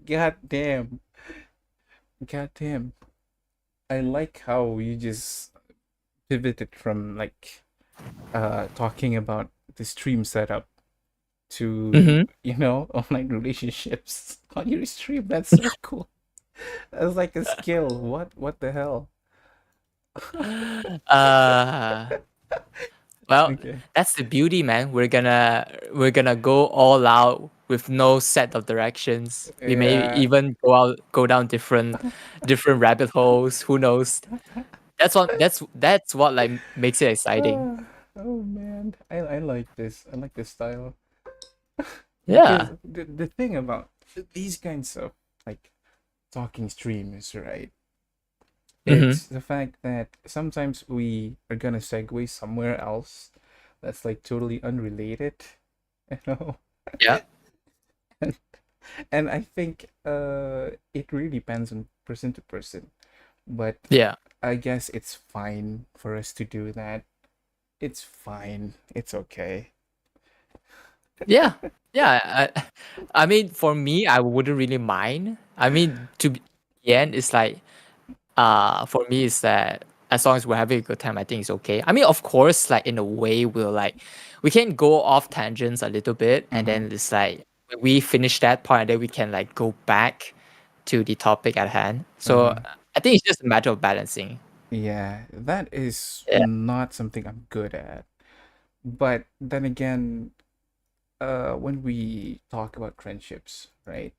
God damn. God damn. I like how you just pivoted from like talking about the stream setup to Mm-hmm. online relationships on your stream. That's so cool. That's like a skill. What the hell? Uh, well, Okay. that's the beauty, man. We're gonna go all out with no set of directions. We may Yeah. even go down different rabbit holes. Who knows? That's what like makes it exciting. Ah, oh man. I like this. I like this style. Because Yeah. the thing about these kinds of like talking streams, right? Mm-hmm. It's the fact that sometimes we are gonna segue somewhere else that's like totally unrelated, you know? Yeah. And, and I think it really depends on person to person. But Yeah. I guess it's fine for us to do that. It's fine. It's okay. Yeah. Yeah. I mean, for me, I wouldn't really mind. I mean, the end, it's like for me is that as long as we're having a good time, I think it's okay. I mean, of course, like in a way, we can go off tangents a little bit, and Mm-hmm. then it's like when we finish that part, and then we can like go back to the topic at hand. So Mm-hmm. I think it's just a matter of balancing. Yeah, that is Yeah. not something I'm good at. But then again, when we talk about friendships, right?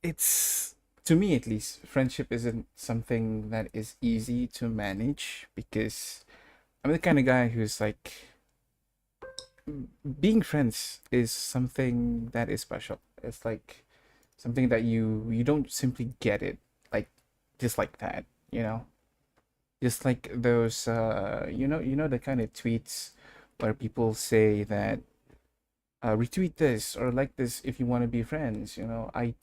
It's to me at least, friendship isn't something that is easy to manage because I'm the kind of guy who's like being friends is something that is special. It's like something that you don't simply get it like just like that, you know? Just like those you know the kind of tweets where people say that retweet this or like this if you want to be friends, I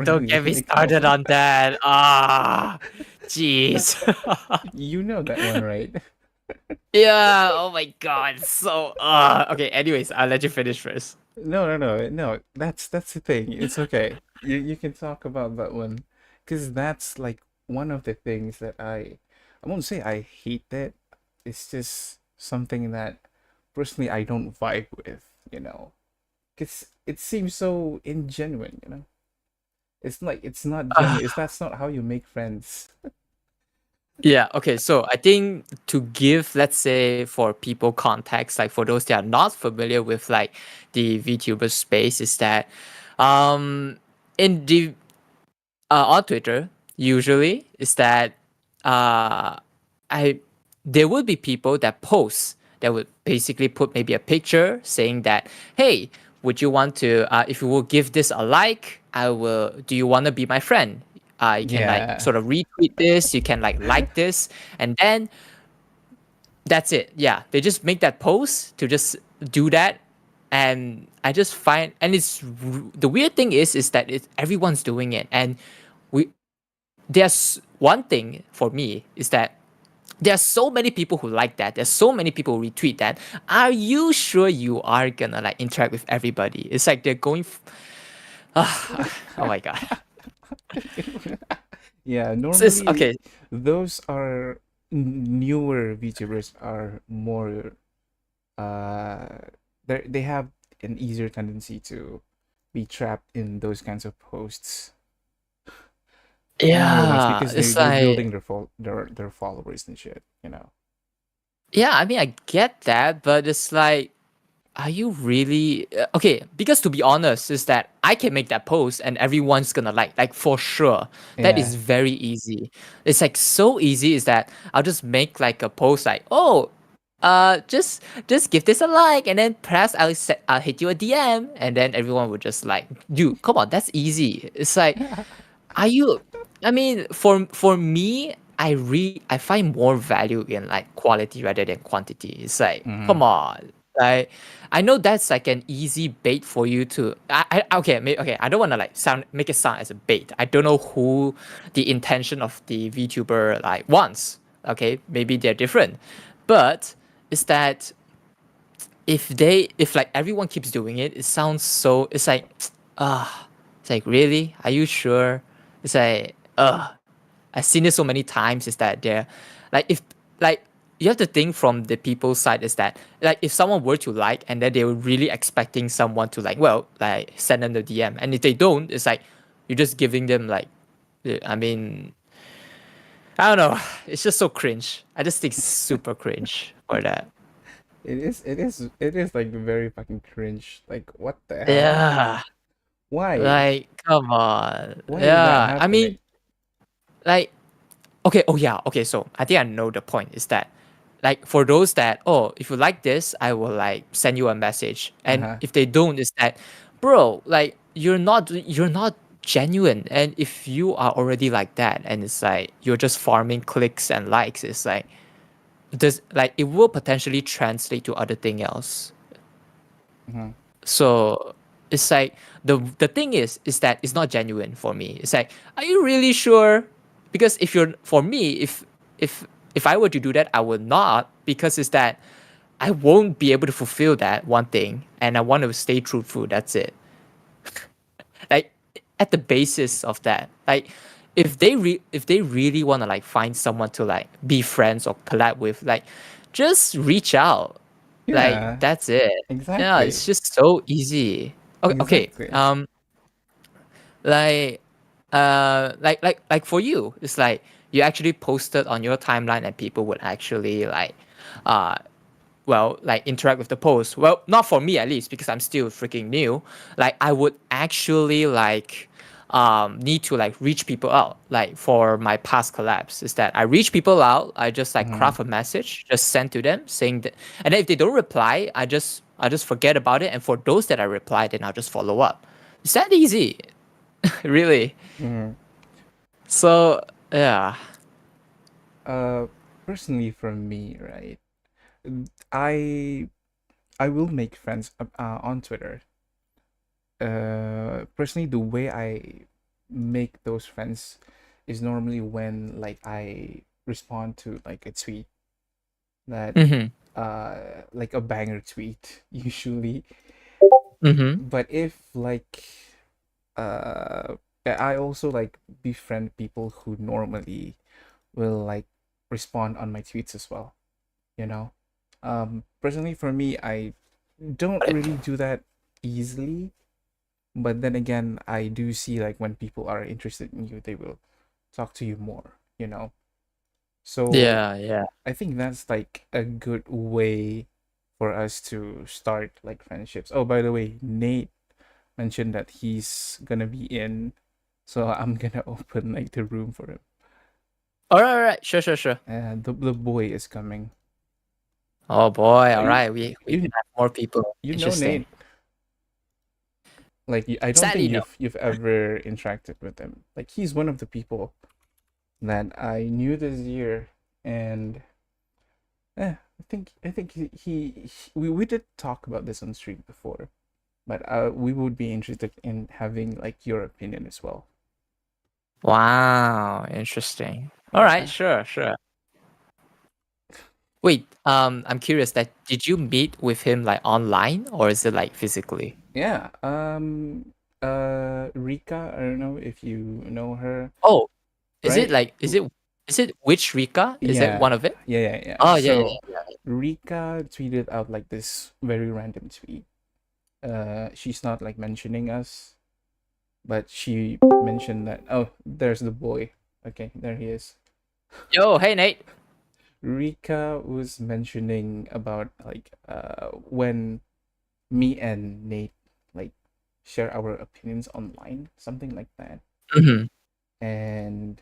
don't Don't really get me like those. started on that. Jeez. You know that one, right? Yeah. Oh my God. So. Okay. Anyways, I'll let you finish first. No, no, no, no. That's the thing. It's okay. You can talk about that one, because that's like one of the things that I won't say I hate it. It's just something that personally I don't vibe with. Because it seems so ingenuine. It's like it's not genuine. That's not how you make friends. Yeah, okay. So I think to give, let's say, for people context, like for those that are not familiar with like the VTuber space, is that um in the on Twitter, usually is that uh I there would be people that post that would basically put maybe a picture saying that, hey, would you want to if you will give this a like, I will do you want to be my friend? You can like Yeah. sort of retweet this, you can like this, and then that's it. Yeah, they just make that post to just do that, and I just find, and the weird thing is that everyone's doing it, and we there's one thing for me is that there are so many people who like that. There's so many people who retweet that. Are you sure you are gonna like interact with everybody? It's like they're going. Oh my god. Yeah, It's normally okay. those are newer VTubers are more they have an easier tendency to be trapped in those kinds of posts. The newer ones Yeah, because it's they're like building their followers and shit. yeah. I mean, I get that, but it's like are you really okay? Because to be honest, is that I can make that post and everyone's gonna like for sure. That Yeah. is very easy. It's like so easy. Is that I'll just make like a post like, oh, just give this a like, and then perhaps I'll hit you a DM, and then everyone would just like, dude, come on, that's easy. It's like, are you? I mean, for me, I find more value in like quality rather than quantity. It's like, come Hmm. on, like I know that's like an easy bait for you to. Okay, okay. I don't want to like make it sound as a bait. I don't know who the intention of the VTuber like wants. Okay, maybe they're different, but is that if like everyone keeps doing it, it sounds so. It's like, ah. It's like, really? Are you sure? It's like, I've seen it so many times. Is that they're like, if like you have to think from the people's side is that like if someone were to like and then they were really expecting someone to like, well, like send them the DM, and if they don't, it's like you're just giving them like, I mean, I don't know. It's just so cringe. I just think it's super cringe for that. It is like very fucking cringe. Like, what the hell? Yeah. Why? Like, come on. Why is that Yeah. I happening? mean, like, okay. Oh, yeah. Okay. So I think I know the point is that, like, for those that, oh, if you like this, I will like send you a message. And Uh-huh. if they don't, it's that, bro, like, you're not genuine. And if you are already like that, and it's like, you're just farming clicks and likes, it's like, does like, it will potentially translate to other thing else. Uh-huh. So it's like the thing is that it's not genuine for me. It's like, are you really sure? Because if you're for me, if if I were to do that, I would not, because it's that I won't be able to fulfill that one thing, and I want to stay truthful. That's it. Like, at the basis of that, like, if they really want to like find someone to like be friends or collab with, like, just reach out. Like, Yeah, that's it. Yeah, exactly. it's just so easy. Okay, okay. Exactly. Like, like for you, it's like you actually posted on your timeline and people would actually like, uh well, like interact with the post. Well, not for me at least, because I'm still freaking new. Like, I would actually like need to like reach people out. Like, for my past collabs, is that I reach people out, I just like Mm-hmm. craft a message, just send to them saying that, and then if they don't reply, I just forget about it. And for those that I reply, then I'll just follow up. It's that easy. Really. Mm-hmm. So yeah. Uh, Personally, for me, right? I I will make friends on Twitter. Personally, the way I make those friends is normally when like I respond to like a tweet that Mm-hmm. like a banger tweet usually. Mm-hmm. But if like I also like befriend people who normally will like respond on my tweets as well, you know. Personally for me, I don't really do that easily, but then again, I do see like when people are interested in you, they will talk to you more, you know. So Yeah, yeah. I think that's like a good way for us to start like friendships. Oh, by the way, Nate mentioned that he's gonna be in, so I'm gonna open like the room for him. All right. Sure, sure, sure. And the boy is coming. Oh boy. All You right. We can you have more people. you know Interesting. Nate. Like I don't think Sadly, no. you've ever interacted with him. Like he's one of the people that I knew this year, and I think we did talk about this on stream before, but we would be interested in having like your opinion as well. Wow. Interesting. All right. Yeah, Sure, sure. Wait. I'm curious. That did you meet with him like online, or is it like physically? yeah. Rika, I don't know if you know her, Oh, is it right? like is it which Rika? Is that Yeah, one of it? yeah. Oh, yeah, So yeah, yeah. Rika tweeted out like this very random tweet. She's not like mentioning us, but she mentioned that, oh, there's the boy. Okay, there he is. Yo, hey Nate. Rika was mentioning about like when me and Nate like share our opinions online, something like that. Mm-hmm. And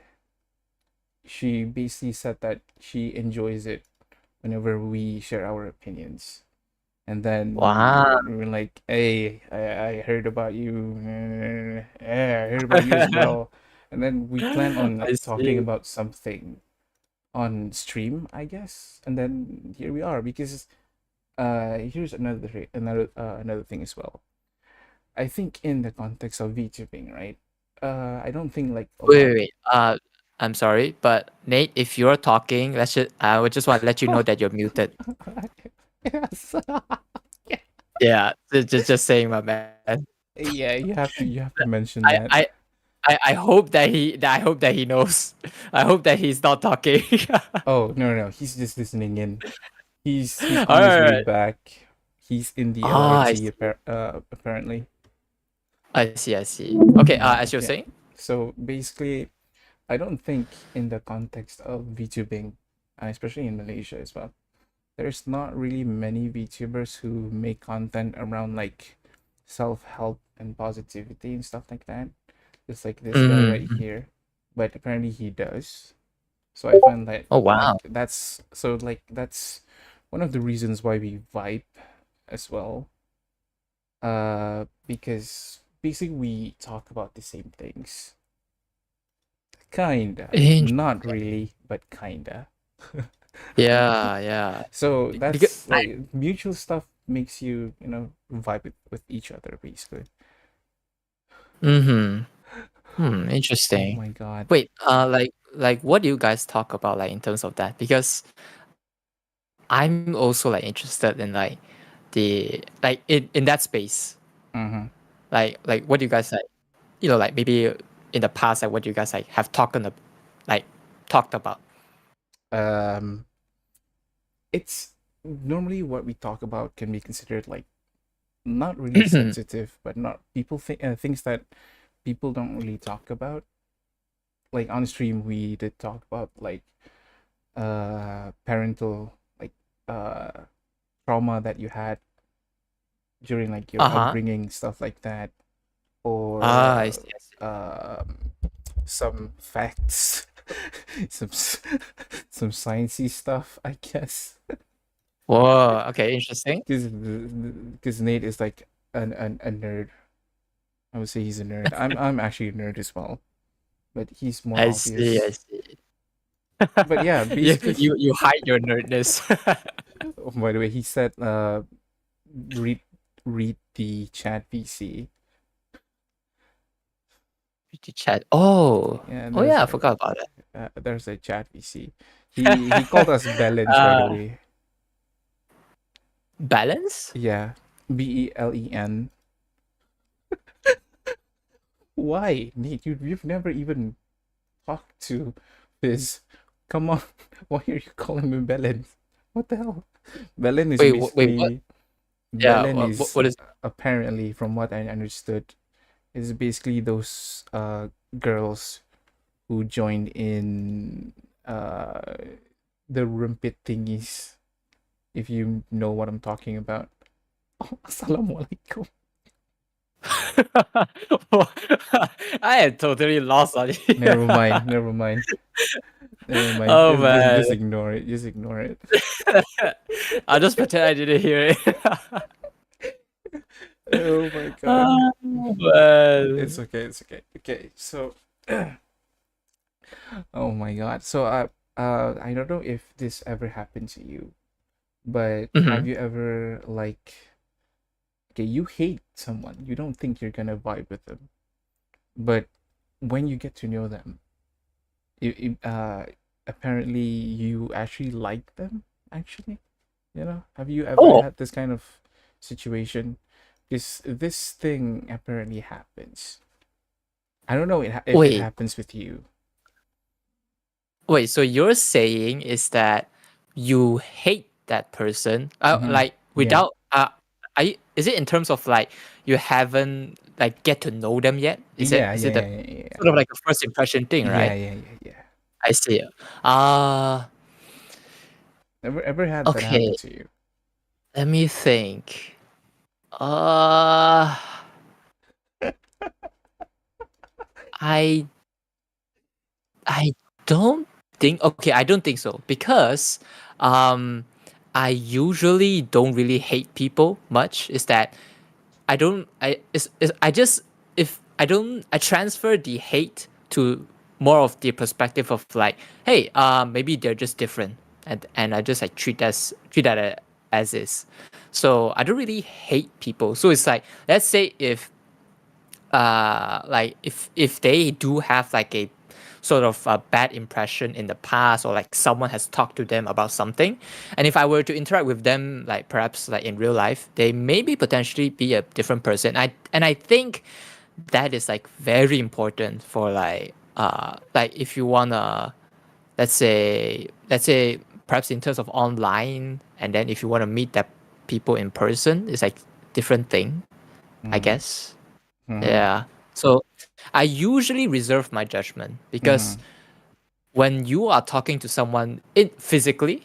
she basically said that she enjoys it whenever we share our opinions. And Wow. then we were like, hey, I heard about you. Yeah, I heard about you as well. And then we plan on I like talking see. about something on stream, I guess. And then here we are because here's another thing as well. I think in the context of VTubing, right? I don't think like a Wait, lot. wait, wait. I'm sorry, but Nate, if you're talking, I would just want to let you know that you're muted. Yes. Yeah. Yeah, just saying, my man. Yeah, you have to mention I that. I I hope that he knows. I hope that he's not talking. Oh, no, no, he's just listening in. He's All on his way right. back. He's in the Ah, I LRT see. apparently. I see. I see. Okay. As you're Yeah. saying. So basically, I don't think in the context of VTubing, especially in Malaysia as well, there's not really many VTubers who make content around like self-help and positivity and stuff like that. Just like this guy right Mm. here. But apparently he does. So I find that Oh like wow. that's one of the reasons why we vibe as well. Because basically we talk about the same things. Kinda. Not Interesting. really, but kinda. Yeah. Yeah. So Because that's like mutual stuff makes you, vibe with each other basically. mm-hmm. Oh Interesting. my god. Wait. Like, what do you guys talk about like in terms of that? Because I'm also like interested in like the like in that space. Mm-hmm. Like what do you guys like? Like maybe in the past, like what you guys like have like talked about. Um, it's normally what we talk about can be considered like not really sensitive, but not people think things that people don't really talk about. Like on stream, we did talk about like parental like uh trauma that you had during like your Uh-huh. upbringing, stuff like that, Ah, or I see, I see. some facts, some some sciencey stuff, I guess. Whoa, okay, interesting. Because Nate is like a nerd. I would say he's a nerd. I'm actually a nerd as well, but he's more I see, I obvious. see. But yeah, you, basically, you you hide your nerdness. oh, by the way, he said read read the chat VC. Pretty chat. Oh, Yeah, oh yeah, I forgot about that. there's a chat VC. He called us Bellens, by the uh, way. balance? Yeah, Belen. Why, Nate? You've never even talked to Fizz. Come on, why are you calling me Belen? What the hell? Belen is Wait, what? basically Yeah, Belen is what is? apparently, from what I understood, is basically those girls who joined in the rumpit thingies. If you know what I'm talking about. Oh, assalamualaikum. I am totally lost on here. Never mind. Never mind. Never mind. Oh Just man. ignore it. Just ignore it. I'll just pretend I didn't hear it. Oh my god. Oh It's man. okay. It's okay. Okay. So, oh my god. So, I don't know if this ever happened to you, but have Mhm. you ever like, okay, you hate someone, you don't think you're gonna vibe with them, but when you get to know them, apparently you actually like them. Actually, have you ever Oh had this kind of situation? Because this thing apparently happens. I don't know if it wait, happens with you. wait. So you're saying is that you hate that person? Mm-hmm. Like Yeah. without is it in terms of like you haven't like get to know them yet? Is it Yeah, is yeah, it the yeah, yeah, yeah. sort of like a first impression thing, Yeah, right? yeah, yeah, yeah. I see. Uh Ever had that happen okay. to you? Let me think. Uh I I don't think okay, I don't think so because um I usually don't really hate people much. Is that I don't is I just if I don't I transfer the hate to more of the perspective of like, hey, maybe they're just different and I just like treat that as is. So I don't really hate people. So it's like let's say if like if they do have like a sort of a bad impression in the past, or like someone has talked to them about something. And if I were to interact with them, like perhaps like in real life, they maybe potentially be a different person. I think that is like very important for like if you wanna, let's say perhaps in terms of online, and then if you want to meet that people in person, it's like different thing, I Mm-hmm. guess. Mm-hmm. Yeah. So I usually reserve my judgment because Mm-hmm. when you are talking to someone in physically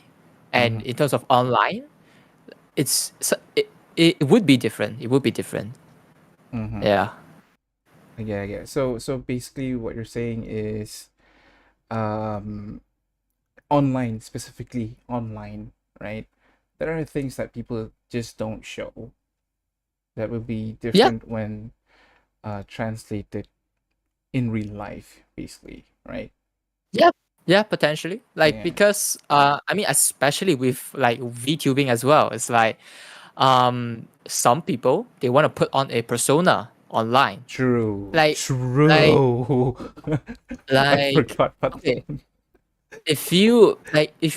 and Mm-hmm. in terms of online, it would be different. It would be different. Mm-hmm. Yeah. Yeah, yeah. So basically what you're saying is um online, specifically online, right? There are things that people just don't show that will be Yeah. different when translated in real life, basically, right? Yeah. Yeah, potentially. Like Yeah. because I mean especially with like VTubing as well. It's like some people they want to put on a persona online. True. Like like True. I like forgot about that okay, one. if you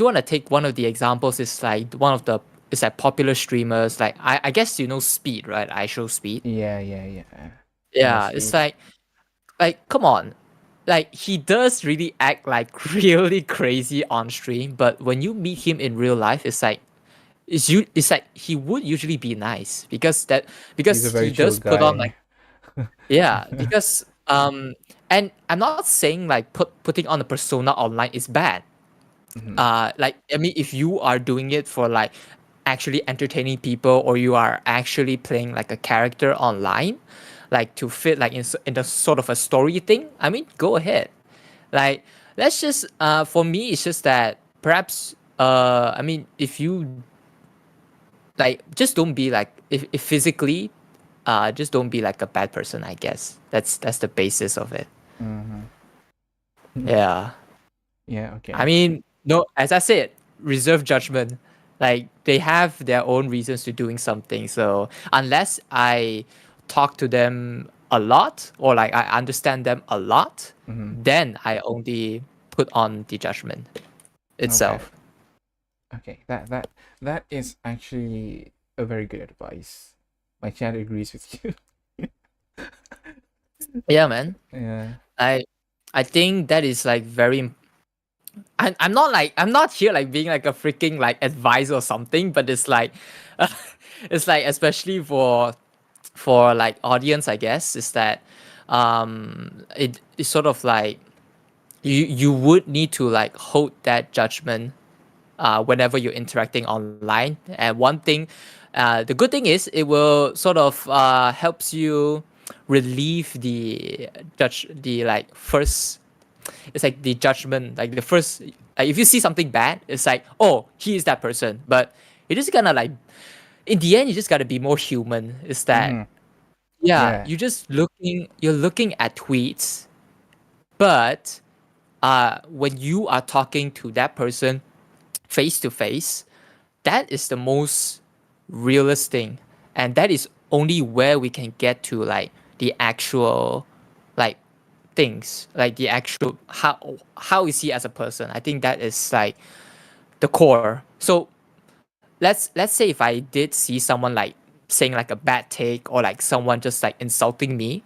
want to take one of the examples, it's like one of the it's like popular streamers, like I guess you know Speed, right? I show Speed. Yeah, yeah, yeah. I know Yeah, it's speed. like come on. Like he does really act like really crazy on stream, but when you meet him in real life, it's like he would usually be nice He's a because very he chill does put on guy. like yeah, because and I'm not saying like putting on a persona online is bad. Hmm. Like I mean if you are doing it for like actually entertaining people, or you are actually playing like a character online, like to fit like in the sort of a story thing, I mean go ahead. Like let's just for me it's just that perhaps I mean if you like just don't be like if physically just don't be like a bad person, I guess that's the basis of it. Hmm. Yeah. Yeah, I okay. mean, no, as I said, reserve judgment. Like they have their own reasons to doing something. So unless I talk to them a lot, or like I understand them a lot, Hmm. then I only put on the judgment Okay. itself. Okay. That is actually a very good advice. My chat agrees with you. Yeah, man. Yeah. I I think that is like very. I'm not like I'm not here like being like a freaking like advisor or something, but it's like, it's like especially for like audience, I guess, is that it's sort of like you would need to like hold that judgment whenever you're interacting online. And one thing, the good thing is it will sort of helps you relieve the like first, it's like the judgment, like the first, like if you see something bad, it's like, oh, he is that person. But you just gonna like in the end you just gotta be more human. Is that Hmm. yeah, Yeah. you're looking at tweets, but when you are talking to that person face to face, that is the most realist thing. And that is only where we can get to like the actual like things, like the actual how is he as a person. I think that is like the core. So let's say if I did see someone like saying like a bad take, or like someone just like insulting me,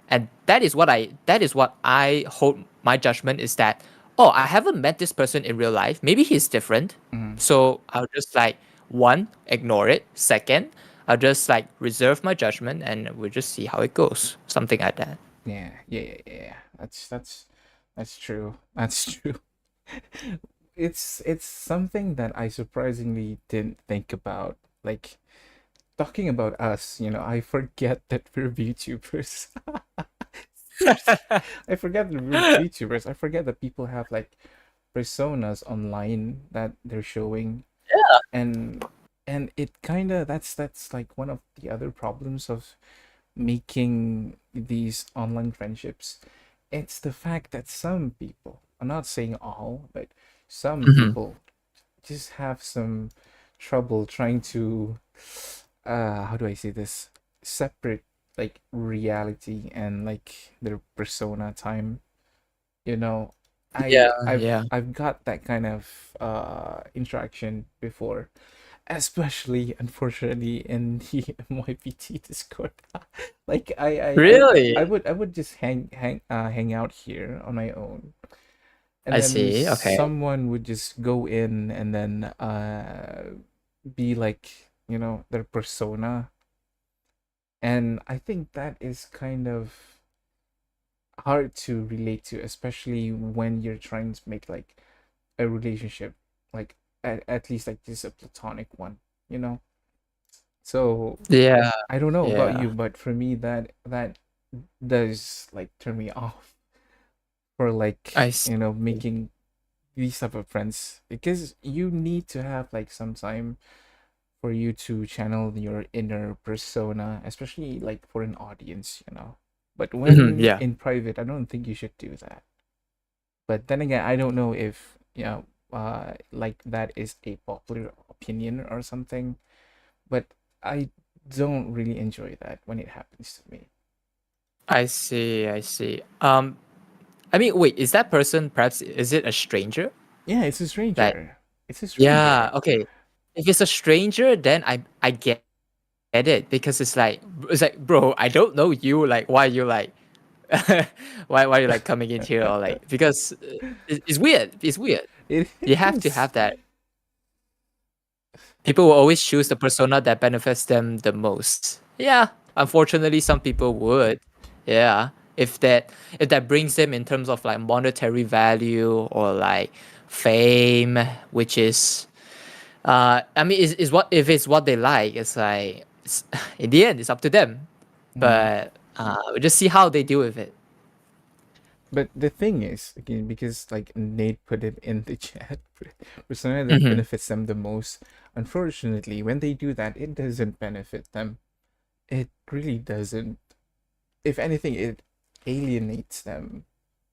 and that is what I hold my judgment is that, oh, I haven't met this person in real life, maybe he's different. Hmm. So I'll just like, one, ignore it. Second, I'll just like reserve my judgment and we'll just see how it goes, something like that. Yeah. Yeah. Yeah. Yeah. That's true. That's true. It's something that I surprisingly didn't think about. Like talking about us, I forget that we're VTubers. Seriously, I forget that we're VTubers. I forget that people have like personas online that they're showing, and it kind of that's like one of the other problems of making these online friendships. It's the fact that some people, I'm not saying all, but some Hmm. people just have some trouble trying to how do I say this, separate like reality and like their persona time. You know, Yeah, I've yeah. I've got that kind of interaction before, especially unfortunately in the MYPT Discord. Like I Really? would just hang out here on my own, and I then see. Okay. someone would just go in and then be like, their persona. And I think that is kind of hard to relate to, especially when you're trying to make like a relationship, like at least like just a platonic one, you know? So Yeah, I don't know about yeah. you, but for me that does like turn me off for I like, see. making these type of friends, because you need to have like some time for you to channel your inner persona, especially like for an audience. But Mhm, when yeah. in private, I don't think you should do that. But then again, I don't know if, like that is a popular opinion or something, but I don't really enjoy that when it happens to me. I see. I see. I mean, wait, is that person perhaps is it a stranger? Yeah, it's a Like, stranger. It's a yeah, stranger. okay. If it's a stranger, then I get it because it's like, bro, I don't know you. Like, why you like, why you like coming in here or like because it's weird. It's weird. It You have to is. have that. People will always choose the persona that benefits them the most. Yeah, unfortunately, some people would. Yeah, if that brings them in terms of like monetary value or like fame, which is, I mean, is what if it's what they like? It's like in the end, it's up to them. Mhm. But we just see how they deal with it. But the thing is, again, because like Nate put it in the chat, persona that Hmm. benefits them the most, unfortunately, when they do that, it doesn't benefit them. It really doesn't. If anything, it alienates them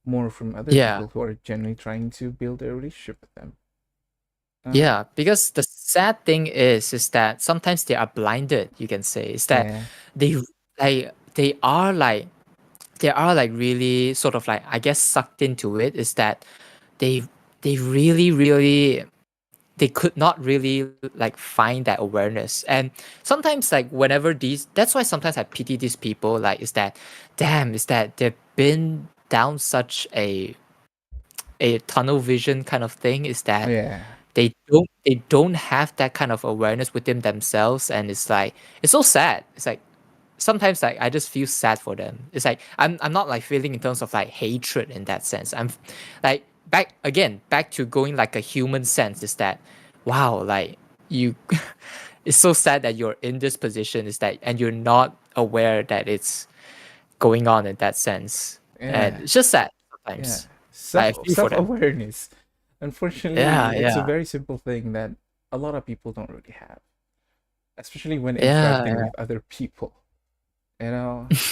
more from other Yeah, people who are genuinely trying to build a relationship with them. Uh, yeah. Because the sad thing is that sometimes they are blinded. You can say is that yeah, they they are like really sort of like I guess sucked into it is that they really they could not really like find that awareness. And sometimes like whenever these that's why sometimes I pity these people, like is that damn is that they've been down such a tunnel vision kind of thing, is that yeah, they don't have that kind of awareness within themselves. And it's like it's so sad. It's like sometimes like I just feel sad for them. It's like I'm not like feeling in terms of like hatred in that sense. I'm like back to going like a human sense, is that wow, like you it's so sad that you're in this position, is that and you're not aware that it's going on in that sense. And yeah, it's just sad yeah. sometimes. I Self feel for self them. awareness. Unfortunately, Yeah, it's a yeah. very simple thing that a lot of people don't really have, especially when interacting Yeah, with other people.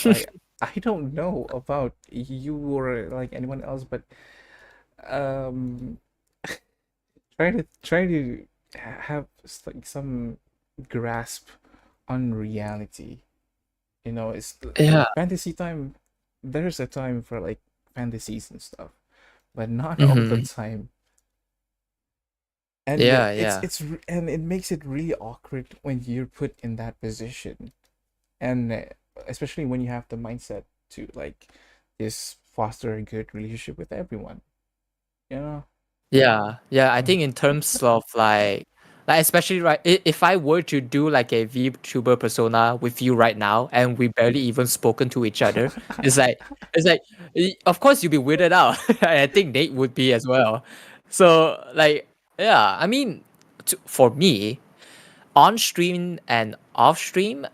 Like I don't know about you or like anyone else, but um, try to have like some grasp on reality. It's yeah. fantasy time. There's a time for like fantasies and stuff, but not all the Hmm. time. And Yeah, yeah. and it makes it really awkward when you're put in that position, and especially when you have the mindset to like just foster a good relationship with everyone. You know? Yeah, yeah. I Mm. think in terms of like especially right, if I were to do like a VTuber persona with you right now, and we barely even spoken to each other, it's like of course you'd be weirded out. I think Nate would be as well. So like yeah, I mean, for me, on stream and off stream,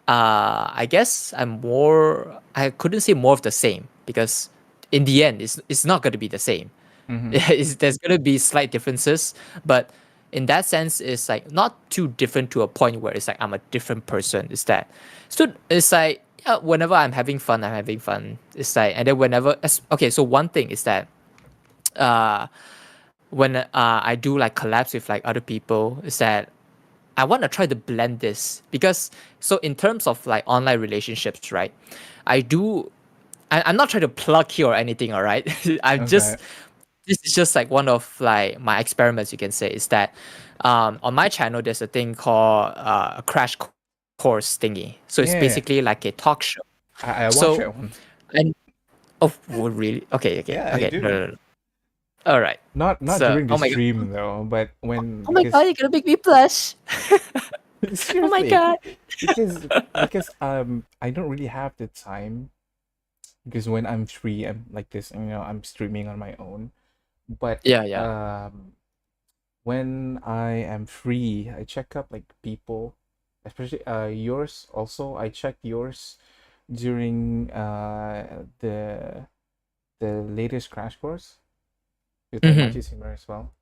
I guess I couldn't say more of the same because in the end, it's not going to be the same. Mm-hmm. There's gonna be slight differences, but in that sense, it's like not too different to a point where it's like I'm a different person. Is that so? It's like yeah, whenever I'm having fun, I'm having fun. It's like and then okay. So one thing is that uh when I do like collabs with like other people, is that I want to try to blend this because so in terms of like online relationships, right? I do I'm not trying to plug here or anything, all right? I'm Okay. just this is just like one of like my experiments, you can say, is that on my channel there's a thing called a crash course thingy. So it's Yeah, basically like a talk show. I watched So that one. and oh, really? Okay, okay, Yeah, I okay. No, do. no, no. All right. Not So during the oh my god, stream though, but when oh my god, because you're gonna make me blush. Oh my seriously, god. because I don't really have the time because when I'm free, I'm like this, I'm streaming on my own. But Yeah, yeah. when I am free, I check up like people, especially yours also. I checked yours during the latest crash course with my Mm-hmm. magic simmer as well.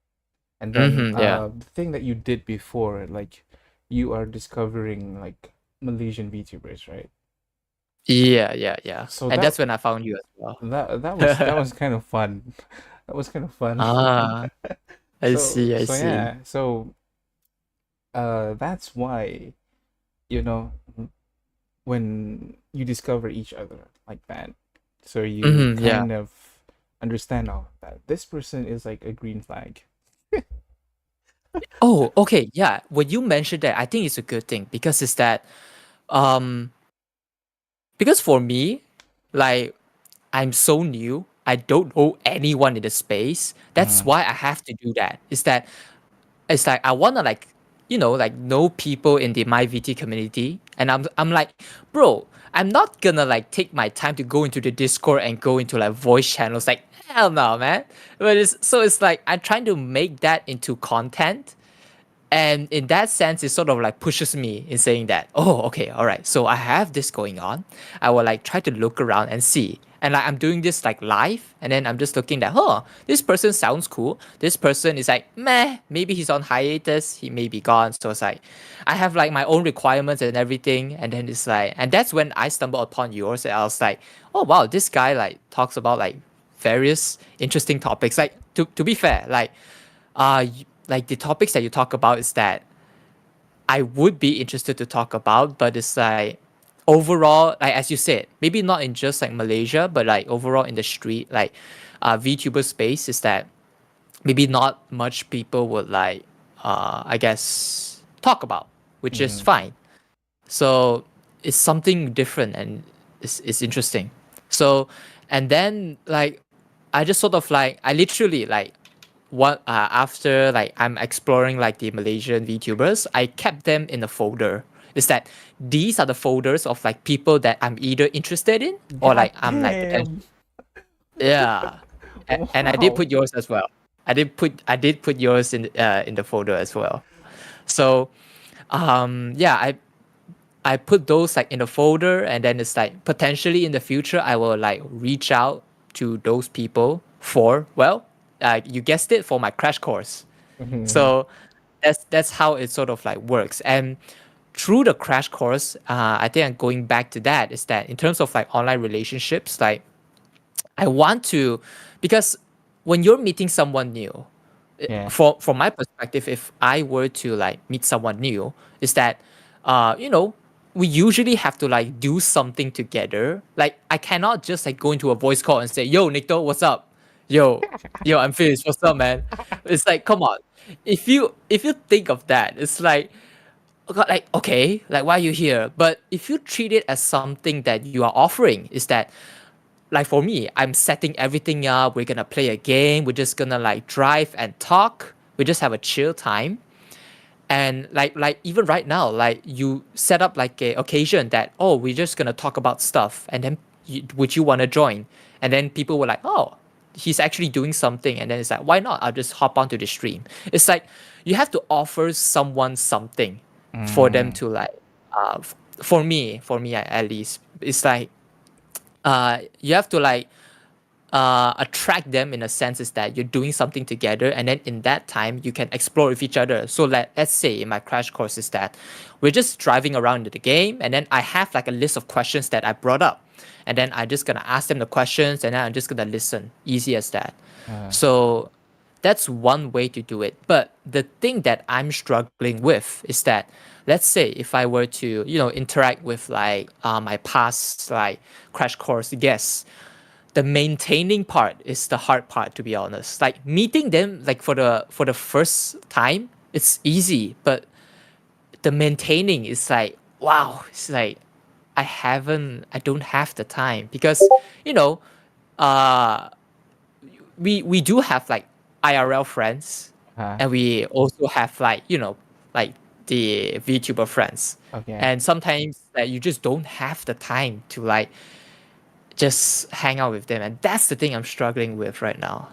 And then Mm-hmm. Yeah. the thing that you did before, like you are discovering like Malaysian VTubers, right? Yeah, yeah, yeah. So And that's when I found you as well. that was kind of fun. That was kind of fun. Ah, I So see, I so see. yeah, so that's why, you know, when you discover each other like that, so you Mm-hmm. Yeah. kind of understand, oh, that this person is like a green flag. Oh, okay. Yeah. When you mentioned that, I think it's a good thing because it's that um because for me, like I'm so new, I don't know anyone in the space. That's Mm, why I have to do that. Is that it's like I wanna like like know people in the MyVT community, and I'm like, bro, I'm not gonna like take my time to go into the Discord and go into like voice channels. Like hell no, man. But it's like I'm trying to make that into content. And in that sense, it sort of like pushes me in saying that, oh, okay, all right. So I have this going on. I will like try to look around and see. And like I'm doing this like live, and then I'm just looking at, this person sounds cool. This person is like, meh, maybe he's on hiatus, he may be gone. So it's like, I have like my own requirements and everything. And then it's like, and that's when I stumbled upon yours. And I was like, oh wow, this guy like talks about like various interesting topics. Like to be fair, like the topics that you talk about is that I would be interested to talk about, but it's like overall, like as you said, maybe not in just like Malaysia, but like overall in the street, like VTuber space is that maybe not much people would like I guess talk about, which is mm, fine. So it's something different and it's interesting. So and then like I just sort of like I literally like what after like I'm exploring like the Malaysian VTubers, I kept them in a folder. Is that these are the folders of like people that I'm either interested in or God like I'm like potential. damn! Yeah, and I did Wow. put yours as well. I did put yours in the folder as well. So yeah, I put those like in a folder, and then it's like potentially in the future I will like reach out to those people for, well, you guessed it, for my crash course. Mhm, So that's how it sort of like works. And through the crash course, I think I'm going back to that, is that in terms of like online relationships, like I want to, because when you're meeting someone new, yeah. from my perspective, if I were to like meet someone new, is that uh you know we usually have to like do something together. Like I cannot just like go into a voice call and say, yo Nycto, what's up? Yo, I'm finished, what's up, man? It's like, come on. If you think of that, it's like, God, like, okay, like why are you here? But if you treat it as something that you are offering, is that, like for me, I'm setting everything up. We're gonna play a game. We're just gonna like drive and talk. We just have a chill time. And like even right now, like you set up like a occasion that, oh, we're just gonna talk about stuff, and then would you want to join? And then people were like, oh, he's actually doing something, and then it's like, why not? I'll just hop onto the stream. It's like you have to offer someone something for them Mm, to like, for me at least, it's like you have to like attract them, in a sense is that you're doing something together, and then in that time you can explore with each other. So let's say in my crash course is that we're just driving around in the game, and then I have like a list of questions that I brought up, and then I'm just gonna ask them the questions, and then I'm just gonna listen, easy as that. uh, So that's one way to do it. But the thing that I'm struggling with is that let's say if I were to, interact with like my past like crash course guests, the maintaining part is the hard part, to be honest. Like meeting them like for the first time, it's easy, but the maintaining is like, wow, it's like I don't have the time because, you know, uh we do have like IRL friends, Huh? and we also have like, like the VTuber friends. Okay. And sometimes like you just don't have the time to like just hang out with them, and that's the thing I'm struggling with right now.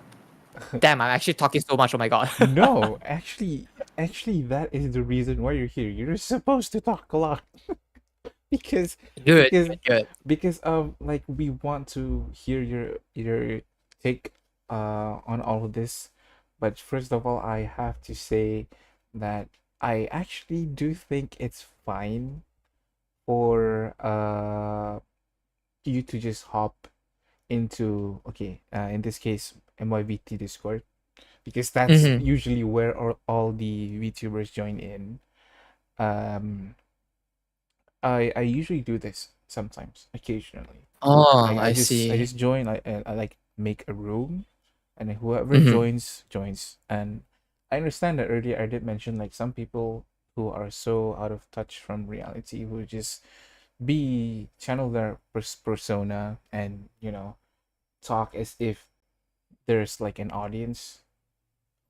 Damn, I'm actually talking so much. Oh my god. No, actually, that is the reason why you're here. You're supposed to talk a lot because Good, because good, good. like we want to hear your take on all of this. But first of all, I have to say that I actually do think it's fine for you to just hop into, okay, in this case, MYVT Discord, because that's Mm-hmm. usually where all the VTubers join in. Um, I usually do this sometimes, occasionally. Oh, I I I see. just join. I like make a room, and then whoever Mm-hmm. joins. And I understand that earlier I did mention like some people who are so out of touch from reality who just be channel their persona and talk as if there's like an audience.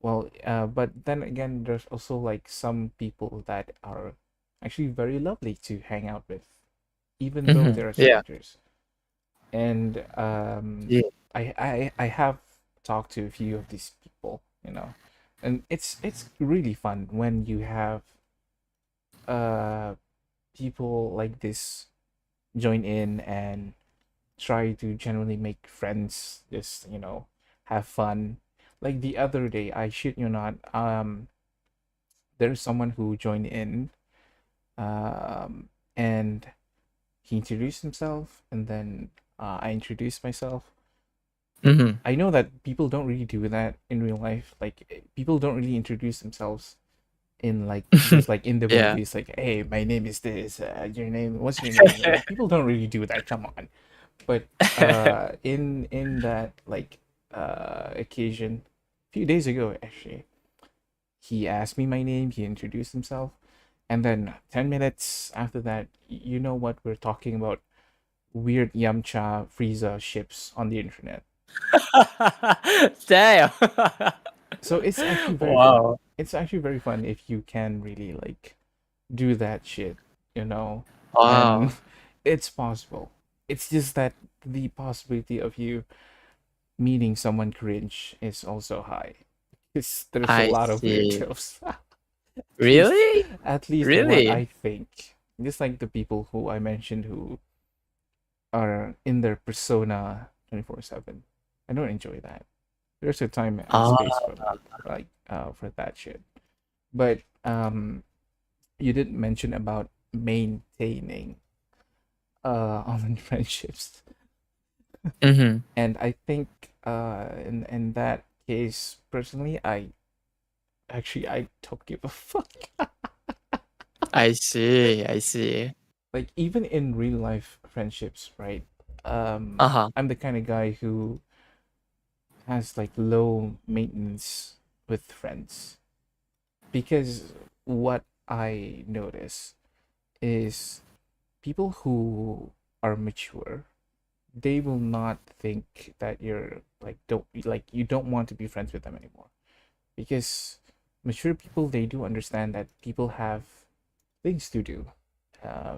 Well, but then again, there's also like some people that are actually very lovely to hang out with, even though Mm-hmm. they're Yeah. strangers. And Yeah. I have talked to a few of these people, and it's really fun when you have uh people like this join in and try to generally make friends, just have fun. Like the other day, I shit you not, there's someone who joined in, and he introduced himself, and then I introduced myself. Mm-hmm. I know that people don't really do that in real life. Like people don't really introduce themselves in like just like in the Yeah. movies. Like, hey, my name is this. Your name? What's your name? People don't really do that. Come on. But in that like occasion, a few days ago actually, he asked me my name. He introduced himself, and then 10 minutes after that, you know what we're talking about? Weird Yamcha Frieza ships on the internet. Damn. So it's actually very fun. Wow. It's actually very fun if you can really like do that shit, you know, and Wow. it's possible. It's just that the possibility of you meeting someone cringe is also high. Because there's a I lot of see. weirdos. least Really? at least what Really? I think. Just like the people who I mentioned who are in their persona 24/7. I don't enjoy that. There's a time and space Ah. for that, like for that shit. But you didn't mention about maintaining online friendships. Mm-hmm. And I think in that case personally, I don't give a fuck. I see. I see. Like even in real life friendships, right? Uh-huh. I'm the kind of guy who has like low maintenance with friends, because what I notice is people who are mature, they will not think that you're like don't like you don't want to be friends with them anymore, because mature people, they do understand that people have things to do,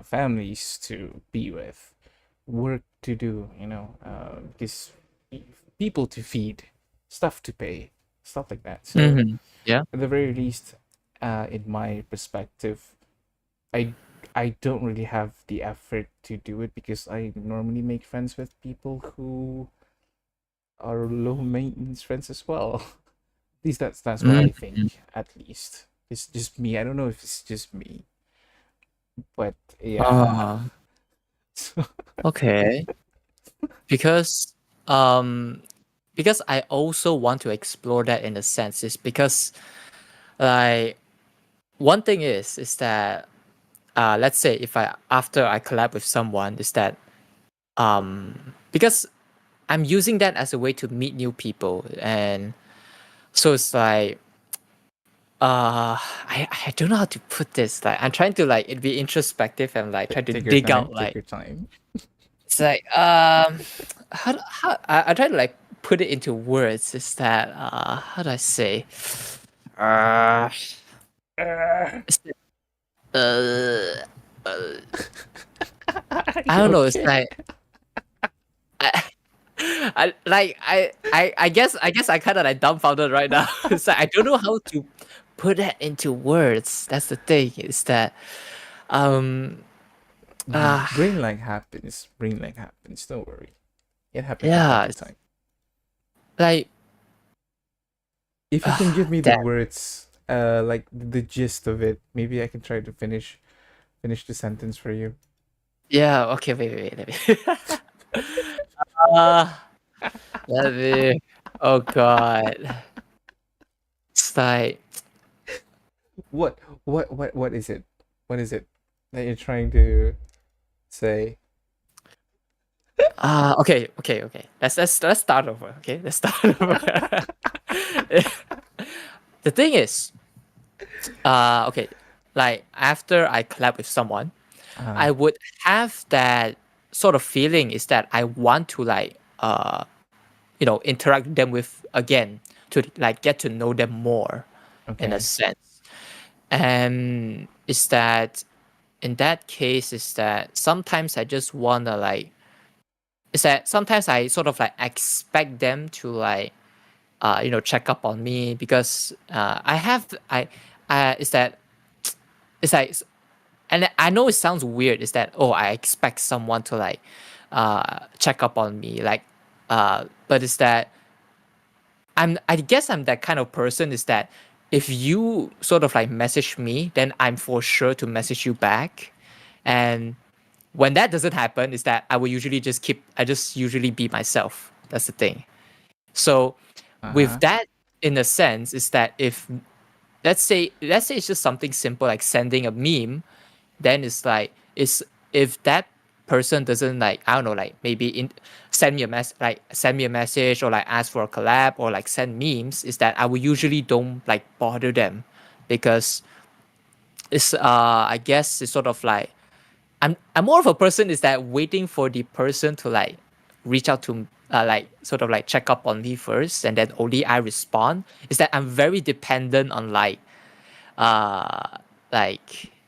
families to be with, work to do, because people to feed, stuff to pay, stuff like that. So Mm-hmm. Yeah. at the very least, in my perspective, I I don't really have the effort to do it, because I normally make friends with people who are low maintenance friends as well. At least that's what I Mm-hmm. think. At least it's just me. I don't know if it's just me, but yeah. Ah. Okay. Because um because I also want to explore that in a sense is because like one thing is that let's say if I after I collab with someone, is that because I'm using that as a way to meet new people, and so it's like I don't know how to put this. Like I'm trying to like it be introspective and like try to Take your dig time. out Take like your time. it's like how I try to like put it into words. Is that how do I say uh, it's that, Are I you don't know. It's okay? like I, I guess I kind of like dumbfounded right now. It's like I don't know how to put that into words. That's the thing. Is that um uh Brain lag happens. Brain lag happens. Don't worry. It happens from time yeah, to it's time. like If you can give me the damn. words, like the gist of it, maybe I can try to finish the sentence for you. Yeah. Okay. Wait. Let me. uh, let me. Oh God. It's like What is it? What is it that you're trying to say? okay. Let's start over. Okay. Let's start over. The thing is, okay, like after I collab with someone, Uh, I would have that sort of feeling is that I want to like interact with them with again to like get to know them more in a okay. sense. And is that in that case is that sometimes I just wanna like is that sometimes I sort of like expect them to like check up on me because I is that it's like and I know it sounds weird is that I expect someone to like check up on me like but is that I guess I'm that kind of person is that if you sort of like message me then I'm for sure to message you back. And when that doesn't happen is that I just usually be myself. That's the thing. So Uh with huh. that in a sense is that if let's say it's just something simple like sending a meme, then it's like it's if that person doesn't like I don't know like maybe send me a message or like ask for a collab or like send memes is that I will usually don't like bother them because it's I guess it's sort of like I'm more of a person is that waiting for the person to like reach out to like sort of like check up on me first and then only I respond is that I'm very dependent on uh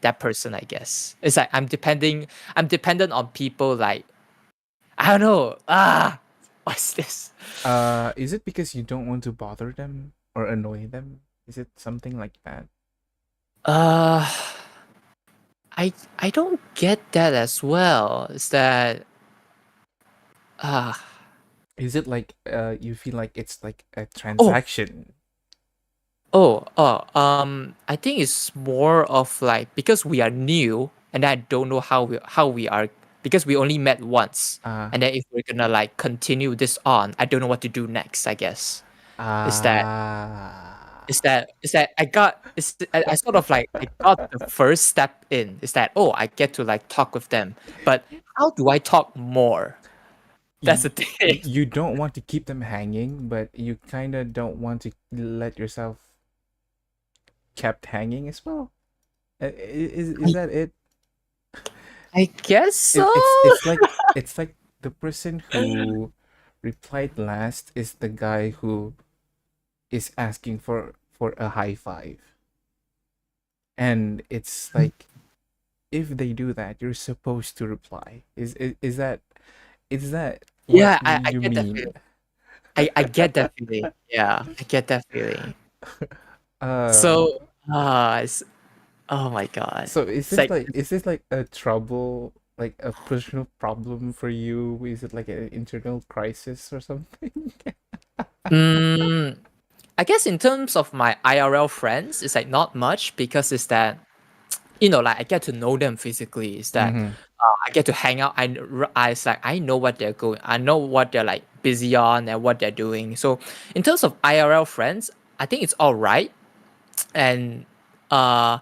that person. I guess it's like I'm dependent on people like I don't know what's this Is it because you don't want to bother them or annoy them? Is it something like that? uh I don't get that as well. Is that uh Is it like you feel like it's like a oh transaction? I think it's more of like because we are new and I don't know how we are because we only met once. Uh And then if we're gonna like continue this on, I don't know what to do next, I guess. Is that ah. I sort of like I got the first step in. Is that I get to like talk with them. But how do I talk more? That's you, the thing. you don't want to keep them hanging, but you kind of don't want to let yourself kept hanging as well. Is I, that it? I guess so. It's like the person who replied last is the guy who is asking for a high five, and it's like if they do that, you're supposed to reply. Is that what Yeah, I you get that mean? feeling. I get that feeling. Yeah, I get that feeling. uh So, it's oh my god. so is It's this like like is this like a trouble, like a personal problem for you? Is it like an internal crisis or something? mm, I guess in terms of my IRL friends, it's like not much because it's that like I get to know them physically. Is that Mm-hmm. I get to hang out. It's like I know what they're going. I know what they're like busy on and what they're doing. So in terms of IRL friends, I think it's all right. And uh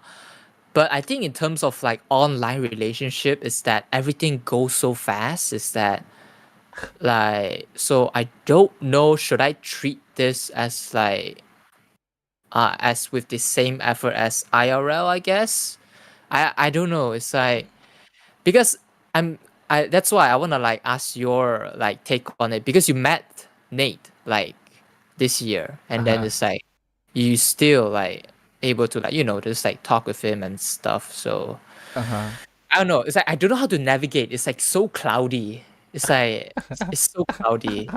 But I think in terms of like online relationship, is that everything goes so fast. Is that like, so I don't know. Should I treat this as like as with the same effort as IRL? I guess I don't know. It's like because I'm I that's why I wanna like ask your like take on it because you met Nate like this year and then Uh-huh. it's like you still like able to like just like talk with him and stuff. So Uh-huh. I don't know. It's like I don't know how to navigate. It's like so cloudy. It's like it's so cloudy.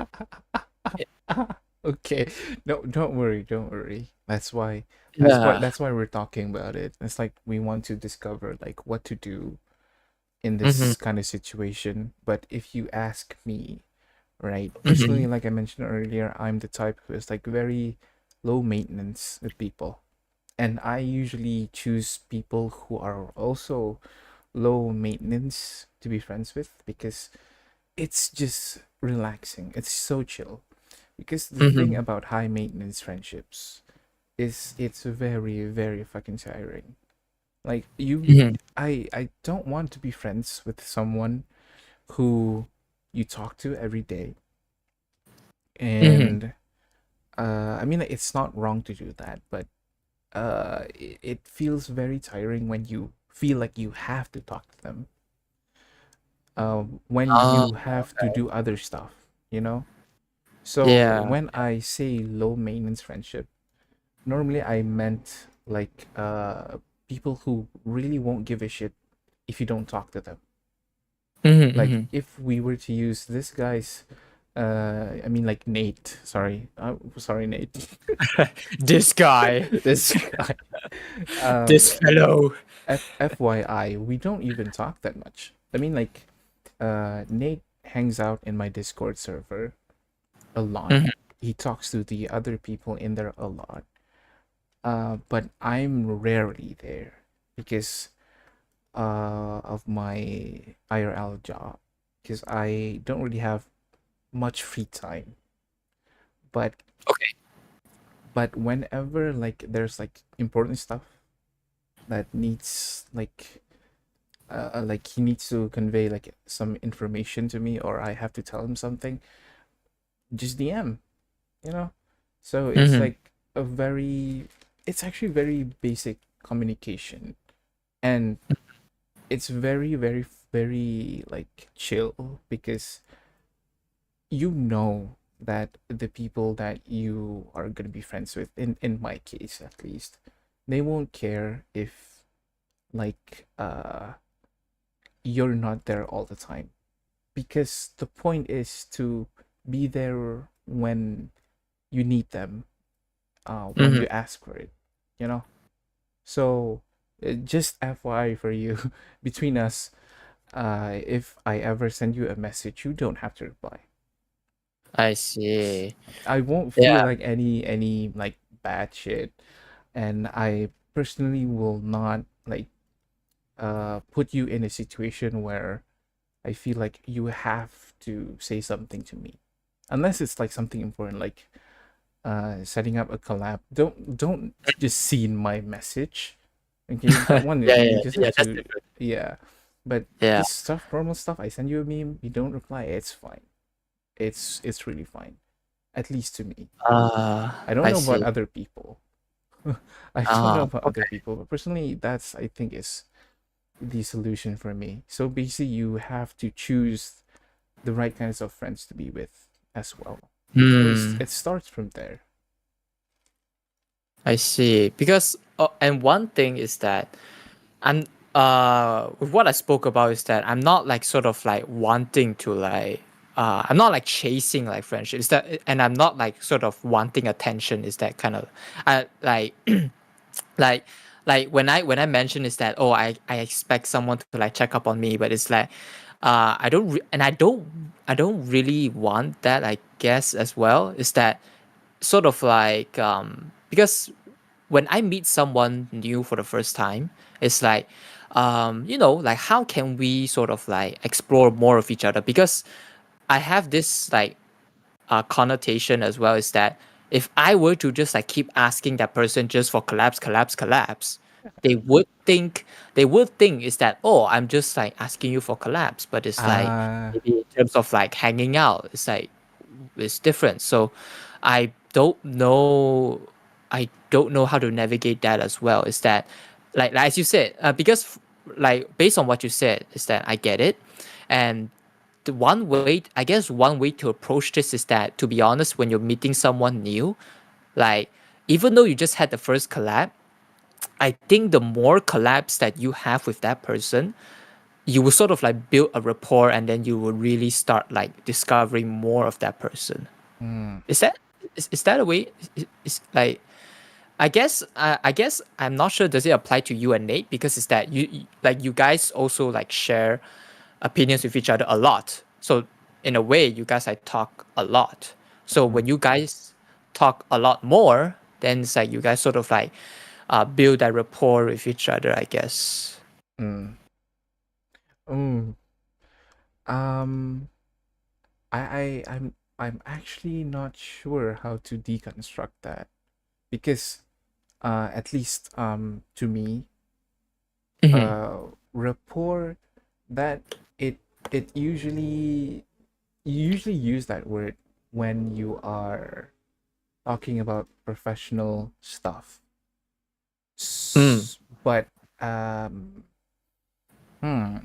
Okay. No, don't worry, don't worry. Yeah. That's why we're talking about it. It's like we want to discover like what to do in Mm-hmm. this kind of situation. But if you ask me, right, Mm-hmm. personally, like I mentioned earlier, I'm the type who is like very low maintenance with people. And I usually choose people who are also low maintenance to be friends with because it's just relaxing. It's so chill. Because the thing Mm-hmm. about high maintenance friendships is it's very, very fucking tiring. Like Mm-hmm. I don't want to be friends with someone who you talk to every day. Mm-hmm. And I mean like, it's not wrong to do that, but it feels very tiring when you feel like you have to talk to them. When Oh, you have to do other stuff, you know? So yeah. when I say low maintenance friendship, normally I meant like people who really won't give a shit if you don't talk to them. Mm-hmm. Like Mm-hmm. if we were to use this guy's I mean like Nate, sorry. Sorry Nate. This guy, This guy. this Um fellow. FYI, we don't even talk that much. I mean like Nate hangs out in my Discord server a lot. Mm-hmm. He talks to the other people in there a lot. But I'm rarely there because of my IRL job because I don't really have much free time. But Okay. whenever like there's like important stuff that needs like he needs to convey like some information to me or I have to tell him something, just DM, you know? So it's Mm-hmm. like it's actually very basic communication and it's very, very, very like chill because you know that the people that you are gonna be friends with, in my case at least, they won't care if like you're not there all the time because the point is to be there when you need them, when Mm-hmm. you ask for it, you know. So just FYI for you, between us, if I ever send you a message, you don't have to reply. I see. I won't feel Yeah. like any like bad shit, and I personally will not like put you in a situation where I feel like you have to say something to me, unless it's like something important, like setting up a collab. Don't just see in my message. Okay, that one Yeah, you yeah, just yeah. have That's to, different. yeah. But Yeah. just stuff, normal stuff. I send you a meme, you don't reply. It's fine. It's really fine. At least to me. I don't I know about see. other people. I don't know about other Okay. people, but personally, that's I think is the solution for me. So basically, you have to choose the right kinds of friends to be with as well. So Hmm. it starts from there. I see. Because and one thing is that I'm what I spoke about is that I'm not like sort of like wanting to like I'm not like chasing like friendship. Is that and I'm not like sort of wanting attention. Is that kind of I like like when I mention is that oh I expect someone to like check up on me, but it's like I don't and I don't really want that, I guess, as well. Is that sort of like because when I meet someone new for the first time, it's like, like how can we sort of like explore more of each other? Because I have this like connotation as well is that if I were to just like keep asking that person just for collapse, collapse, collapse, they would think is that, oh, I'm just like asking you for collabs, but it's like Ah, maybe in terms of like hanging out, it's like it's different. So I don't know. I don't know how to navigate that as well. Is that like as you said, because like based on what you said, is that I get it, and the one way I guess one way to approach this is that, to be honest, when you're meeting someone new, like even though you just had the first collab, I think the more collabs that you have with that person, you will sort of like build a rapport, and then you will really start like discovering more of that person. mm, Is that is that a way? Is like I guess I'm not sure. Does it apply to you and Nate? Because it's that like you guys also like share opinions with each other a lot. So in a way, you guys like talk a lot. So when mm, you guys talk a lot more, then it's like you guys sort of like build that rapport with each other, I guess. mm. Mm. Um, I'm actually not sure how to deconstruct that because at least to me Hmm. rapport that it it usually you usually use that word when you are talking about professional stuff. Mm. But um hmm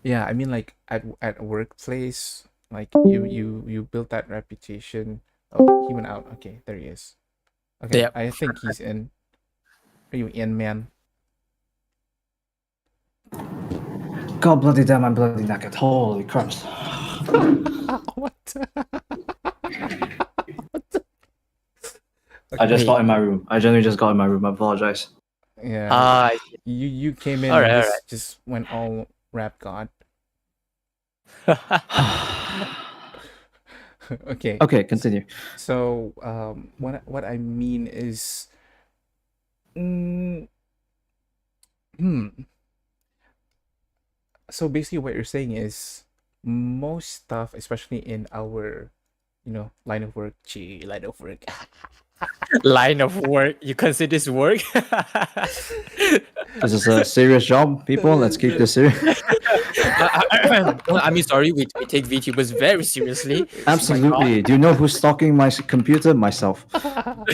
yeah, I mean like at a workplace, like you built that reputation. Oh, he went out. Okay, there he is. Okay, Yep. I think he's in. Are you in, man? God bloody damn, I'm bloody knackered. Holy crumbs. What? I Okay. just Wait. got in my room. I generally just got in my room. I apologize. Yeah. Ah, You came in all and right, just went all rap god. all right. Okay. Okay, continue. So what I mean is mm, hmm. So basically what you're saying is most stuff, especially in our, line of work, line of work. Line of work. You consider this work? This is a serious job, people. Let's keep this serious. I mean, sorry, we take VTubers very seriously. My God. Absolutely. Do you know who's stalking my computer? Myself. Yeah.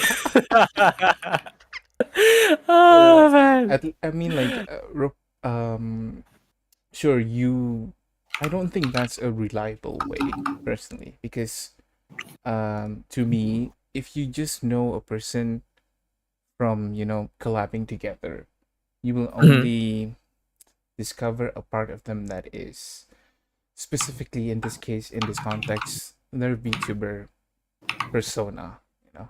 Oh man. I mean, like, um, sure, I don't think that's a reliable way, personally, because, to me, if you just know a person from, collabing together, you will Mhm. only discover a part of them that is specifically in this case, in this context, their VTuber persona, you know.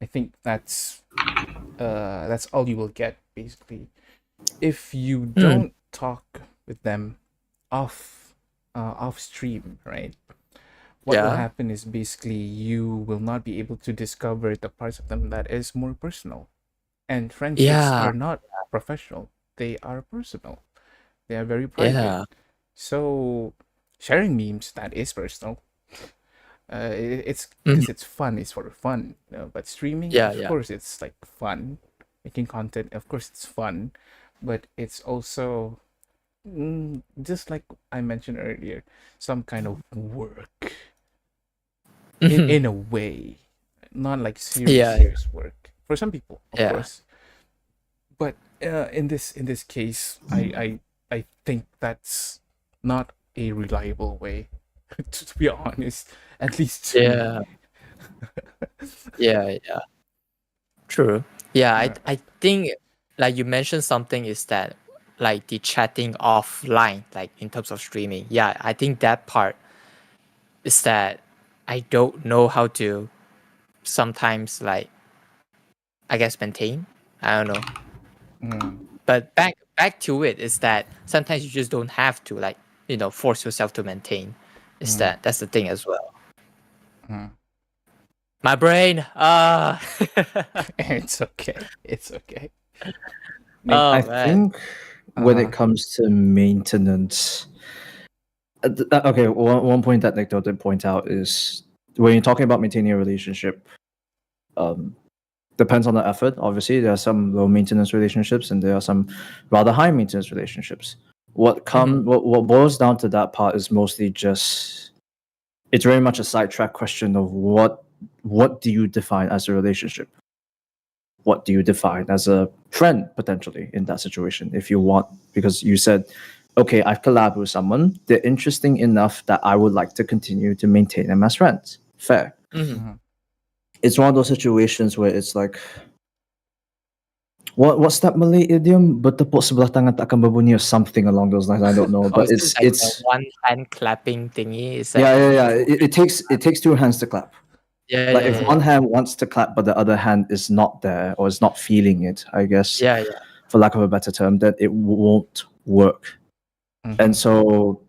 I think that's all you will get basically. If you Mm. don't talk with them off stream, right? What will Yeah. happen is basically you will not be able to discover the parts of them that is more personal. And friendships Yeah. are not professional. They are personal. They are very private. Yeah. So sharing memes, that is personal. It's Mhm. because it's fun. It's for fun. But streaming, Yeah. of Yeah. course, it's like fun. Making content, of course, it's fun. But it's also just like I mentioned earlier, some kind of work Mhm. in a way, not like serious Yeah. serious work for some people, of Yeah. course. But in this case, I think that's not a reliable way, to be honest, at least to me. Yeah. Yeah. Yeah. True. Yeah. I Uh, I think like you mentioned something is that like the chatting offline, like in terms of streaming. Yeah. I think that part is that I don't know how to sometimes like I guess maintain. I don't know. mm, But back to it is that sometimes you just don't have to like force yourself to maintain. Is mm, that's the thing as well. mm. My brain. It's okay. It's okay. Nate. I Oh man. think when Uh-huh. it comes to maintenance, okay, one point that Nycto did point out is when you're talking about maintaining a relationship, um, Depends on the effort. Obviously, there are some low maintenance relationships and there are some rather high maintenance relationships. What boils down to that part is mostly just, it's very much a sidetrack question of what do you define as a relationship? What do you define as a friend potentially in that situation if you want? Because you said, okay, I've collabed with someone, they're interesting enough that I would like to continue to maintain them as friends. Fair. Mhm. It's one of those situations where it's like, what's that Malay idiom? Bertepuk sebelah tangan takkan berbunyi or something along those lines. I don't know, Oh, but it's like the it's one hand clapping thingy. Is yeah, that yeah, yeah. It takes two hands to clap. yeah, Like yeah, if yeah, one hand wants to clap but the other hand is not there or is not feeling it, I guess, yeah, yeah. for lack of a better term, then it won't work. Mhm. And so,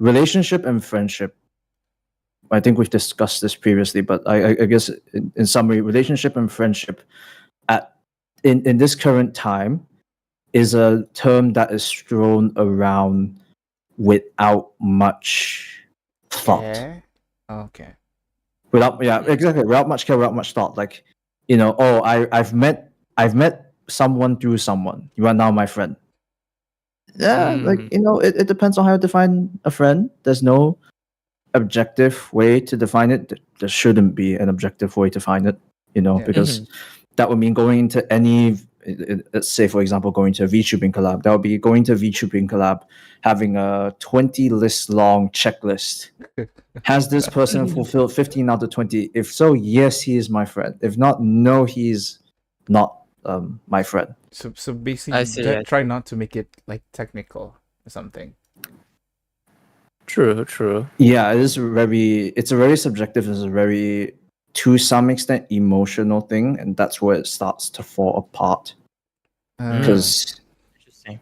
relationship and friendship, I think we've discussed this previously, but I guess in summary, relationship and friendship in this current time is a term that is thrown around without much thought. Care. Okay. Exactly, without much care, without much thought. Like, I've met someone through someone. You are now my friend. Yeah, like Mm. it depends on how you define a friend. There's no objective way to define it. There shouldn't be an objective way to find it, Yeah. because that would mean going into any, let's say, for example, going to a VTubing collab. That would be going to a VTubing collab, having a 20 list long checklist. Has this person fulfilled 15 out of 20? If so, yes, he is my friend. If not, no, he's not my friend. So basically, I see. try not to make it like technical or something. True, true. Yeah, it's a very subjective, it's a very, to some extent, emotional thing, and that's where it starts to fall apart. Because Interesting.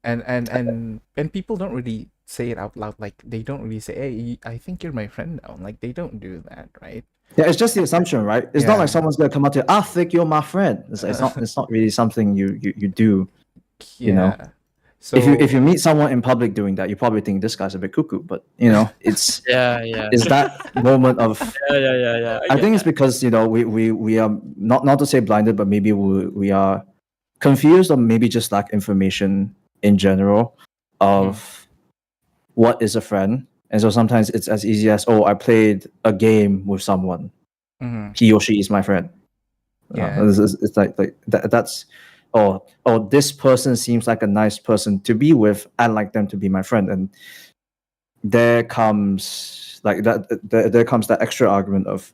And people don't really say it out loud. Like they don't really say, "Hey, I think you're my friend now." Like they don't do that, right? yeah, it's just the assumption, right? It's not Yeah. like someone's gonna come up to you, I think you're my friend. It's not really something you do. Yeah. So If you meet someone in public doing that, you probably think this guy's a bit cuckoo. But it's Yeah, yeah. is that moment of, Yeah. I think it's because we are not to say blinded, but maybe we are confused or maybe just lack information in general of what is a friend. And so sometimes it's as easy as, oh, I played a game with someone. Mhm. He or she is my friend. Yeah. It's like that's, oh, this person seems like a nice person to be with. I'd like them to be my friend. And there comes like that. There comes that extra argument of,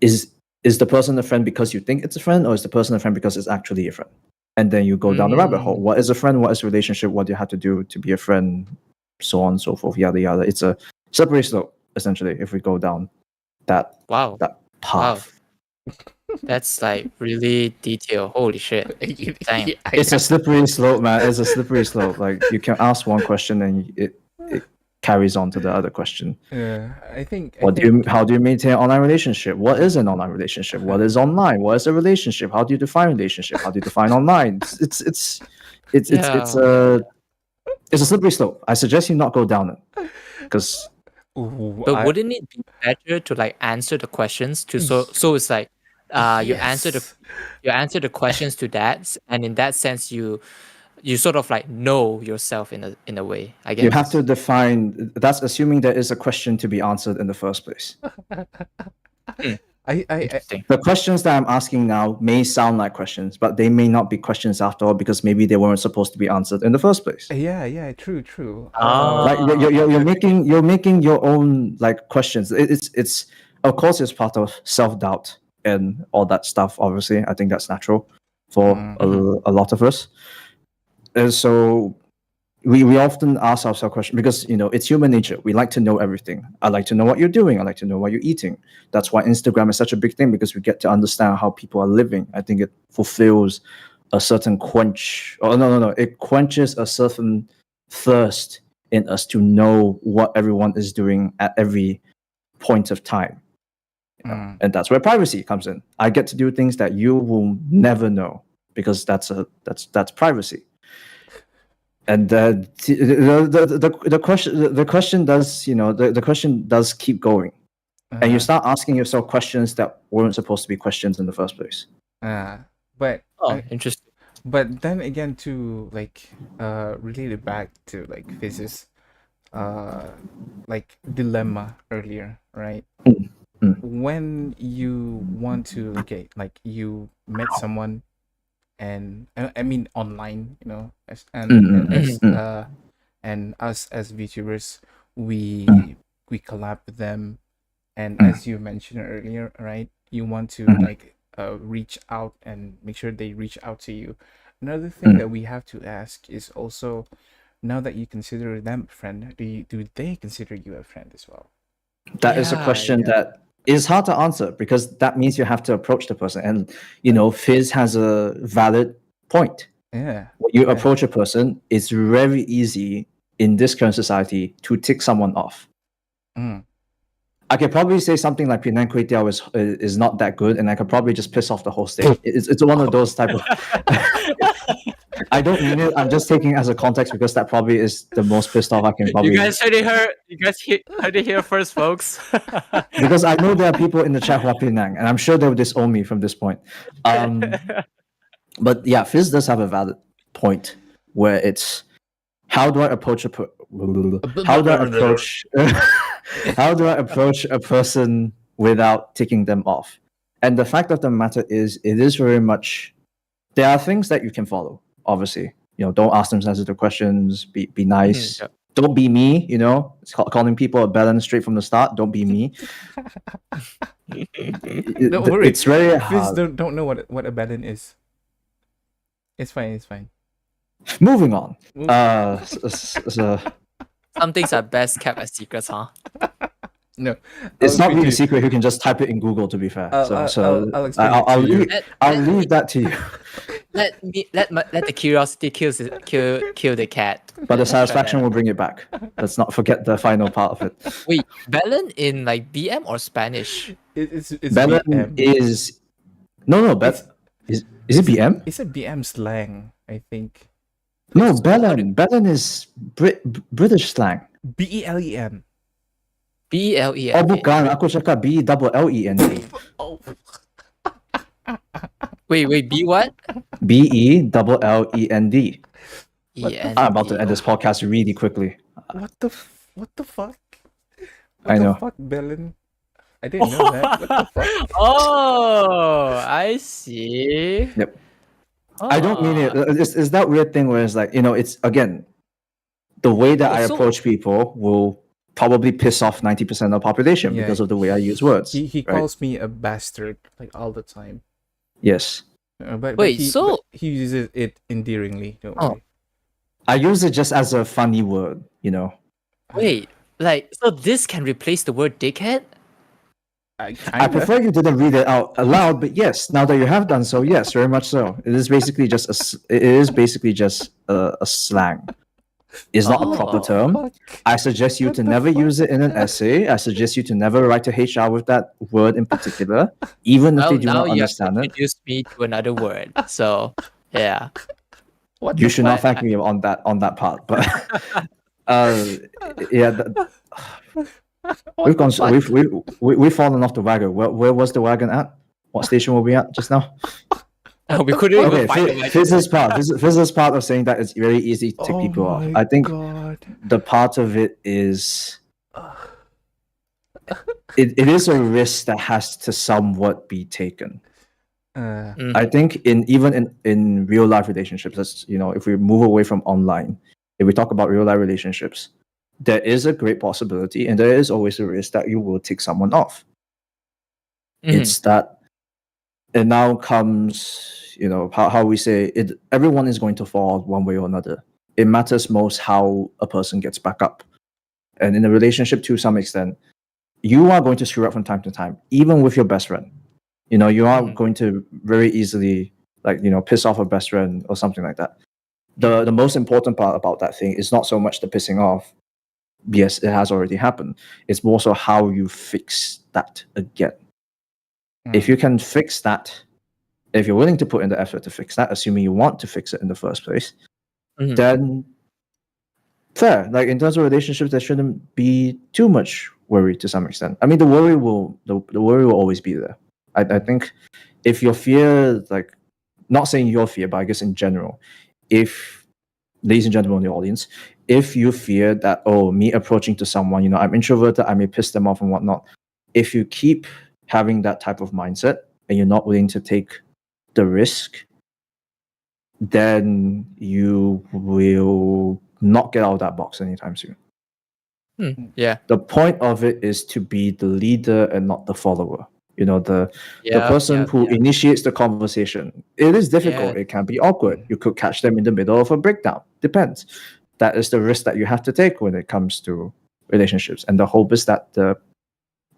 is the person a friend because you think it's a friend, or is the person a friend because it's actually a friend? And then you go down the rabbit hole. What is a friend? What is a relationship? What do you have to do to be a friend? So on and so forth. Yada yada. It's a slippery slope, essentially, if we go down that Wow. path. That's like really detailed. Holy shit. Damn. It's a slippery slope, man. It's a slippery slope. Like you can ask one question and it carries on to the other question. Yeah. I think. How do you maintain an online relationship? What is an online relationship? What is online? What is a relationship? How do you define relationship? How do you define online? It's a slippery slope. I suggest you not go down it, because But wouldn't it be better to like answer the questions to so it's like you answer the questions to that, and in that sense you sort of like know yourself in a way, I guess. you have to define. That's assuming there is a question to be answered in the first place. Interesting. The questions that I'm asking now may sound like questions, but they may not be questions after all, because maybe they weren't supposed to be answered in the first place. Yeah. True. Like you're making your own like questions. It's of course it's part of self-doubt and all that stuff. Obviously, I think that's natural for a lot of us. And so we often ask ourselves questions because it's human nature. We like to know everything. I like to know what you're doing. I like to know what you're eating. That's why Instagram is such a big thing, because we get to understand how people are living. I think it fulfills a certain quench. Oh no! It quenches a certain thirst in us to know what everyone is doing at every point of time. And that's where privacy comes in. I get to do things that you will never know, because that's privacy. And the question does keep going, and you start asking yourself questions that weren't supposed to be questions in the first place. But Oh, interesting. but then again, to like relate it back to like Fizz's like dilemma earlier, right? Mm, mm, When you want to, okay, like you met someone, and I mean online, as mm, and mm, Mhm. mm, and us as VTubers, mm, we collab with them, and mm, as you mentioned earlier, right, you want to mm, like reach out and make sure they reach out to you. Another thing mm. that we have to ask is also, now that you consider them a friend, do they consider you a friend as well? That is a Yeah, question yeah. that is hard to answer because that means you have to approach the person. And, Fizz has a valid point. Yeah, When you yeah. approach a person, it's very easy in this current society to tick someone off. Mm. I could probably say something like Penang Kway Teow is not that good, and I could probably just piss off the whole state. It's one of those type of. I don't mean it. I'm just taking it as a context because that probably is the most pissed off I can You probably. guys heard it here. You guys heard it here first, folks. Because I know there are people in the chat who are Penang, and I'm sure they will disown me from this point. But yeah, Fizz does have a valid point where it's how do I approach how do I approach how do I approach a person without ticking them off? And the fact of the matter is, it is very much, there are things that you can follow. Obviously, don't ask them sensitive questions. Be nice. Yep. Don't be me. Calling people a bellend straight from the start. Don't be me. Don't worry, It's very Fizz hard. don't know what a balance is. It's fine. It's fine. Moving on. Move- So Some things are best kept as secrets, huh? No, it's I'll not explain really to you. secret. You can just type it in Google. To be fair, I'll explain it to you. I'll leave that to you. Let the curiosity kill the cat. But the Let's try satisfaction that. will bring it back. Let's not forget the final part of it. Wait, Belen in like BM or Spanish? It's Bellend BM. is no. It's Is it BM? It's a BM slang, I think. No, How Bellend. Bellend is British slang. BELEN. BLE. Oh, bukan. Aku cakap BELLEND. Oh, Wait, B what? BELLEND. EN. I'm about to end this podcast really quickly. what the fuck? I know. What the fuck, Belen? I didn't know that. What the fuck? Oh, I see. Yep. I don't mean it. It's that weird thing where it's like, it's again, the way that I so- approach people will probably piss off 90% of the population Yeah. because of the way I use words. He right? calls me a bastard like all the time. Yes. But Wait, but he uses it endearingly. Don't Oh. worry. I use it just as a funny word, Wait, like so this can replace the word dickhead? I prefer you didn't read it out aloud, but yes, now that you have done so, yes, very much so. It is basically just a slang. It's not a proper Oh. term. Fuck. I suggest you What to the never fuck? use it in an essay. I suggest you to never write to HR with that word in particular, even if Well, they do now not you have understand it. introduced me to another word. So yeah. What You the should fuck? not thank me on that part, but yeah, What the fuck? we've fallen off the wagon. Where was the wagon at? What station were we at just now? We couldn't even Okay, find it. Fizz's part of saying that it's very easy to tick people off. I think God. the part of it is it is a risk that has to somewhat be taken. Mhm. I think even in real life relationships, if we move away from online, if we talk about real life relationships, there is a great possibility and there is always a risk that you will tick someone off. Mhm. It's that it now comes, how we say it, everyone is going to fall one way or another. It matters most how a person gets back up. And in a relationship, to some extent, you are going to screw up from time to time, even with your best friend. You are going to very easily, piss off a best friend or something like that. The most important part about that thing is not so much the pissing off. Yes, it has already happened. It's more so how you fix that again. If you can fix that, if you're willing to put in the effort to fix that, assuming you want to fix it in the first place, then fair. Like in terms of relationships, there shouldn't be too much worry to some extent. I mean, the worry will always be there. I think if your fear, like, not saying your fear, but I guess in general, if, ladies and gentlemen in the audience, if you fear that, oh, me approaching to someone, you know, I'm introverted, I may piss them off and whatnot. If you keep having that type of mindset and you're not willing to take the risk, then you will not get out of that box anytime soon. Yeah. The point of it is to be the leader and not the follower. You know, the person who initiates the conversation. It is difficult. Yeah. It can be awkward. You could catch them in the middle of a breakdown. Depends. That is the risk that you have to take when it comes to relationships. And the hope is that the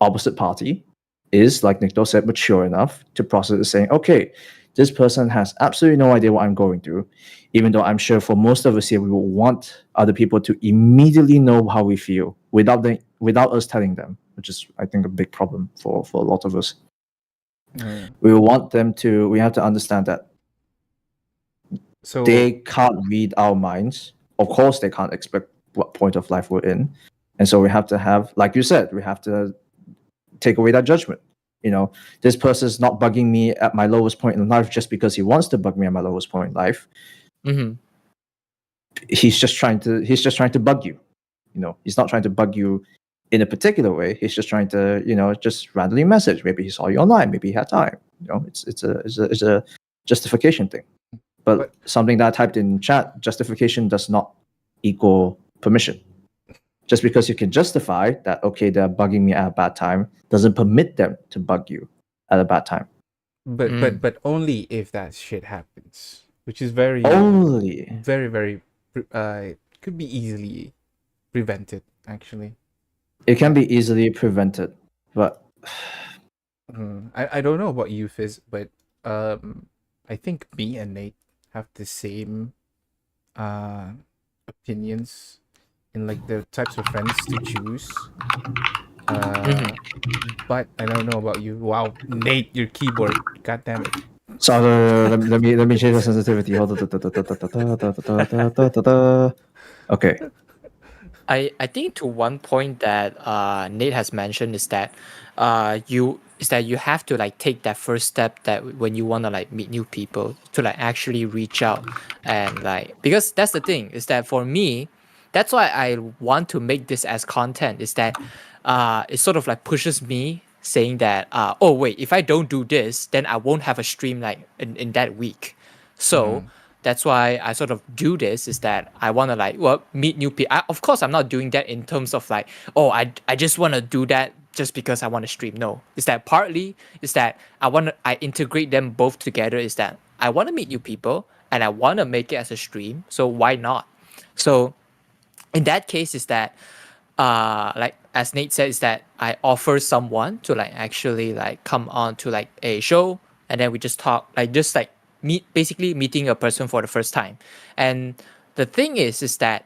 opposite party is, like Nycto said, mature enough to process it, saying, okay, this person has absolutely no idea what I'm going through, even though I'm sure for most of us here, we will want other people to immediately know how we feel without us telling them, which is, I think, a big problem for a lot of us. We want them to, we have to understand that they can't read our minds. Of course, they can't expect what point of life we're in. And so we have to have, like you said, we have to take away that judgment. You know, this person's not bugging me at my lowest point in life just because he wants to bug me at my lowest point in life. He's just trying to bug you. You know, he's not trying to bug you in a particular way. He's just trying to, you know, just randomly message. Maybe he saw you online. Maybe he had time. You know, it's a justification thing. But something that I typed in chat, justification does not equal permission. Just because you can justify that, okay, they're bugging me at a bad time, doesn't permit them to bug you at a bad time. But only if that shit happens, which is very could be easily prevented. Actually, it can be easily prevented, but I don't know about you, Fizz, but I think me and Nate have the same opinions in like the types of friends to choose. But I don't know about you. Wow, Nate, your keyboard. God damn it. So let me change the sensitivity. Hold on. Okay. I think to one point that Nate has mentioned is that you have to like take that first step that when you want to like meet new people to like actually reach out and like, because that's the thing is that for me, that's why I want to make this as content, is that it sort of like pushes me saying that oh wait, if I don't do this, then I won't have a stream like in that week. So that's why I sort of do this, is that I want to like, well, meet new people. Of course, I'm not doing that in terms of like, oh, I just want to do that just because I want to stream. No, is that partly is that I integrate them both together, is that I want to meet new people and I want to make it as a stream. So why not? So in that case is that like as Nate said, is that I offer someone to like actually like come on to like a show, and then we just talk, like just like basically meeting a person for the first time. And the thing is that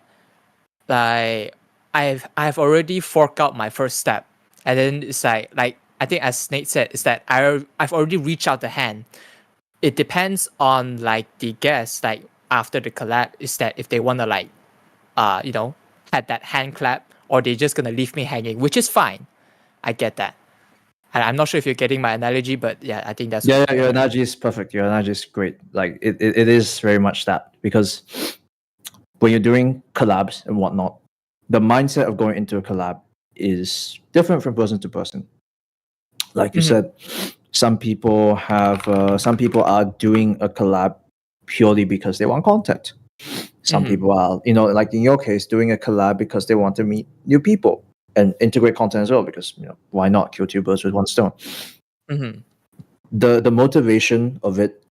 like I've already forked out my first step, and then it's like I think as Nate said, is that I've already reached out the hand. It depends on like the guests, like after the collab, is that if they want to like you know, had that hand clap, or they're just gonna leave me hanging, which is fine. I get that. And I'm not sure if you're getting my analogy, but yeah, I think that's your analogy is perfect. Your analogy is great. Like it is very much that, because when you're doing collabs and whatnot, the mindset of going into a collab is different from person to person. Like you said, some people are doing a collab purely because they want content. Some people are, you know, like in your case, doing a collab because they want to meet new people and integrate content as well, because, you know, why not kill two birds with one stone? The motivation of it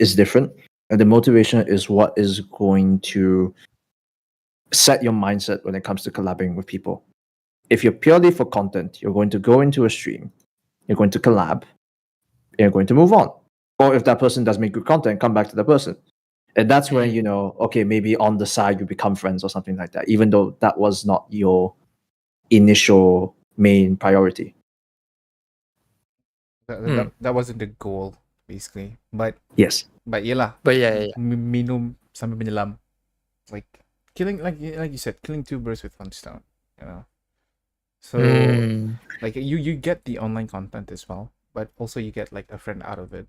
is different, and the motivation is what is going to set your mindset when it comes to collaborating with people. If you're purely for content, you're going to go into a stream, you're going to collab, and you're going to move on. Or if that person does make good content, come back to the person. And that's when, you know, okay, maybe on the side you become friends or something like that, even though that was not your initial main priority. That wasn't the goal, basically. But yes. But yeah. Minum sampai menyelam. Like killing, like you said, killing two birds with one stone. You know. So like you get the online content as well, but also you get like a friend out of it.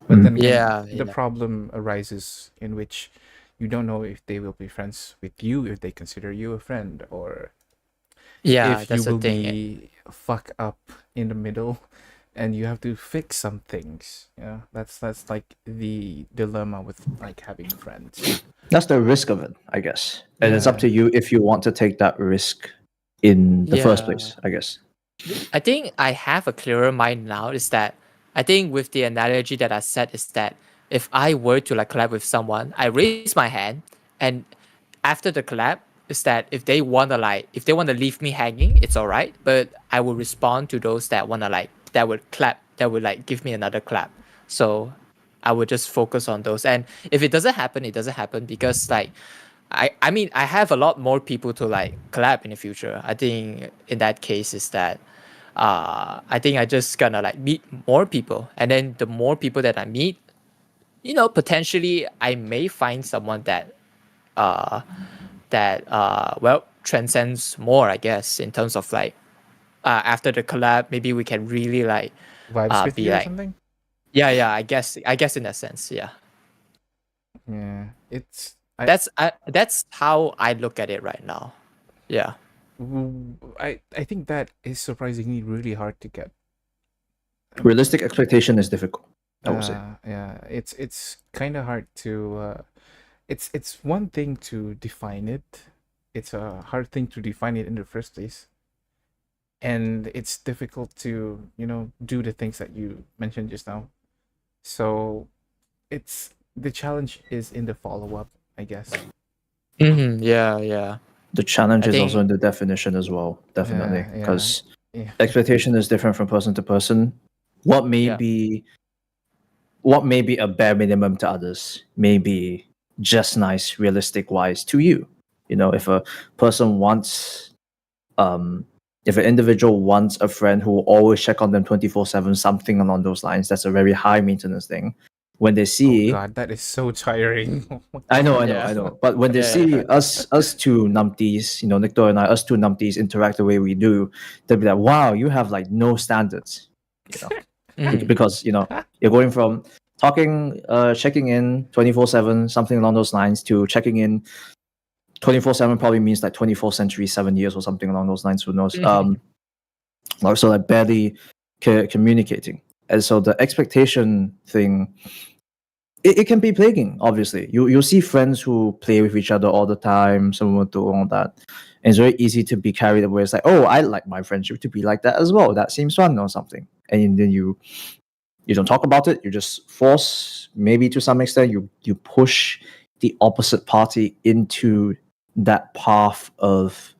But then again, Yeah, the yeah. problem arises in which you don't know if they will be friends with you, if they consider you a friend, or Yeah, if you that's the will thing. be fuck up in the middle and you have to fix some things. Yeah, that's like the dilemma with like having friends. That's the risk of it, I guess. And it's up Yeah. to you if you want to take that risk in the first Yeah. place, I guess. I think I have a clearer mind now is that I think with the analogy that I said is that if I were to like collab with someone, I raise my hand and after the collab is that if they wanna leave me hanging, it's alright. But I will respond to those that wanna like that would clap, that would like give me another clap. So I would just focus on those. And if it doesn't happen, it doesn't happen because like I mean I have a lot more people to like collab in the future. I think in that case is that I think I just gonna like meet more people, and then the more people that I meet, potentially I may find someone that uh well transcends more, I guess, in terms of like after the collab, maybe we can really like Vibes with be you or like something? yeah, I guess in that sense, yeah. Yeah. It's I That's how I look at it right now. Yeah. I think that is surprisingly really hard to get. Realistic expectation is difficult, I would say. Yeah, it's kind of hard to it's one thing to define it. It's a hard thing to define it in the first place. And it's difficult to, do the things that you mentioned just now. So, it's the challenge is in the follow-up, I guess. Yeah, yeah. The challenge I is also think in the definition as well, definitely, Yeah. because Yeah. expectation is different from person to person. What may yeah. be what may be a bare minimum to others may be just nice, realistic wise to you. If a person wants if an individual wants a friend who will always check on them 24/7, something along those lines, that's a very high maintenance thing. When they Oh see, God, that is so tiring. Oh my I know, God. I know, Yeah. I know, but when they Yeah, see yeah. us two numpties, Nycto and I, us two numpties interact the way we do, they'll be like, wow, you have like no standards, you know, Mhm. because you're going from talking, checking in 24/7, something along those lines, to checking in 24/7 probably means like 24th century, 7 years or something along those lines. Who knows? Also like barely communicating, and so the expectation thing, it can be plaguing. Obviously, you'll see friends who play with each other all the time. Someone will do all that, and it's very easy to be carried away. It's like, oh, I like my friendship to be like that as well. That seems fun or something, and then you don't talk about it. You just force, maybe to some extent, you push the opposite party into that path of,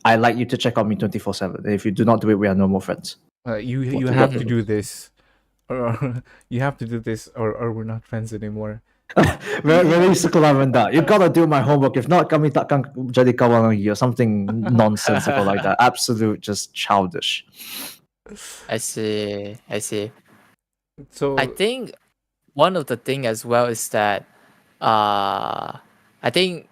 I like you to check on me 24/7. If you do not do it, we are no more friends. You What have to the do this, or you have to do this, or we're not friends anymore. very sekolah rendah. You gotta do my homework. If not, kami takkan jadi kawan lagi or something nonsensical like that. Absolute, just childish. I see. I see. I So, think one of the thing as well is that I think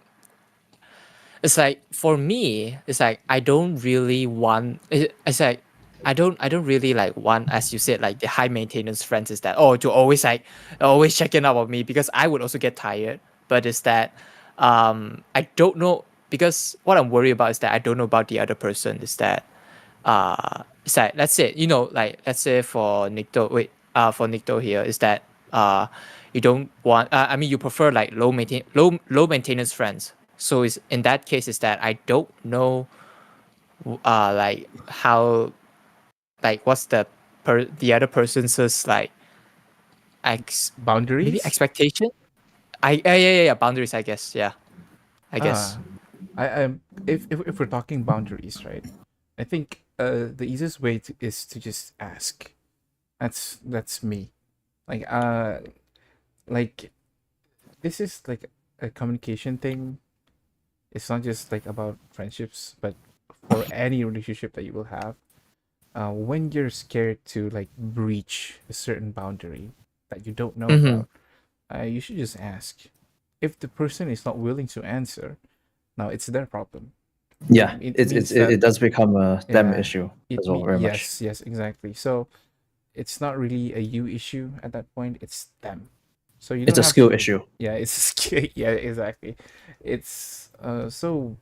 it's like for me, it's like I don't really want it's like I don't really like want, as you said, like the high maintenance friends is that to always like always checking up on me because I would also get tired. But it's that I don't know, because what I'm worried about is that I don't know about the other person. Is that it's like, let's say, like let's say for Nycto here is that you don't want I mean you prefer like low maintenance friends. So is in that case is that I don't know like how, like what's the other person's like ex maybe boundaries? expectation. Yeah, boundaries, I guess. Yeah, I guess. Ah, if we're talking boundaries, right? I think the easiest way is to just ask. That's me. Like like this is like a communication thing. It's not just like about friendships, but for any relationship that you will have. When you're scared to like breach a certain boundary that you don't know Mm-hmm. about, you should just ask. If the person is not willing to answer, now it's their problem. It, Yeah, it it means that it does become a them yeah, issue as well, very much. yes, yes, exactly. So it's not really a you issue at that point, it's them. So you It's don't a have skill to. issue. Yeah, it's a skill. Yeah, exactly. It's so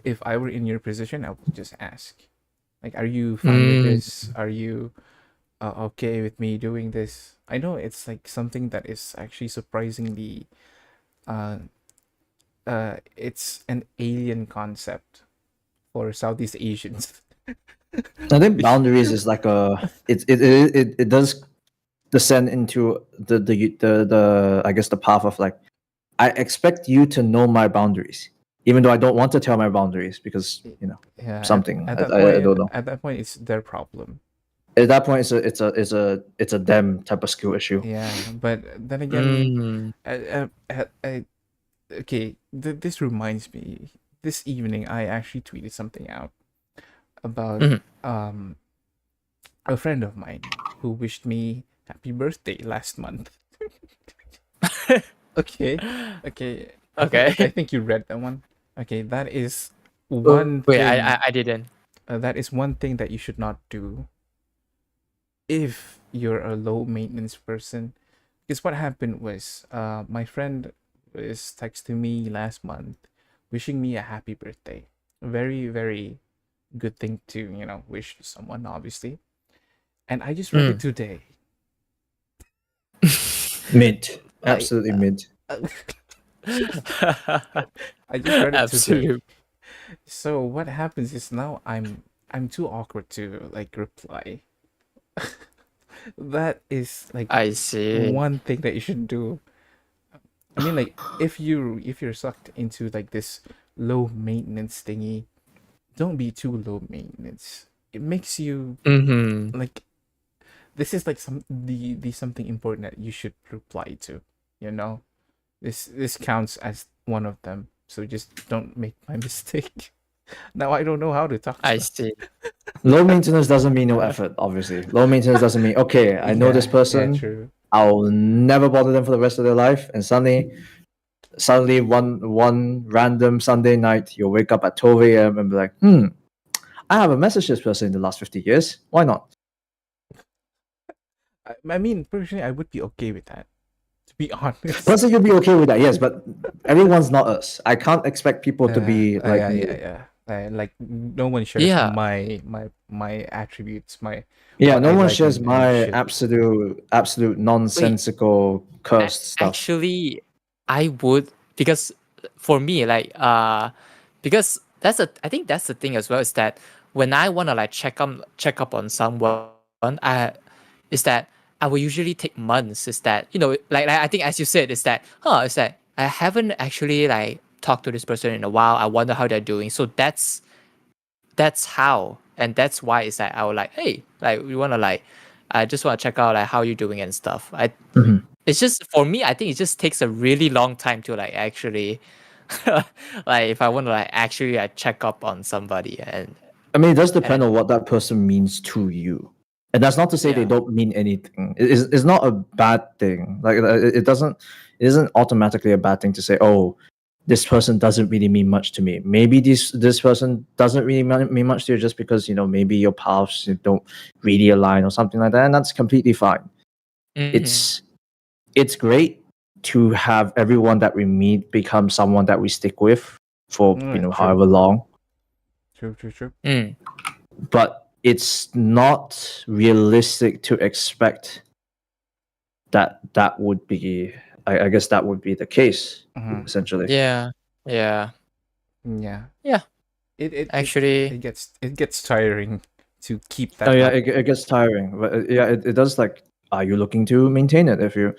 if I were in your position, I would just ask, like, are you fine with Mm, this? Are you okay with me doing this? I know it's like something that is actually surprisingly uh it's an alien concept for Southeast Asians. I think boundaries is like a it does descend into the I guess the path of like I expect you to know my boundaries, even though I don't want to tell my boundaries because Yeah, something at that I point, don't know. it's their problem. At that point, it's a them type of skill issue. Yeah, but then again, mm, okay, this reminds me. This evening, I actually tweeted something out about mhm. um a friend of mine who wished me happy birthday last month. Okay, okay. I Okay. think you read that one. Okay, that is one Wait, thing. I didn't. That is one thing that you should not do if you're a low maintenance person. Because what happened was, my friend was texting me last month, wishing me a happy birthday. Very, very good thing to wish to someone, obviously. And I just read it Mm. today. Mint, Like, absolutely mint. I just read it today. Absolute. So what happens is now I'm too awkward to like reply. That is like I see. one thing that you should do. I mean, like if you're sucked into like this low maintenance thingy, don't be too low maintenance. It makes you Mm-hmm. like this is like the something important that you should reply to. You know, this counts as one of them. So just don't make my mistake. Now I don't know how to talk to I them. see. Low maintenance doesn't mean no effort. Obviously, low maintenance doesn't mean okay. I know this Yeah, person. true. I'll never bother them for the rest of their life, and suddenly one random Sunday night, you'll wake up at 12 a.m. and be like, I haven't messaged this person in the last 50 years. Why not? I mean, personally, I would be okay with that. To be honest. Personally, you'll be okay with that, yes, but everyone's not us. I can't expect people to be like Yeah, me. yeah, yeah. Like no one shares Yeah. my attributes, my Yeah, what no I one like shares and my shit. absolute Wait. nonsensical cursed stuff. Actually, I would, because for me, like because I think that's the thing as well, is that when I wanna like check up on someone, is that I will usually take months. Is that, like I think, as you said, is that I haven't actually like talked to this person in a while. I wonder how they're doing. So that's how, and that's why is that I will like, hey, like we wanna like, I just wanna check out like how you doing and stuff. Mhm. It's just, for me, I think it just takes a really long time to like actually like if I want to like actually like check up on somebody. I mean, it does depend And on what that person means to you. And that's not to say they yeah. don't mean anything. It's not a bad thing. Like it isn't automatically a bad thing to say, oh, this person doesn't really mean much to me. Maybe this person doesn't really mean much to you just because maybe your paths don't really align or something like that, and that's completely fine. Mm-hmm. It's it's great to have everyone that we meet become someone that we stick with for True, however long, true, true, true. Mm. but it's not realistic to expect that that would be I guess that would be the case Hmm. essentially. Yeah. Yeah. Yeah, Yeah. it Actually, gets tiring to keep Oh that yeah, up. it gets tiring, but yeah, it does. Like, are you looking to maintain it? If you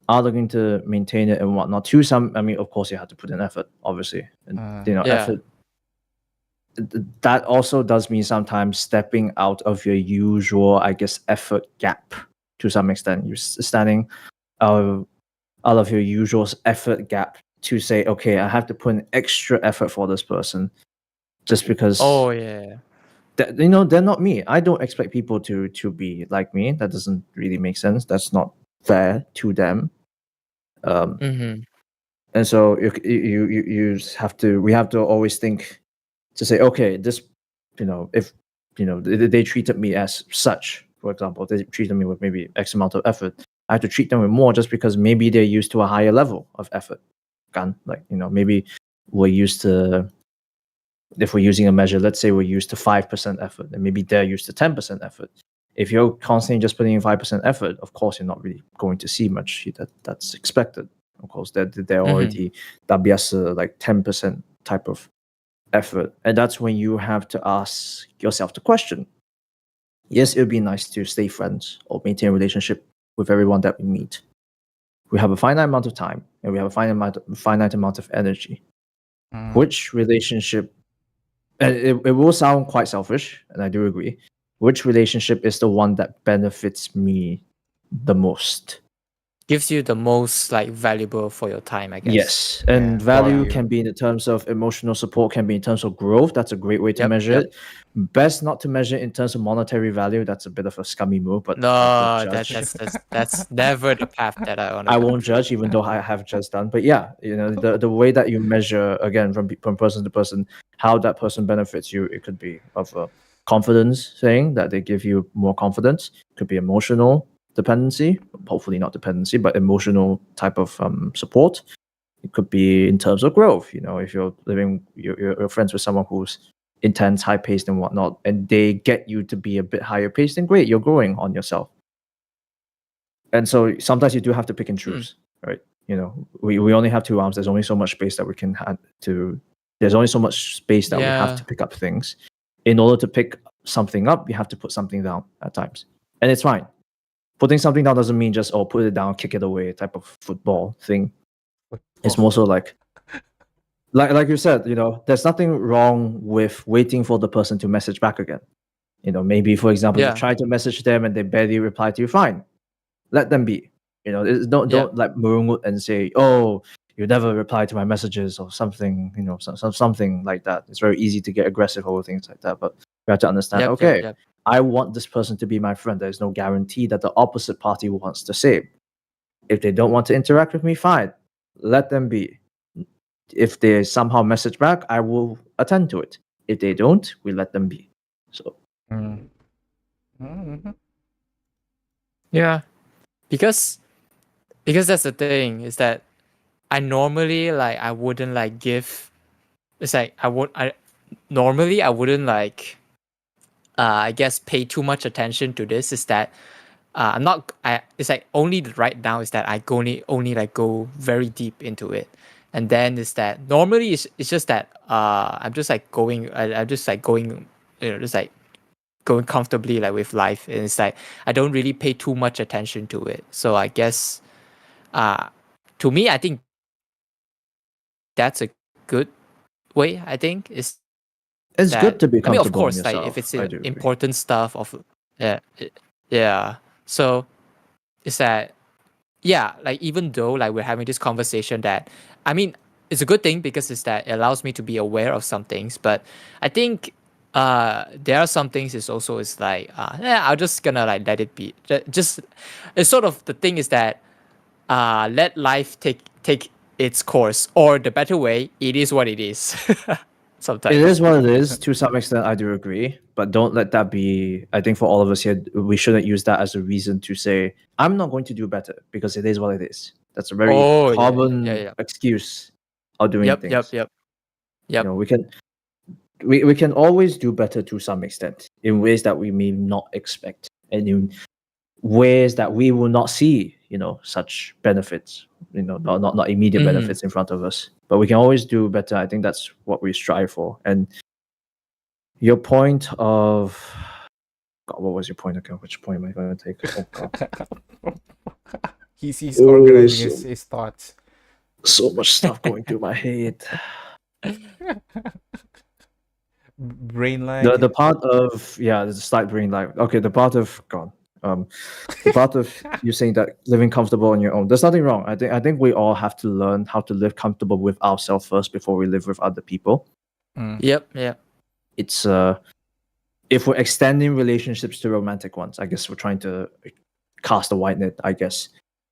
are looking to maintain it and whatnot, to some, I mean, of course, you have to put in effort, obviously, and yeah. effort. That also does mean sometimes stepping out of your usual, I guess, effort gap to some extent. You're standing out of your usual effort gap to say, okay, I have to put in extra effort for this person just because Oh yeah. they're not me. I don't expect people to be like me. That doesn't really make sense. That's not fair to them. Um, Mm-hmm. and so you have to. We have to always think to say, okay, this, if they treated me as such, for example, they treated me with maybe X amount of effort. I have to treat them with more just because maybe they're used to a higher level of effort. Like, maybe we're used to, if we're using a measure, let's say we're used to 5% effort, and maybe they're used to 10% effort. If you're constantly just putting in 5% effort, of course, you're not really going to see much. That's expected. Of course, they're already that biasa like 10% type of effort. And that's when you have to ask yourself the question. Yes, it would be nice to stay friends or maintain a relationship with everyone that we meet. We have a finite amount of time and we have a finite amount of energy. Which relationship, and it will sound quite selfish, and I do agree, which relationship is the one that benefits me the most? Gives you the most like valuable for your time, I guess. Yes, and Yeah, value value. can be in terms of emotional support, can be in terms of growth. That's a great way to measure it. Best not to measure in terms of monetary value. That's a bit of a scummy move, but I won't No, judge. that's never the path that I want to I go. won't judge, even though I have just done. But yeah, the way that you measure, again, from person to person, how that person benefits you, it could be of a confidence thing that they give you more confidence. It could be emotional dependency, hopefully not dependency, but emotional type of support. It could be in terms of growth. If you're you're friends with someone who's intense, high paced, and whatnot, and they get you to be a bit higher paced, then great, you're growing on yourself. And so sometimes you do have to pick and choose, right? We only have 2 arms. There's only so much space that we can have to. There's only so much space that we have to pick up things. In order to pick something up, you have to put something down at times, and it's fine. Putting something down doesn't mean just put it down, kick it away type of football thing. It's more so like you said, there's nothing wrong with waiting for the person to message back again. Maybe for example, you try to message them and they barely reply to you. Fine, let them be. Don't like marungut and say, "Oh, you never reply to my messages" or something. Something like that. It's very easy to get aggressive over things like that. But you have to understand. Okay, I want this person to be my friend. There's no guarantee that the opposite party wants the same. If they don't want to interact with me, fine, let them be. If they somehow message back, I will attend to it. If they don't, we let them be. So. Yeah, because that's the thing is that I normally I wouldn't give. It's like I normally I wouldn't I guess pay too much attention to this. Is that I'm not. It's like only right now is that I only go very deep into it, and then is that normally it's just that I'm just going. I'm just going. Just going comfortably with life, and it's like I don't really pay too much attention to it. So I guess to me, I think that's a good way. I think is it's good to be I mean, of comfortable in course, yourself. if it's I do agree. important stuff of yeah. So it's that even though we're having this conversation, that I mean, it's a good thing because it's that it allows me to be aware of some things. But I think there are some things is also is I'm just gonna let it be. Just it's sort of the thing is that let life take its course, or the better way, it is what it is. Sometimes it is what it is. To some extent, I do agree, but don't let that be. I think for all of us here, we shouldn't use that as a reason to say I'm not going to do better, because it is what it is. That's a very common excuse of doing things. Yep. We can always do better to some extent in ways that we may not expect, and in ways that we will not see, such benefits, not immediate benefits in front of us, but we can always do better. I think that's what we strive for. And your point of, God, what was your point again? Which point am I going to take? Oh God. He's organizing his thoughts. So much stuff going through my head. Brain lag. The part of there's a slight brain lag. Okay, the part of God. The part of you saying that living comfortable on your own, there's nothing wrong. I think we all have to learn how to live comfortable with ourselves first before we live with other people. Yep. It's if we're extending relationships to romantic ones, I guess we're trying to cast a wide net. I guess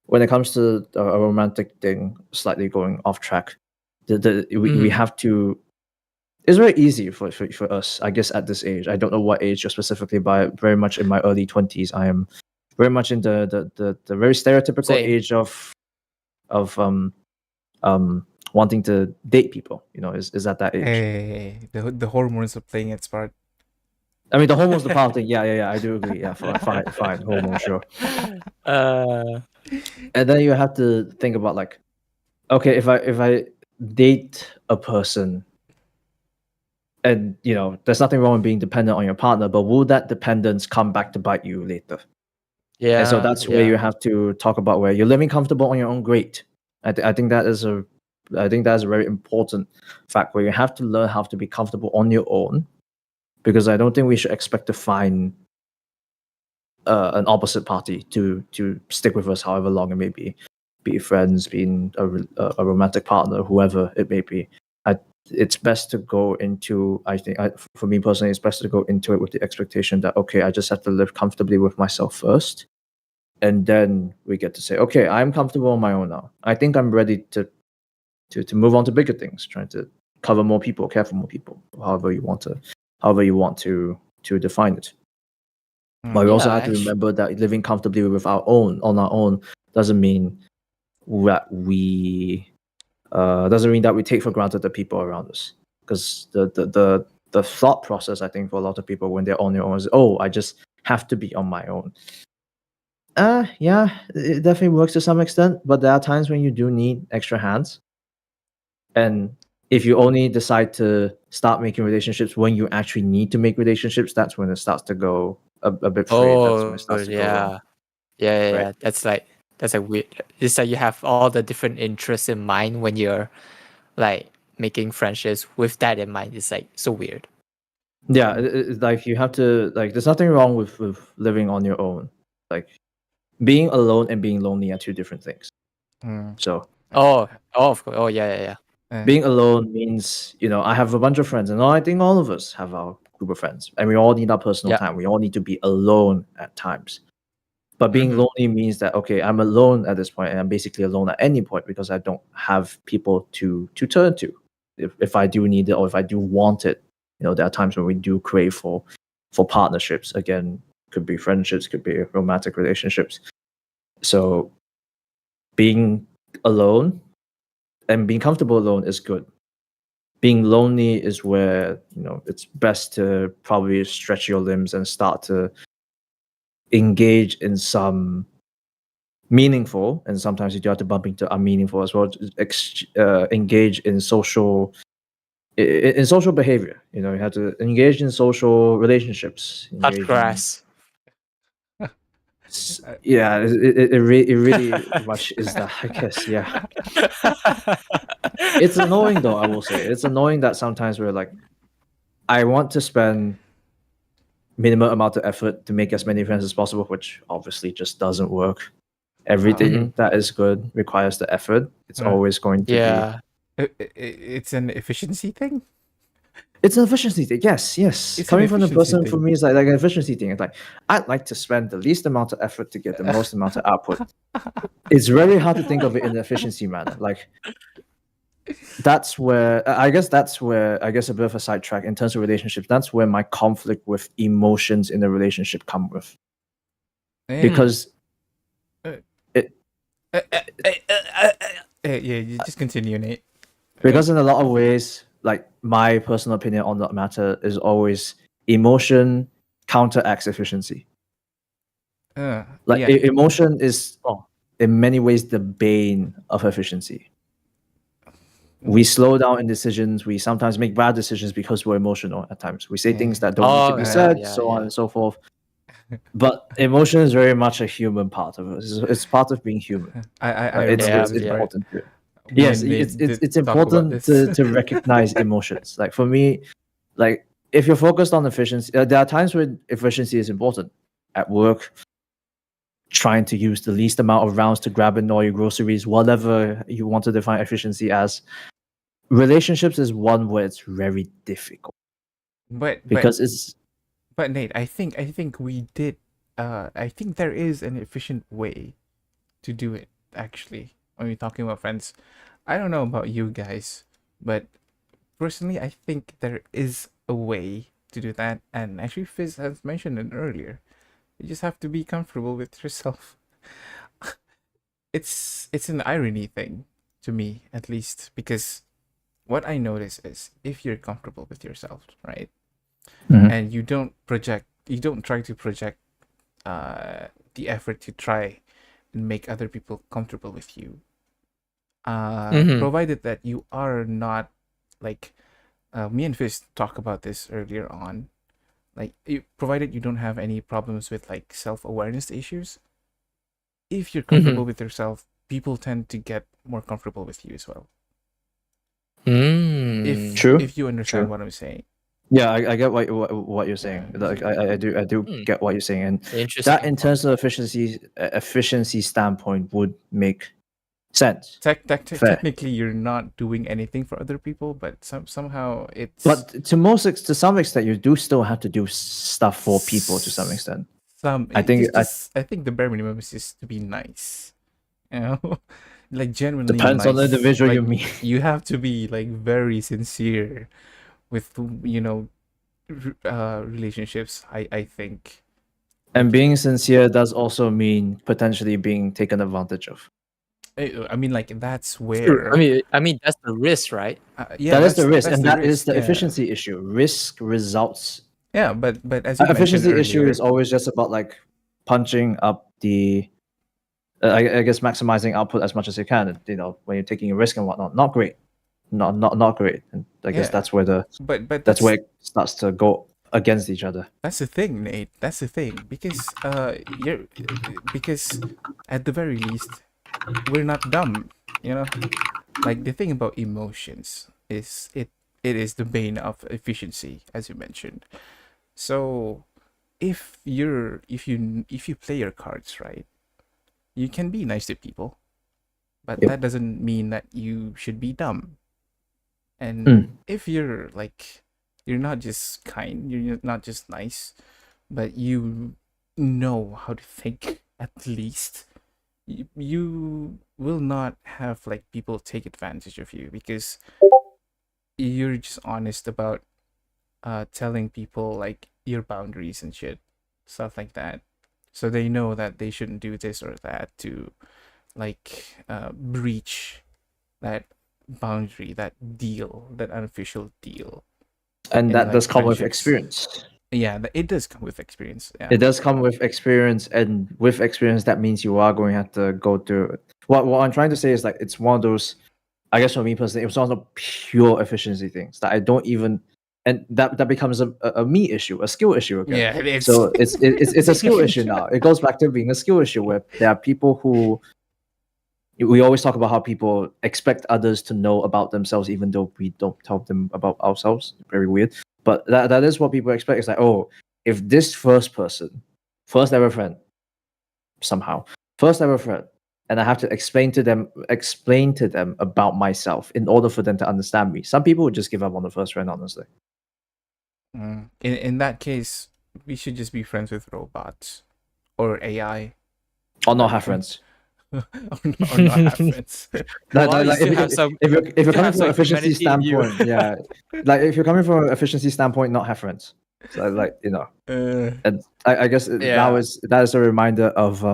when it comes to a romantic thing, slightly going off track, we have to. it's very easy for us, I guess, at this age. I don't know what age you're specifically, but very much in my early 20s. I am very much in the very stereotypical Same. age of wanting to date people. Is at that age. Hey, the hormones are playing its part. I mean, the hormones, the power thing. Yeah. I do agree. Yeah, fine. Hormones, sure. Uh, And then you have to think about like, okay, if I date a person, and there's nothing wrong with being dependent on your partner, but will that dependence come back to bite you later? And so yeah, that's where you yeah. have to talk about where you're living comfortable on your own. Great. I think that is a very important fact where you have to learn how to be comfortable on your own, because I don't think we should expect to find an opposite party to stick with us however long it may be friends, being a romantic partner, whoever it may be. It's best to go into, for me personally, it's best to go into it with the expectation that, okay, I just have to live comfortably with myself first, and then we get to say, okay, I'm comfortable on my own now. I think I'm ready to move on to bigger things, trying to cover more people, care for more people, however you want to define it. But we also Yeah, have to remember that living comfortably on our own doesn't mean that we take for granted the people around us. Because the thought process, I think, for a lot of people when they're on their own is, oh, I just have to be on my own. Yeah, it definitely works to some extent, but there are times when you do need extra hands. And if you only decide to start making relationships when you actually need to make relationships, that's when it starts to go a bit frayed. That's when it oh starts to go wrong. yeah. Right. That's like weird. It's like you have all the different interests in mind when you're like making friendships with that in mind. It's like so weird. Yeah, it's like you have to, like, there's nothing wrong with living on your own. Like, being alone and being lonely are two different things. Mm. So Of course. Oh yeah. being alone means, I have a bunch of friends, and I think all of us have our group of friends, and we all need our personal Yeah. time. We all need to be alone at times. But being Mhm. lonely means that, okay, I'm alone at this point, and I'm basically alone at any point because I don't have people to turn to if I do need it, or if I do want it. There are times when we do crave for partnerships. Again, could be friendships, could be romantic relationships. So being alone and being comfortable alone is good. Being lonely is where it's best to probably stretch your limbs and start to engage in some meaningful, and sometimes you do have to bump into unmeaningful as well, engage in social behavior. You have to engage in social relationships, Touch engage in grass. yeah, it really much is that, I guess. Yeah, it's annoying though. I will say it's annoying that sometimes we're like, I want to spend minimum amount of effort to make as many friends as possible, which obviously just doesn't work. Everything that is good requires the effort. It's always going to be. Yeah. It's an efficiency thing. It's an efficiency thing. Yes. It's an Coming from the efficiency person, for thing. me, it's like an efficiency thing. It's like, I'd like to spend the least amount of effort to get the most amount of output. It's very hard to think of it in an efficiency manner. Like, that's where I guess a bit of a sidetrack in terms of relationships. That's where my conflict with emotions in a relationship come with, And, because uh, it yeah, you just continue, Nate. because in a lot of ways, like, my personal opinion on that matter is always emotion counteracts efficiency. Like, Yeah. emotion is, in many ways, the bane of efficiency. We slow down in decisions. We sometimes make bad decisions because we're emotional at times. We say things that don't need to Oh be said, so on yeah. and so forth. But emotion is very much a human part of it. It's part of being human. I Yeah, remember It's this yeah. part. important to. Me Yes, and Nate did it's talk about important this. to recognize emotions. Like, for me, like, if you're focused on efficiency, there are times when efficiency is important at work, trying to use the least amount of rounds to grab in all your groceries, whatever you want to define efficiency as. Relationships is one where it's very difficult but because it's. Nate, I think we did. I think there is an efficient way to do it. Actually, when we're talking about friends, I don't know about you guys, but personally, I think there is a way to do that, and actually, Fizz has mentioned it earlier. You just have to be comfortable with yourself. It's an irony thing to me, at least, because what I notice is if you're comfortable with yourself, right, Mhm. and you don't try to project the effort to try and make other people comfortable with you, Mm-hmm. provided that you are not like me and Fizz talk about this earlier on. Like, provided you don't have any problems with like self-awareness issues, if you're Mm-hmm. comfortable with yourself, people tend to get more comfortable with you as well. Mm. True. If you understand True. what I'm saying. Yeah, I get what you're saying. Yeah. Like I do Hmm. get what you're saying, and that Interesting. in terms of efficiency standpoint would make sense. Fair. Technically, you're not doing anything for other people, but somehow it's But to some extent, you do still have to do stuff for people to some extent. some I think it just I think the bare minimum is just to be nice, you know, like genuinely depends on the nice. individual you Like, meet. you have to be like very sincere with relationships. I think And like being sincere does also mean potentially being taken advantage of. I mean, like, that's True. where I mean that's the risk, right? yeah, That is the risk, that's and the that is risk. the Yeah, efficiency issue. Risk results. yeah, but as you mentioned Efficiency issue is earlier, always just about like punching up the I guess maximizing output as much as you can. You know, when you're taking a risk and whatnot, not great, not great. And I guess yeah, that's where but that's where it starts to go against each other. that's the thing, Nate. That's the thing, because at the very least, we're not dumb, you know. Like, the thing about emotions is it is the bane of efficiency, as you mentioned. So if you play your cards right, you can be nice to people, but Yep. that doesn't mean that you should be dumb. And Mm. if you're not just kind, you're not just nice, but you know how to think, at least you will not have like people take advantage of you, because you're just honest about telling people like your boundaries and shit, stuff like that, so they know that they shouldn't do this or that to like breach that boundary, that deal, that unofficial deal And in that like does come with friendships. experience. Yeah, it does come with experience. Yeah. It does come with experience, and with experience, that means you are going to have to go through it. What I'm trying to say is like it's one of those. I guess for me personally, it was one of the pure efficiency things that I don't even, and that becomes a me issue, a skill issue again. Yeah, it is. So it's a skill issue now. It goes back to being a skill issue where there are people who we always talk about how people expect others to know about themselves even though we don't tell them about ourselves. Very weird, but that is what people expect. It's like, oh, if this first ever friend, somehow first ever friend, and I have to explain to them about myself in order for them to understand me. Some people would just give up on the first friend, honestly. In that case, we should just be friends with robots or AI, Or not have friends. or not have friends. Well, you still have some if you're still coming have from an some efficiency humanity in you. standpoint, yeah, like if you're coming from an efficiency standpoint, not have friends. So like and I guess Yeah. that is a reminder of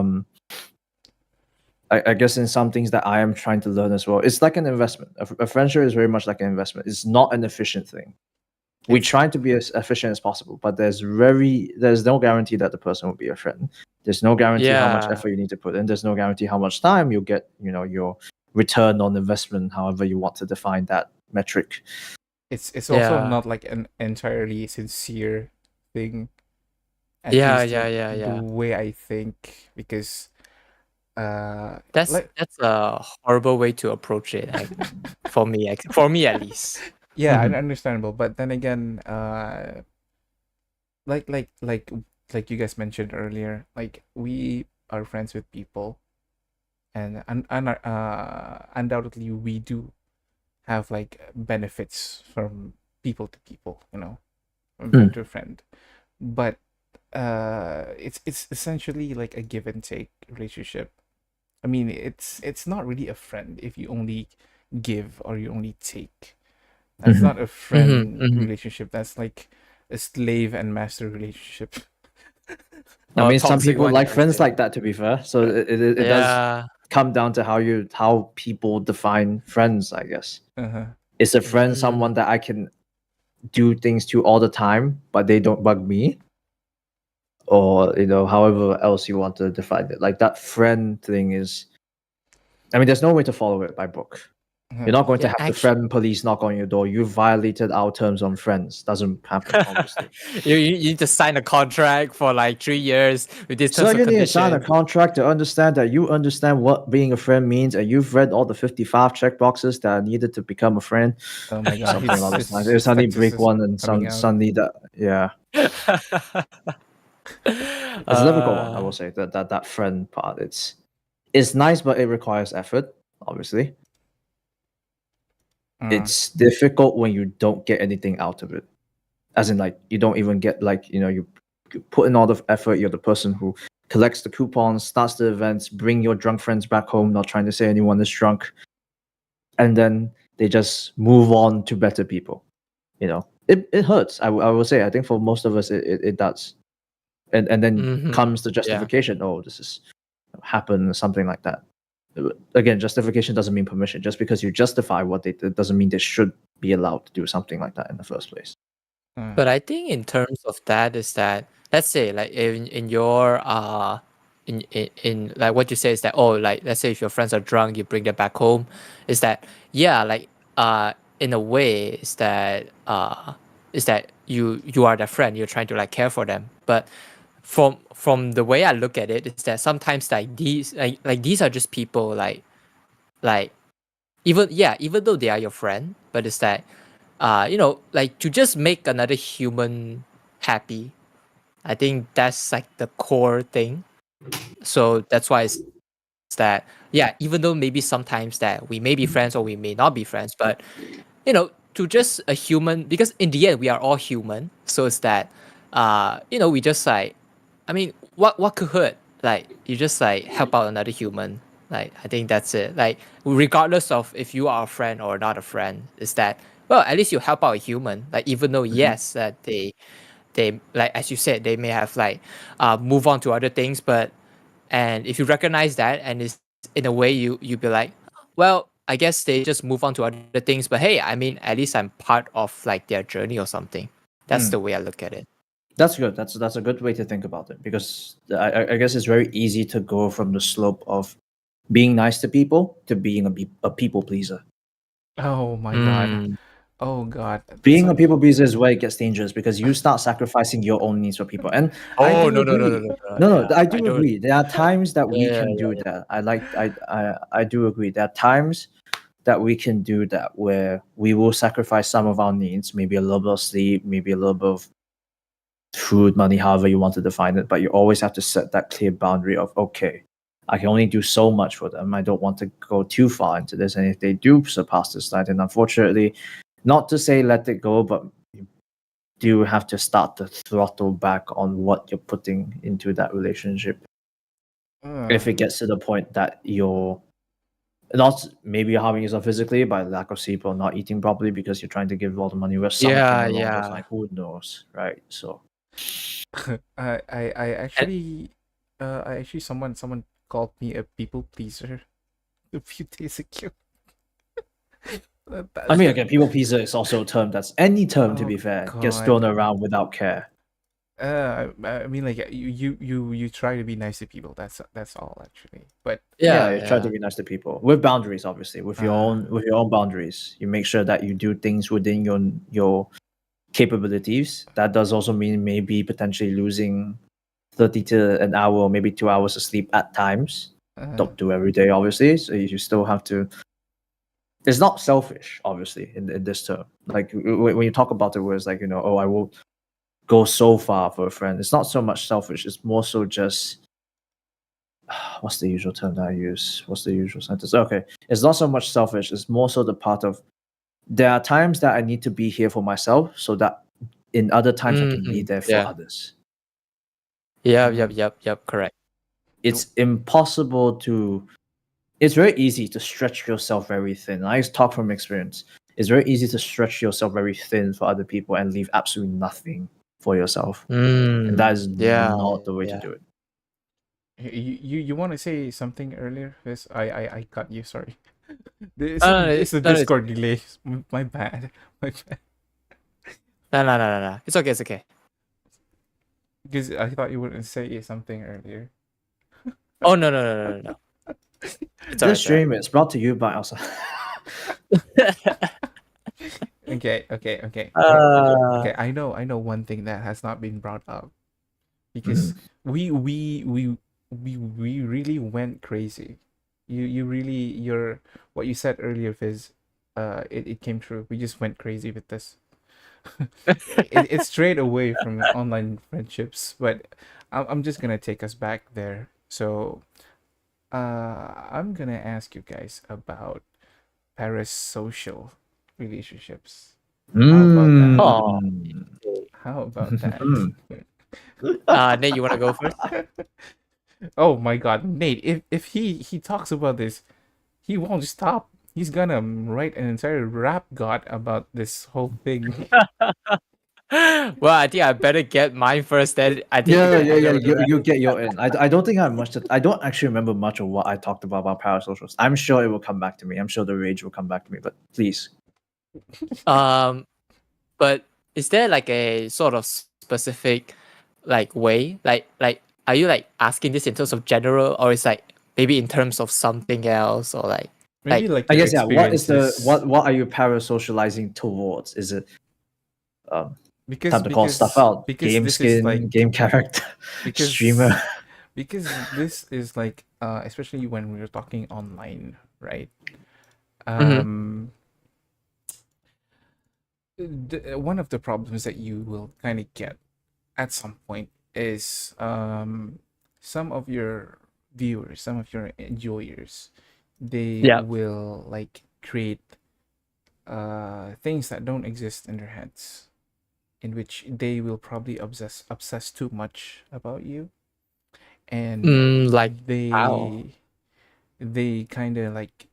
I guess in some things that I am trying to learn as well. It's like an investment. A friendship is very much like an investment. It's not an efficient thing. We It's try to be as efficient as possible, but there's no guarantee that the person will be a friend. There's no guarantee how much Yeah. effort you need to put in. There's no guarantee how much time you'll get, your return on investment, however you want to define that metric. it's also Yeah. not like an entirely sincere thing. At Yeah, least yeah, like yeah, the yeah. way I think, because That's like that's a horrible way to approach it, for me at least. yeah, Mhm. understandable. But then again, like like you guys mentioned earlier, like we are friends with people, and undoubtedly we do have like benefits from people to people, from friend Mm. to friend. But it's essentially like a give and take relationship. I mean, it's not really a friend if you only give or you only take. That's not a friend Mm-hmm. relationship. That's like a slave and master relationship. I mean, some Toxic people one, you like can friends say. like that. To be fair, so it does Yeah. come down to how people define friends. I guess Uh-huh. is a friend Mm. someone that I can do things to all the time, but they don't bug me, or however else you want to define it. Like that friend thing is. I mean, there's no way to follow it by book. You're not going to Yeah, have the actually, friend police knock on your door. You violated our terms on friends. Doesn't happen, obviously. you need to sign a contract for like 3 years with these So terms and you need to sign a conditions. contract to understand that you understand what being a friend means, and you've read all the 55 checkboxes that are needed to become a friend. Oh my god, Something along those lines. You his suddenly break sexist one, and coming out. suddenly that it's a difficult one. I will say that friend part. It's nice, but it requires effort. Obviously, Mm. it's difficult when you don't get anything out of it. As in, like, you don't even get, like, you put in all the effort. You're the person who collects the coupons, starts the events, bring your drunk friends back home. Not trying to say anyone is drunk, and then they just move on to better people. It hurts. I will say. I think for most of us, it does. And then Mm-hmm. comes the Yeah. justification. Oh, this is happened, or something like that. Again, justification doesn't mean permission. Just because you justify what they did doesn't mean they should be allowed to do something like that in the first place. But I think in terms of that is that, let's say like in your in like what you say is that, oh, like let's say if your friends are drunk, you bring them back home, is that, yeah, like in a way is that you are their friend, you're trying to like care for them. But from the way I look at it is that sometimes like these like these are just people like even though they are your friend, but it's that like to just make another human happy. I think that's like the core thing. So that's why it's that, yeah, even though maybe sometimes that we may be friends or we may not be friends, but to just a human, because in the end we are all human. So it's that we just like, I mean, what could hurt? Like you just like help out another human. Like I think that's it. Like regardless of if you are a friend or not a friend, is that, well, at least you help out a human. Like even though Mhm. yes, that they like, as you said, they may have like move on to other things, but and if you recognize that, and it's in a way you be like, well, I guess they just move on to other things, but hey, I mean, at least I'm part of like their journey or something. That's the way I look at it. That's good. That's a good way to think about it, because I guess it's very easy to go from the slope of being nice to people to being a people pleaser. Oh my god. Mm. Oh god. Being So a people pleaser is where it gets dangerous, because you start sacrificing your own needs for people. And I Oh do no no no no agree. no no! No, Yeah, no, I I do don't. agree. There are times that we Yeah, can do that. I do agree. There are times that we can do that where we will sacrifice some of our needs, maybe a little bit of sleep, maybe a little bit of food, money, however you want to define it. But you always have to set that clear boundary of, okay, I can only do so much for them. I don't want to go too far into this. And if they do surpass this line, then unfortunately, not to say let it go, but you do have to start to throttle back on what you're putting into that relationship. If it gets to the point that you're not, maybe you're harming yourself physically by lack of sleep or not eating properly because you're trying to give all the money, or something yeah, along those yeah. lines. Who knows, right? So I And, actually someone called me a people pleaser a few days ago. I mean, That- again, people pleaser is also a term that's any term, to oh be fair, gets thrown god. around without care. I mean, like you try to be nice to people. That's all actually. But Yeah, yeah, you try yeah. to be nice to people with boundaries, obviously, uh, with your own boundaries. You make sure that you do things within your capabilities. That does also mean maybe potentially losing 30 to an hour or maybe 2 hours of sleep at times. uh, Don't do every day, obviously. So you still have to. It's not selfish, obviously, in this term. Like when you talk about it, where it's like, oh, I will go so far for a friend. It's not so much selfish. It's more so just what's the usual term that I use? What's the usual sentence? Okay, it's not so much selfish. It's more so the part of there are times that I need to be here for myself, so that in other times I can be there for Yeah. others. Yeah, mm, yep, correct. It's impossible to. It's very easy to stretch yourself very thin. I talk from experience. it's very easy to stretch yourself very thin for other people and leave absolutely nothing for yourself. And that is Yeah. not the way to Yeah. do it. You want to say something earlier? Yes, I cut you. Sorry. No, It's the no, no, Discord delay. My bad. My bad. no. It's okay. It's okay. Because I thought you wouldn't say something earlier. Oh no. It's This alright. stream is brought to you by also. Okay. Uh, Okay, I know one thing that has not been brought up because we really went crazy. You really your what you said earlier, Fizz, it came true. We just went crazy with this. It's straight away from online friendships, but I'm just gonna take us back there. So I'm gonna ask you guys about parasocial relationships. How about that? oh. How about that? Mm. Nate, you wanna go first? Oh my God, Nate! If he talks about this, he won't stop. He's gonna write an entire rap god about this whole thing. Well, I think I better get mine first. Then I think Yeah, you can yeah, yeah. handle the rest. You get your in. I don't think I have much. I don't actually remember much of what I talked about parasocials. I'm sure it will come back to me. I'm sure the rage will come back to me. But please. But is there like a sort of specific like way? Like are you like asking this in terms of general, or is like maybe in terms of something else, or Maybe like I your guess yeah. What is the experiences. what are you parasocializing towards? Is it um Because time to call stuff because out? because Game this is like skin, game character, streamer. because because this is like especially when we're talking online, right? Mhm. Um one of the problems that you will kind of get at some point is some of your viewers, some of your enjoyers, they Yeah. will like create things that don't exist in their heads, in which they will probably obsess too much about you, and Like how? they kind of like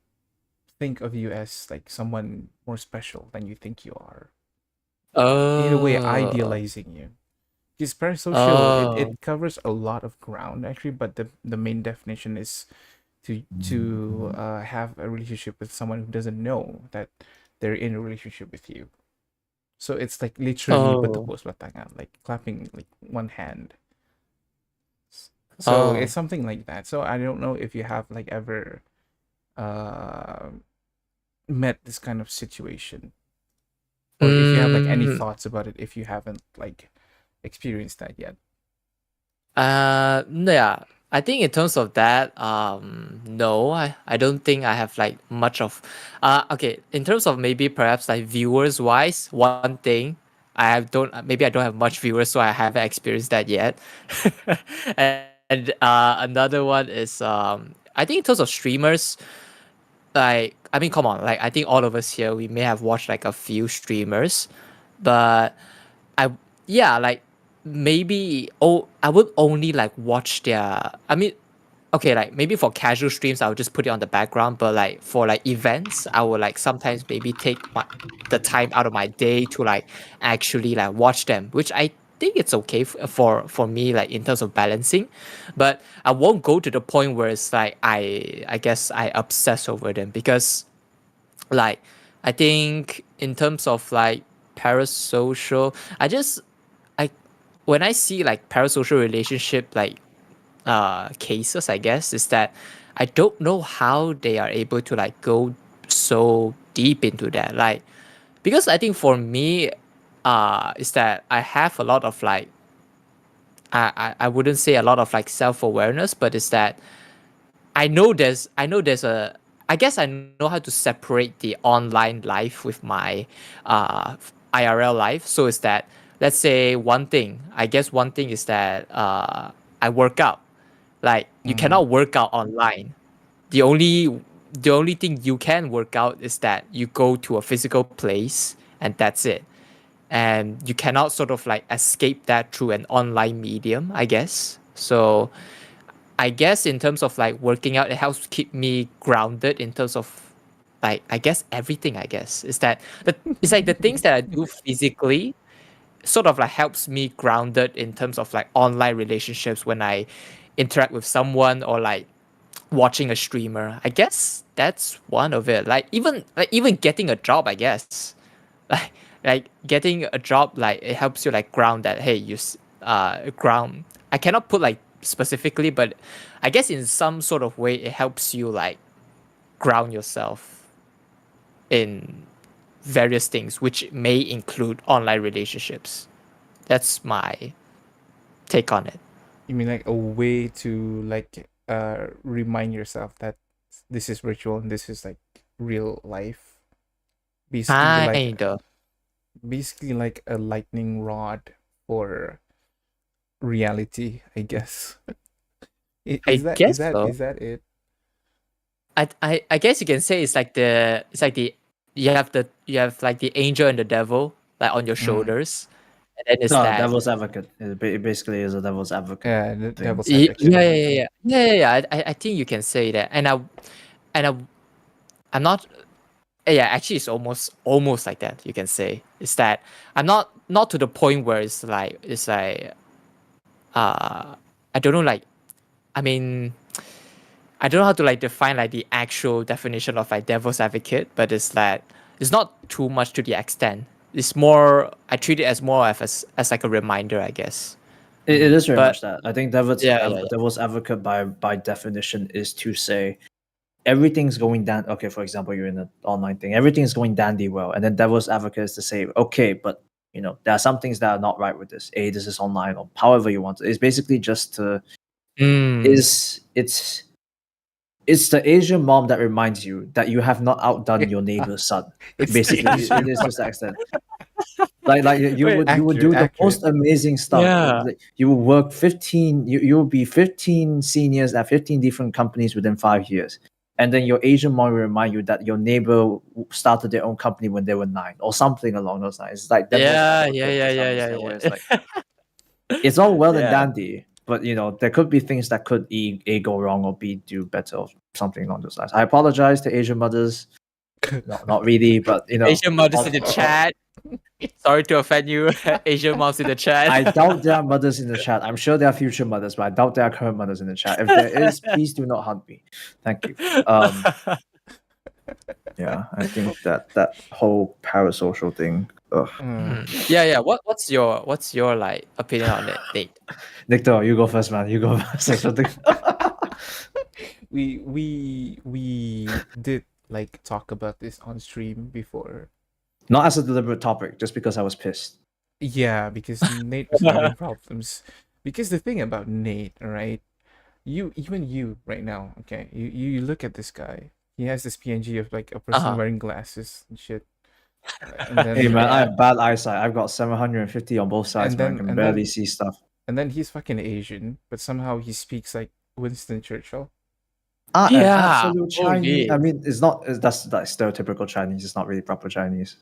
think of you as like someone more special than you think you are, in a way Oh. idealizing you. Because parasocial, Oh. it covers a lot of ground actually, but the main definition is to have a relationship with someone who doesn't know that they're in a relationship with you. So it's like literally Oh. bertepuk sebelah tangan, like clapping like one hand. So it's Oh. something like that. So I don't know if you have like ever uh met this kind of situation, or if you have like any Mm, thoughts about it if you haven't like experienced that yet. no, yeah. I think in terms of that, no, I don't think I have like much of, okay, in terms of maybe perhaps like viewers wise, one thing maybe I don't have much viewers, so I haven't experienced that yet. And another one is, I think in terms of streamers, like, I mean, come on, like, I think all of us here, we may have watched like a few streamers, but I yeah, like maybe I would only like watch their, I mean, okay, like maybe for casual streams I would just put it on the background, but like for like events I would like sometimes maybe take the time out of my day to like actually like watch them, which I think it's okay for me, like in terms of balancing, but I won't go to the point where it's like I guess I obsess over them, because like I think in terms of like parasocial, I when I see like parasocial relationship like cases, I guess, is that I don't know how they are able to like go so deep into that, like, because I think for me is that I have a lot of like I wouldn't say a lot of like self-awareness, but it's that I know there's a, I guess I know how to separate the online life with my uh IRL life. So it's that, let's say one thing, I guess one thing is that I work out. Like you Mm, cannot work out online. The only thing you can work out is that you go to a physical place, and that's it. And you cannot sort of like escape that through an online medium, I guess. So I guess in terms of like working out, it helps keep me grounded in terms of like I guess everything. I guess is that it's like the things that I do physically sort of like helps me grounded in terms of like online relationships when I interact with someone or like watching a streamer. I guess that's one of it. Like even getting a job, I guess. Like getting a job, like it helps you like ground that, hey, ground. I cannot put like specifically, but I guess in some sort of way it helps you like ground yourself in various things, which may include online relationships. That's my take on it. You mean like a way to like remind yourself that this is virtual and this is like real life. Basically like Kinda. basically like a lightning rod for reality, I guess. I Is that is guess that so. is that it? I guess you can say it's like the you have like the angel and the devil like on your Mm. shoulders, and then it's No, that. devil's advocate. It basically is a devil's advocate Yeah, the thing. devil's advocate. Yeah. I think you can say that, and I'm not. Yeah, actually, it's almost like that. You can say it's that I'm not to the point where it's like I don't know, like, I mean, I don't know how to like define like the actual definition of like devil's advocate, but it's that it's not too much to the extent. It's more, I treat it as more of as like a reminder, I guess. It is very But much that. I think yeah. devil's advocate by definition is to say everything's going down. Okay, for example, you're in an online thing, everything's going dandy well, and then devil's advocate is to say, okay, but there are some things that are not right with this. This is online, or however you want it. It's basically just to Mm. is it's the Asian mom that reminds you that you have not outdone your neighbor's son. It's the Basically, it Asian is one. just the extent. Like Wait. you would do the Accurate. most amazing stuff. Yeah. Like, you will work 15. You will be 15 seniors at 15 different companies within 5 years, and then your Asian mom will remind you that your neighbor started their own company when they were 9, or something along those lines. It's like devil's advocate to some extent, where it's like it's all well and Yeah. dandy, but there could be things that could A go wrong, or B do better, or something along those lines. I apologize to Asian mothers. No, not really, but Asian mothers in the chat. Sorry to offend you, Asian moms in the chat. I doubt there are mothers in the chat. I'm sure there are future mothers, but I doubt there are current mothers in the chat. If there is, please do not hunt me. Thank you. Yeah, I think that whole parasocial thing. Ugh. Yeah. What's your like opinion on it, Nate? Nycto, you go first, man. You go first. Or something. We did like talk about this on stream before. Not as a deliberate topic, just because I was pissed. Yeah, because Nate was having problems. Because the thing about Nate, right? Even you right now, okay? You look at this guy. He has this PNG of like a person wearing glasses and shit. And then Hey man, I have bad eyesight. I've got 750 on both sides, and man. I then can and barely then see stuff. and then he's fucking Asian, but somehow he speaks like Winston Churchill. An Yeah. absolute Chinese. Holy. I mean, that's stereotypical Chinese. It's not really proper Chinese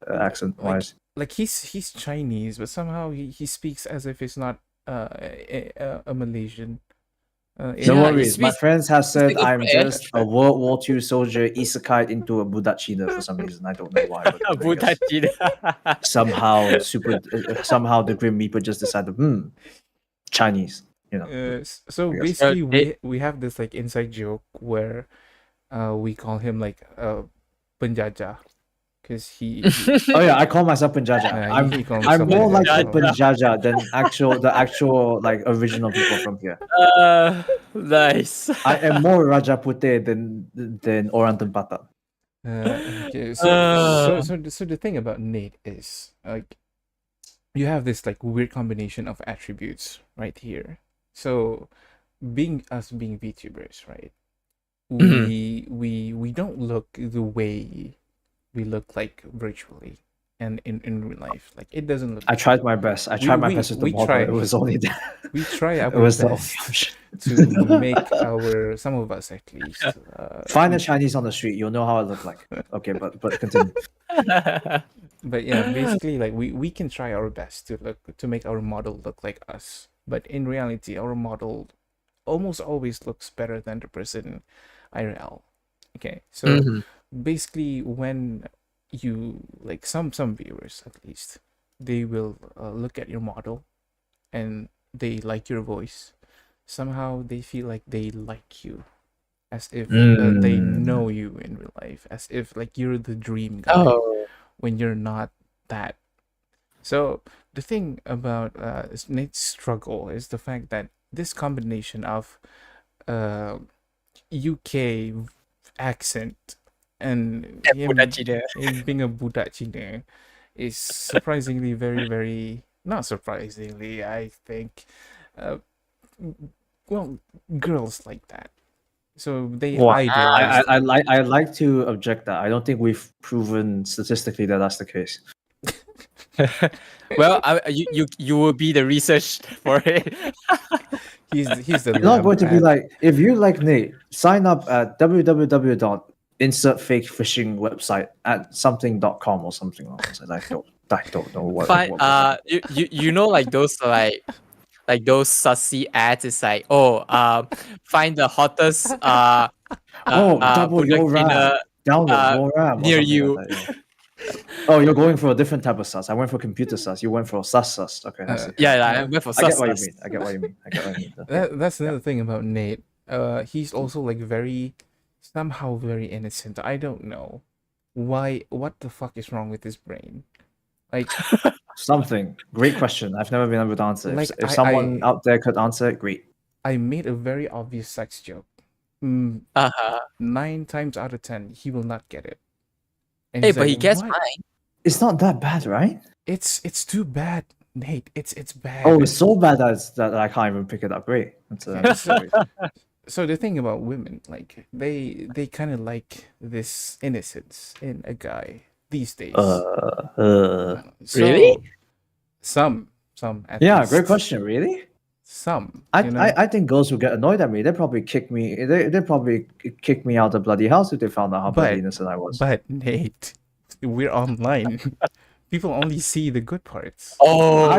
accent wise. Like he's Chinese, but somehow he speaks as if he's not a Malaysian. No Yeah, worries. My friends have said speaks I'm like just a World War II soldier isekai into a Budachina for some reason. I don't know why, but I guess Budachina. somehow the Grim Reaper just decided, Chinese. So I guess. basically, we have this like inside joke where we call him like penjajah because he Oh yeah, I call myself Penjaja. he calls I'm himself more like the Penjaja. Penjaja than the actual like original people from here. Nice. I am more Rajapute than Orang Tempatan. Okay, so the thing about Nate is like you have this like weird combination of attributes right here. So being VTubers, right? We don't look the way we look like virtually and in real life. Like it doesn't look. I tried my best. I tried my best with the we model. try. It was only that. We try our It was the only best option. to make some of us at least. Find a Chinese on the street. You'll know how I look like. Okay, but continue. But yeah, basically, like we can try our best to make our model look like us. But in reality, our model almost always looks better than the person IRL. Okay, so basically when you like some viewers at least, they will look at your model and they like your voice. Somehow they feel like they like you, as if they Mm. know you in real life, as if like you're the dream guy Oh. when you're not that. So the thing about Nate's struggle is the fact that this combination of uh, UK accent and him being a budak Cina is surprisingly very not surprisingly, I think, uh, well, girls like that. So they Well, idealize them. I like to object that. I don't think we've proven statistically that that's the case. Well, you will be the research for it. He's the You're not lab going to be rat. like, if you like Nate, sign up at www.insert fake phishing website at something.com or something like that. I don't know Fine. what was it. You know, like those like those sussy ads. It's like, oh, find the hottest Oh, double Buddha your RAM. cleaner Download more RAM or near something like you. that. Yeah. Oh, you're going for a different type of sus. I went for computer sus. You went for sus. Okay, I see. Yeah, I Uh, went for I get sus what you sus. mean. I get what you mean. I get what you mean. Yeah. that's Yeah. another thing about Nate. He's also like very somehow very innocent. I don't know why. What the fuck is wrong with his brain? Like Something. Great question. I've never been able to answer. like If someone out there could answer it, great. I made a very obvious sex joke. Mm, Uh-huh. 9 times out of 10, he will not get it. And Hey, he's but like, he gets "What? mine. It's not that bad, right? It's too bad, Nate. It's Oh, bad." it's so bad that I can't even pick it up. Great. That's So great. so the thing about women, like they kind of like this innocence in a guy these days. Really? So some at Yeah, great least question. Really? some, I, you I know. I think girls will get annoyed at me. They probably kick me. They probably kick me out of the bloody house if they found out how bloody But innocent I was. Nate, we're online. People only see the good parts. Oh,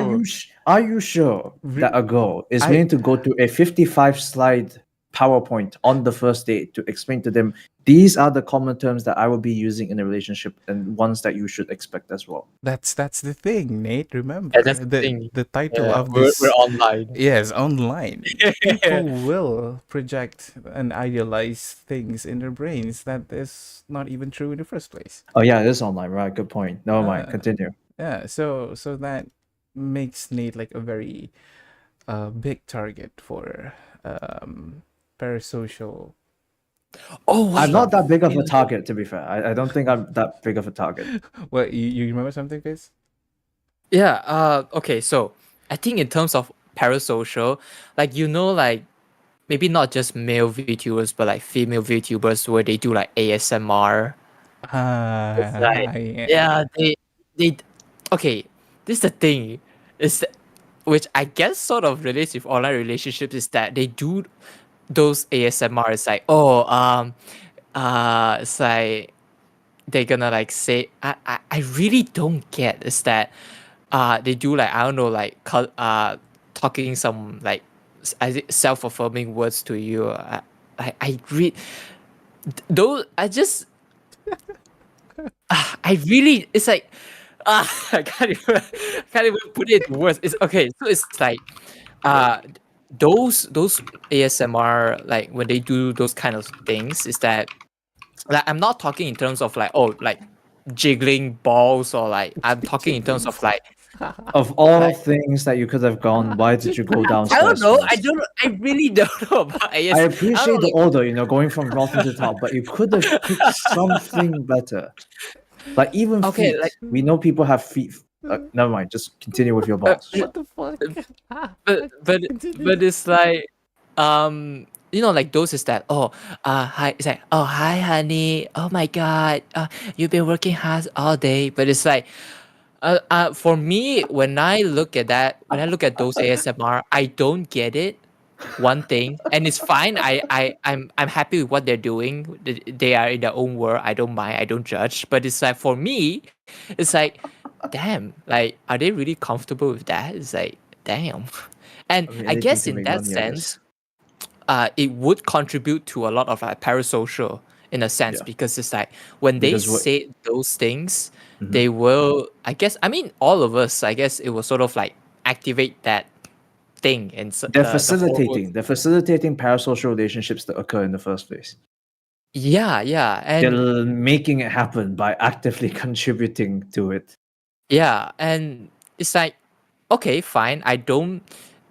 Are you sure that a girl is I willing to go to a 55 slide PowerPoint on the first date to explain to them these are the common terms that I will be using in a relationship and ones that you should expect as well? that's the thing, Nate. yeah, Remember that's the thing. the title Yeah, of we're this. online. Yes, online. People will project and idealize things in their brains that is not even true in the first place. Oh yeah, it is online, right? Good point. Never mind. Uh, Continue. yeah, so that makes Nate like a very big target for parasocial Oh I'm wait. not that stuff. big of a target, to be fair. I don't think I'm that big of a target. What you remember something, Chris? Yeah. Okay. So I think in terms of parasocial, like like maybe not just male VTubers, but like female VTubers where they do like ASMR. It's like Yeah. yeah, they okay. This is the thing, is that, which I guess sort of relates with online relationships is that they do those ASMR. It's like it's like they're gonna like say I really don't get is that they do like I don't know like talking some like self-affirming words to you. I read those I just I really it's like I can't even put it into words. It's okay. So it's like uh those ASMR like when they do those kind of things is that like I'm not talking in terms of like oh like jiggling balls or like I'm talking in terms Jiggling. of like Of all like things that you could have gone, why did you go I don't downstairs know. first? I really don't know about I AS. I don't appreciate know. the Like, order, going from bottom to top, but you could have picked something better. Like even okay, like feet. We know people have feet. Never mind. Just continue with your balls. What the fuck? but but Continue. but it's like like those is that hi it's like oh hi honey oh my god you've been working hard all day but it's like for me when I look at those ASMR I don't get it one thing and it's fine I'm happy with what they're doing they are in their own world I don't mind I don't judge but it's like for me it's like damn like are they really comfortable with that it's like damn and I mean, I anything guess to in make that money, I guess. sense it would contribute to a lot of parasocial in a sense, Yeah. because it's like when they Because what? say those things, Mhm. they will, I guess, I mean, all of us, I guess it will sort of like activate that thing and the hormones. They're facilitating parasocial relationships to occur in the first place. Yeah, and They're making it happen by actively contributing to it. yeah, and it's like, okay, fine. I don't,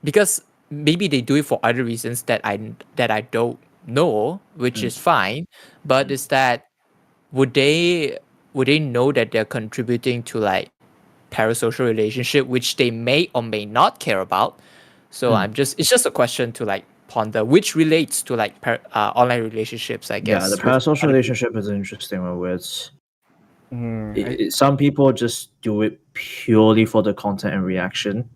because maybe they do it for other reasons that I don't know, which is fine. But is that, would they know that they're contributing to like parasocial relationship, which they may or may not care about? So it's just a question to like ponder, which relates to like online relationships, I Yeah, the guess, with parasocial other people. relationship is an interesting one where it's I some people just do it purely for the content and reaction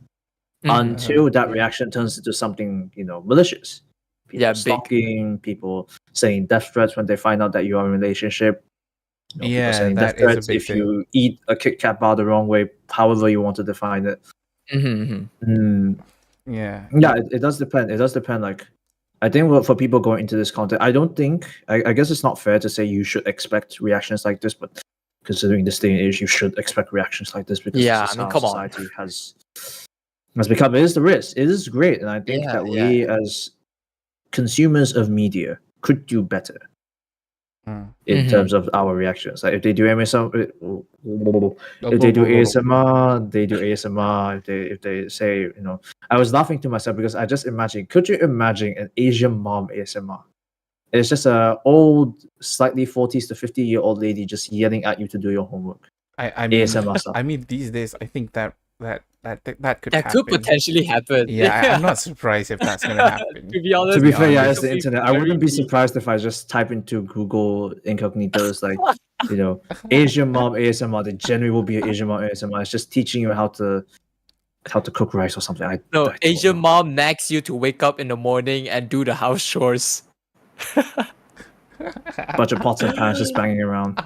until that yeah. reaction turns into something, malicious. Yeah, People big. stalking, people saying death threats when they find out that you are in a relationship. People Yeah, saying death that is a threats big if thing. you eat a Kit Kat bar the wrong way, however you want to define it. Mm, Yeah. yeah, it does depend. It does depend. Like, I think for people going into this content, I don't think, I guess it's not fair to say you should expect reactions like this, but considering this day and age, you should expect reactions like this because this Yeah, I is mean, how come on. society has become. It is the risk. It is great. And I think Yeah, that yeah. we, as consumers of media, could do better Mm. in terms of our reactions. Like if they do ASMR, if they do ASMR, they do ASMR. If they say, I was laughing to myself because I just imagine. Could you imagine an Asian mom ASMR? It's just a old, slightly 40s to 50-year-old lady just yelling at you to do your homework. I mean ASMR stuff. I mean these days I think that could That could happen. potentially happen. Yeah, I'm Yeah. not surprised if that's gonna happen. To be To honest, be To be fair, yeah, it's that the would honest. be internet. I very wouldn't be deep. surprised if I just type into Google incognitos like, Asian mom ASMR. There generally will be an Asian mom ASMR. It's just teaching you how to cook rice or something. I No, don't Asian know. mom nags you to wake up in the morning and do the house chores. Bunch of pots and pans just banging around.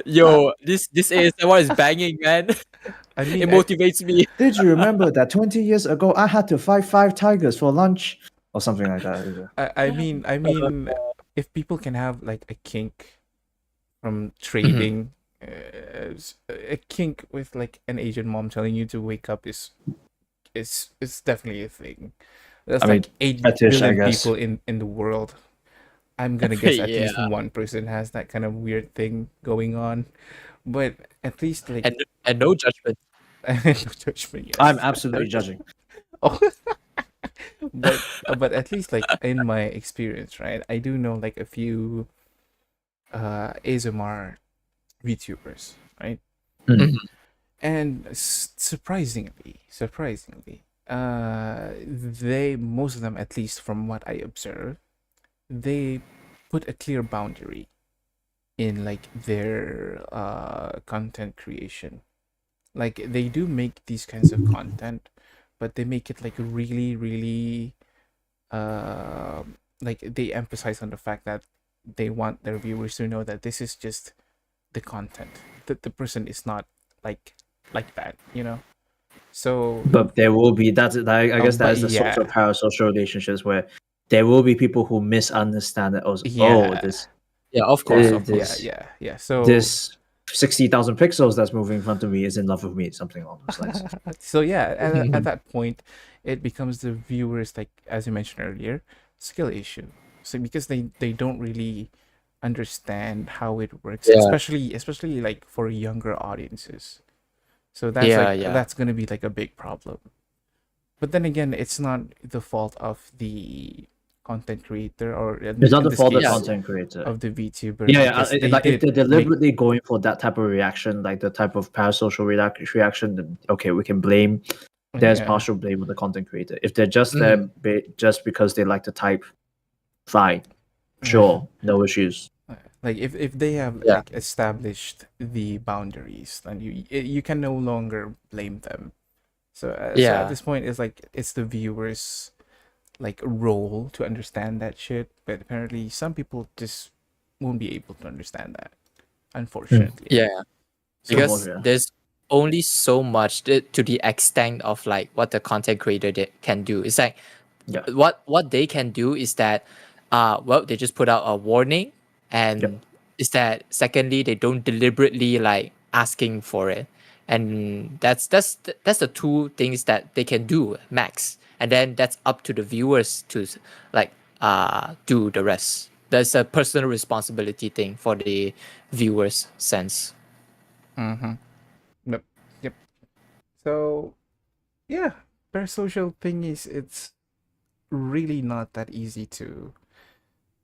Yo, this ASMR is banging, man. I It mean motivates me. Did you remember that 20 years ago I had to fight 5 tigers for lunch or something like that? I mean if people can have like a kink from Mhm. trading a kink with like an Asian mom telling you to wake up is definitely a thing. There's I mean, like 8 fetish, I billion guess. people in the world. I'm gonna guess at least Yeah, one person has that kind of weird thing going on. But at least like and no judgment. no judgment, I'm yes. absolutely judging. Oh, but at least like in my experience, right? I do know like a few ASMR VTubers, right? Mm. Mhm. And surprisingly, they most of them, at least from what I observe, they put a clear boundary in like their content creation. Like they do make these kinds of content, but they make it like really, really like they emphasize on the fact that they want their viewers to know that this is just the content. That the person is not like that, you know? So But there will be I guess that but is the source of yeah. parasocial relationships where there will be people who misunderstand it as, oh, Yeah. Yeah, of course, this of course. Yeah, this yeah, yeah. So this 60,000 pixels that's moving in front of me is in love with me, something along those lines. so yeah, at that point, it becomes the viewers, like as you mentioned earlier, skill issue. So because they don't really understand how it works, Yeah, especially like for younger audiences. So yeah. that's gonna be like a big problem. But then again, it's not the fault of the content creator, or It's not in the this fault of the Yeah, case content creator. of the VTuber, Yeah, because they like if did they're make deliberately going for that type of reaction, like the type of parasocial reaction, then okay, we can blame. There's yeah. partial blame with the content creator. If they're just there mhm. just because they like to type, fine, Yeah. sure, no issues. Like if they have Yeah, like established the boundaries, then you can no longer blame them. So at yeah, this point, it's like it's the viewers like role to understand that shit, but apparently some people just won't be able to understand that, unfortunately. yeah. So Because Unfortunately, there's only so much to the extent of like what the content creator can do. It's like yeah. what they can do is that, well, they just put out a warning, and is that secondly they don't deliberately like asking for it, and that's the two things that they can do max, and then that's up to the viewers to like do the rest. There's a personal responsibility thing for the viewers sense. Mm-hmm. Yep. Yep. So yeah, parasocial thing is it's really not that easy to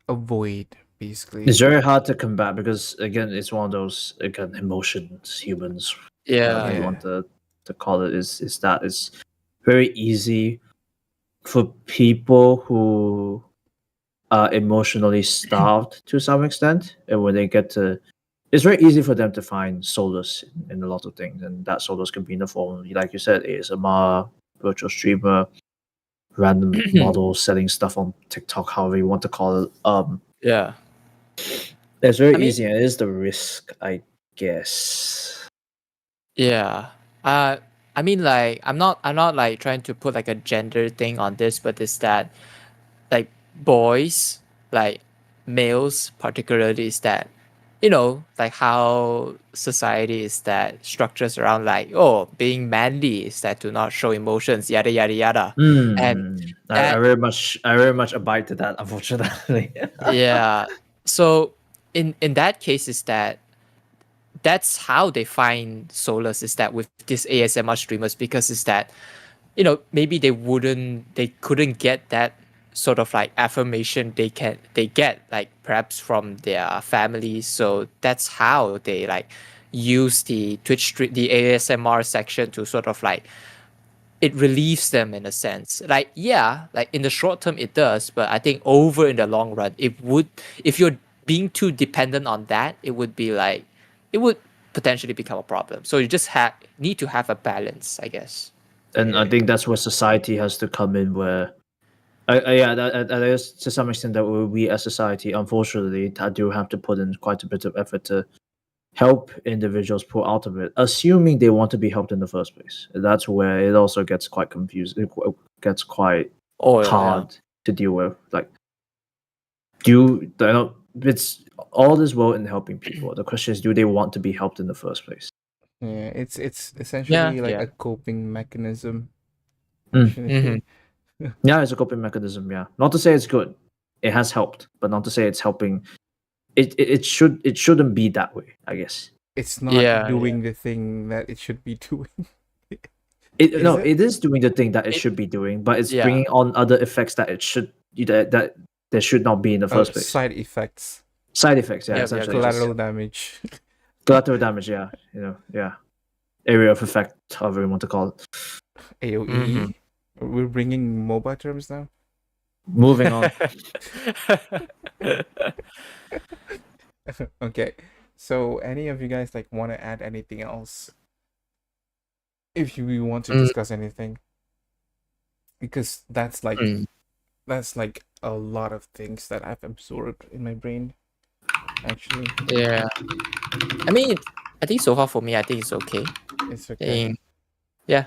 avoid, basically. It's very hard to combat because again, it's one of those again emotions, humans, whatever you Yeah. want to call it, is that it's very easy for people who are emotionally starved to some extent, and when they get to, it's very easy for them to find solace in a lot of things, and that solace can be in the form, like you said, ASMR, virtual streamer, random models selling stuff on TikTok, however you want to call it. Yeah. It's very I mean, easy, and it is the risk, I guess. yeah. I mean, like, I'm not like trying to put like a gender thing on this, but it's that like boys, like males particularly, is that like how society is that structures around like, oh, being manly is that to not show emotions, yada yada yada, and that I very much abide to that, unfortunately. yeah. So in that case is that that's how they find solace, is that with these ASMR streamers, because is that maybe they couldn't get that sort of like affirmation they get like perhaps from their families, so that's how they like use the ASMR section to sort of like it relieves them in a sense. Like, yeah, like in the short term it does, but I think over in the long run, it would, if you're being too dependent on that, it would be like, it would potentially become a problem. So you just need to have a balance, I guess. And I Yeah. think that's where society has to come in, where yeah, that is to some extent that we as society, unfortunately, do have to put in quite a bit of effort to help individuals pull out of it, assuming they want to be helped in the first place. That's where it also gets quite confused. It gets quite Oh yeah. hard to deal with. Like, it's all is well in helping people. The question is, do they want to be helped in the first place? Yeah, it's Yeah, essentially like yeah. a coping mechanism, Mm. Mm-hmm. actually. Yeah, it's a coping mechanism. Yeah, not to say it's good. It has helped, but not to say it's helping. It shouldn't be that way, I guess. It's not Yeah, yeah. doing the thing that it should be doing. It Is no, it? it is doing the thing that it It, should be doing, but it's yeah. bringing on other effects that that there should not be in the first place. Side effects, Side effects, yeah, Yep, yep, essentially yep. just collateral damage. collateral damage, yeah, yeah, area of effect, however you want to call it. Mm-hmm. AOE. We're bringing MOBA terms now. Moving on. Okay. So, any of you guys like want to add anything else? If you want to Mm, discuss anything, because that's like a lot of things that I've absorbed in my brain. Actually, yeah. I mean, I think so far for me, I think it's okay. it's I okay. think, yeah.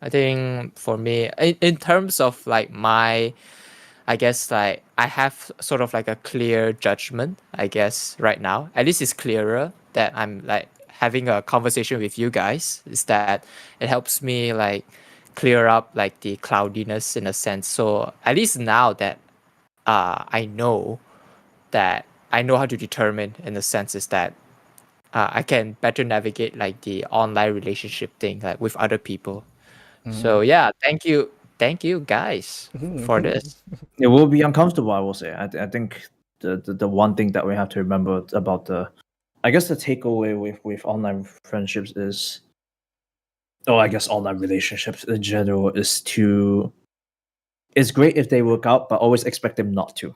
I think for me, in terms of like I guess like I have sort of like a clear judgment, I guess, right now. At least it's clearer that I'm like having a conversation with you guys. Is that it helps me like clear up like the cloudiness in a sense. So at least now that I know that I know how to determine in a sense is that I can better navigate like the online relationship thing like with other people. So Mm. yeah, thank you guys for this. It will be uncomfortable, I will say. I think the one thing that we have to remember about I guess the takeaway with online friendships is, oh, I guess online relationships in general is to, it's great if they work out, but always expect them not to,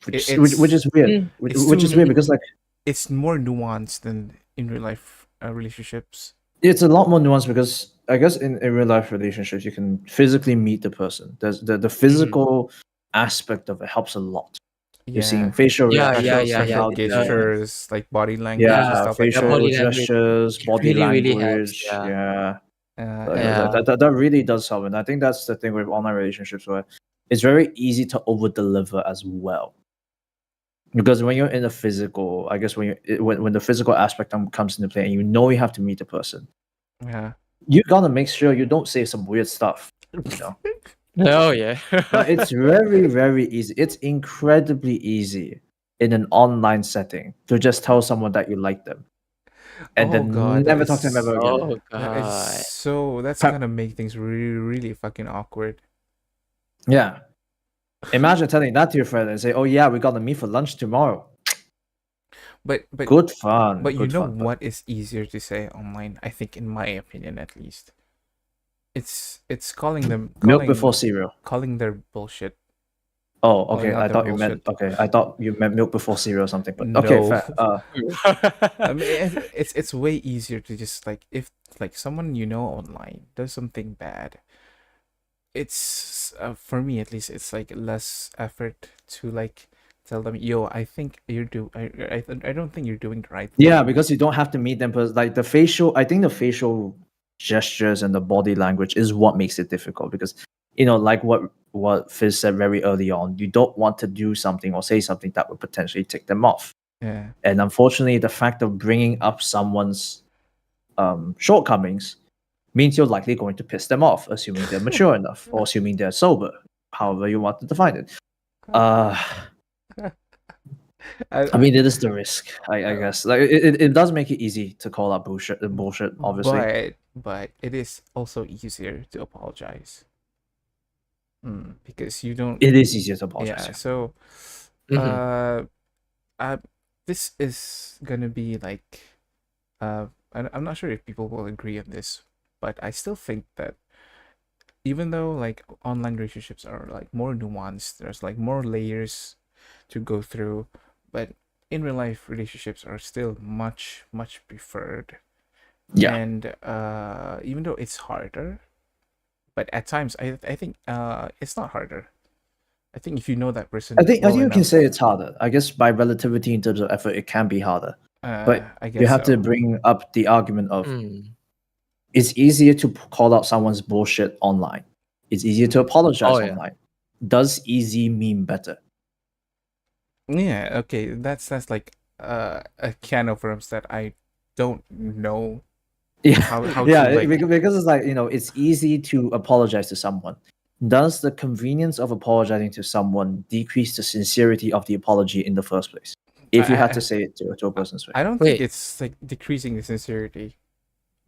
It, which it's is weird. Mm, it's Which is weird too because like it's more nuanced than in real life relationships. it's a lot more nuanced because I guess in real life relationships you can physically meet the person. There's the mhm. physical aspect of it helps a lot. You're seeing Yeah, facial reactions and facial how they, gestures, like body language and yeah, stuff like Yeah, that. facial body language gestures, body really, really helps. language, Yeah, yeah. Yeah. That really does help, and I think that's the thing with online relationships where it's very easy to over deliver as well. Because when you're in the physical, I guess when the physical aspect comes into play, and you have to meet the person, Yeah. you gotta make sure you don't say some weird stuff. Oh yeah. It's very, very easy. It's incredibly easy in an online setting to just tell someone that you like them and Oh then god, that never talk to them is ever again. Oh that is god. so that's Pa- gonna make things really, really fucking awkward. Yeah. Imagine telling that to your friend and say, "Oh yeah, we gotta meet for lunch tomorrow." But Good fun. but you Good know fun. But what is easier to say online, I think, in my opinion at least. It's calling them milk before cereal. calling their bullshit. Oh, Calling okay. out I their thought you meant bullshit. okay. I thought you meant milk before cereal or something. But okay, No. fair. I mean, it's way easier to just like if like someone you know online does something bad. It's for me at least. It's like less effort to like tell them, "Yo, I think you're do. I don't think you're doing the right Yeah, thing." because you don't have to meet them. But like the facial, I think the facial gestures and the body language is what makes it difficult. Because like what Fizz said very early on, you don't want to do something or say something that would potentially tick them off. Yeah. And unfortunately, the fact of bringing up someone's shortcomings means you're likely going to piss them off, assuming they're mature enough or assuming they're sober, however you want to define it. Uh, I mean, it is the risk, I guess. Like it does make it easy to call out bullshit, obviously. but it is also easier to apologize. Because you don't. It is easier to apologize. Yeah. Yeah. So, Mhm. uh, this is gonna be like, I'm not sure if people will agree on this, but I still think that even though like online relationships are like more nuanced, there's like more layers to go through, but in real life relationships are still much preferred. Yeah. And even though it's harder, but at times I think it's not harder. I think if you know that person I well think you can enough, say it's harder. I guess by relativity in terms of effort, it can be harder. But I you guess have to so. bring up the argument of Mm. it's easier to call out someone's bullshit online. It's easier to apologize Oh yeah. online. Does easy mean better? Yeah, okay, that's like a can of worms that I don't know Yeah, how to yeah, like. because it's like it's easy to apologize to someone. Does the convenience of apologizing to someone decrease the sincerity of the apology in the first place? If you had to I say it to a person's face, I don't think Wait. it's like decreasing the sincerity.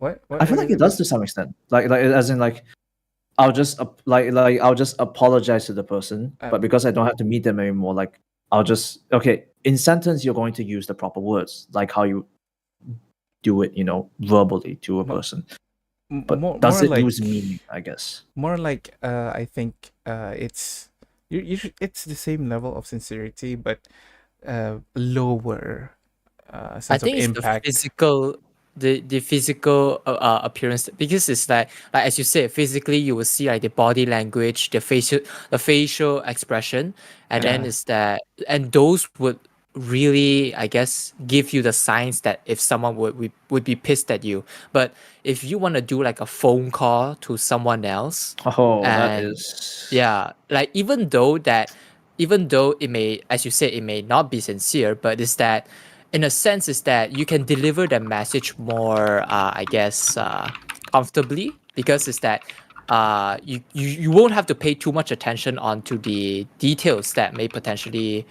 I feel What like is it it? does to some extent. Like as in like I'll just apologize to the person, Uh, but because I don't have to meet them anymore, like I'll just okay. In sentence, you're going to use the proper words, like how you do it, verbally to a no, person. But does it lose meaning? I guess. more like I think it's it's the same level of sincerity, but lower I sense of think it's impact. the physical appearance, because it's like as you said, physically you will see like the body language, the facial expression, and then Yeah. is that, and those would really, I guess, give you the signs that if someone would be pissed at you. But if you want to do like a phone call to someone else, Oh, that and is. yeah, like even though it may, as you said, it may not be sincere, but is that, in a sense, is that you can deliver the message more, I guess, comfortably, because is that you won't have to pay too much attention onto the details that may potentially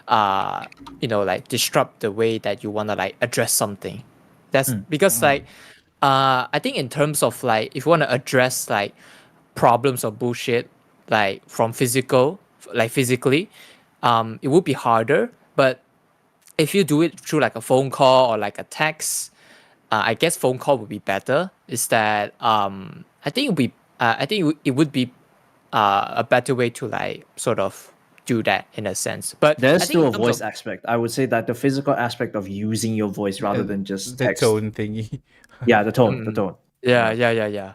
uh like disrupt the way that you want to like address something. That's Mm. because like I think in terms of like, if you want to address like problems or bullshit like from physically, it would be harder. But if you do it through like a phone call or like a text, I guess phone call would be better. Is that I think it would be a better way to like sort of do that in a sense. But There's I think still in a terms voice of aspect. I would say that the physical aspect of using your voice rather than just The text. tone thingy. Yeah, the tone, the mm, tone. yeah, yeah, yeah, yeah.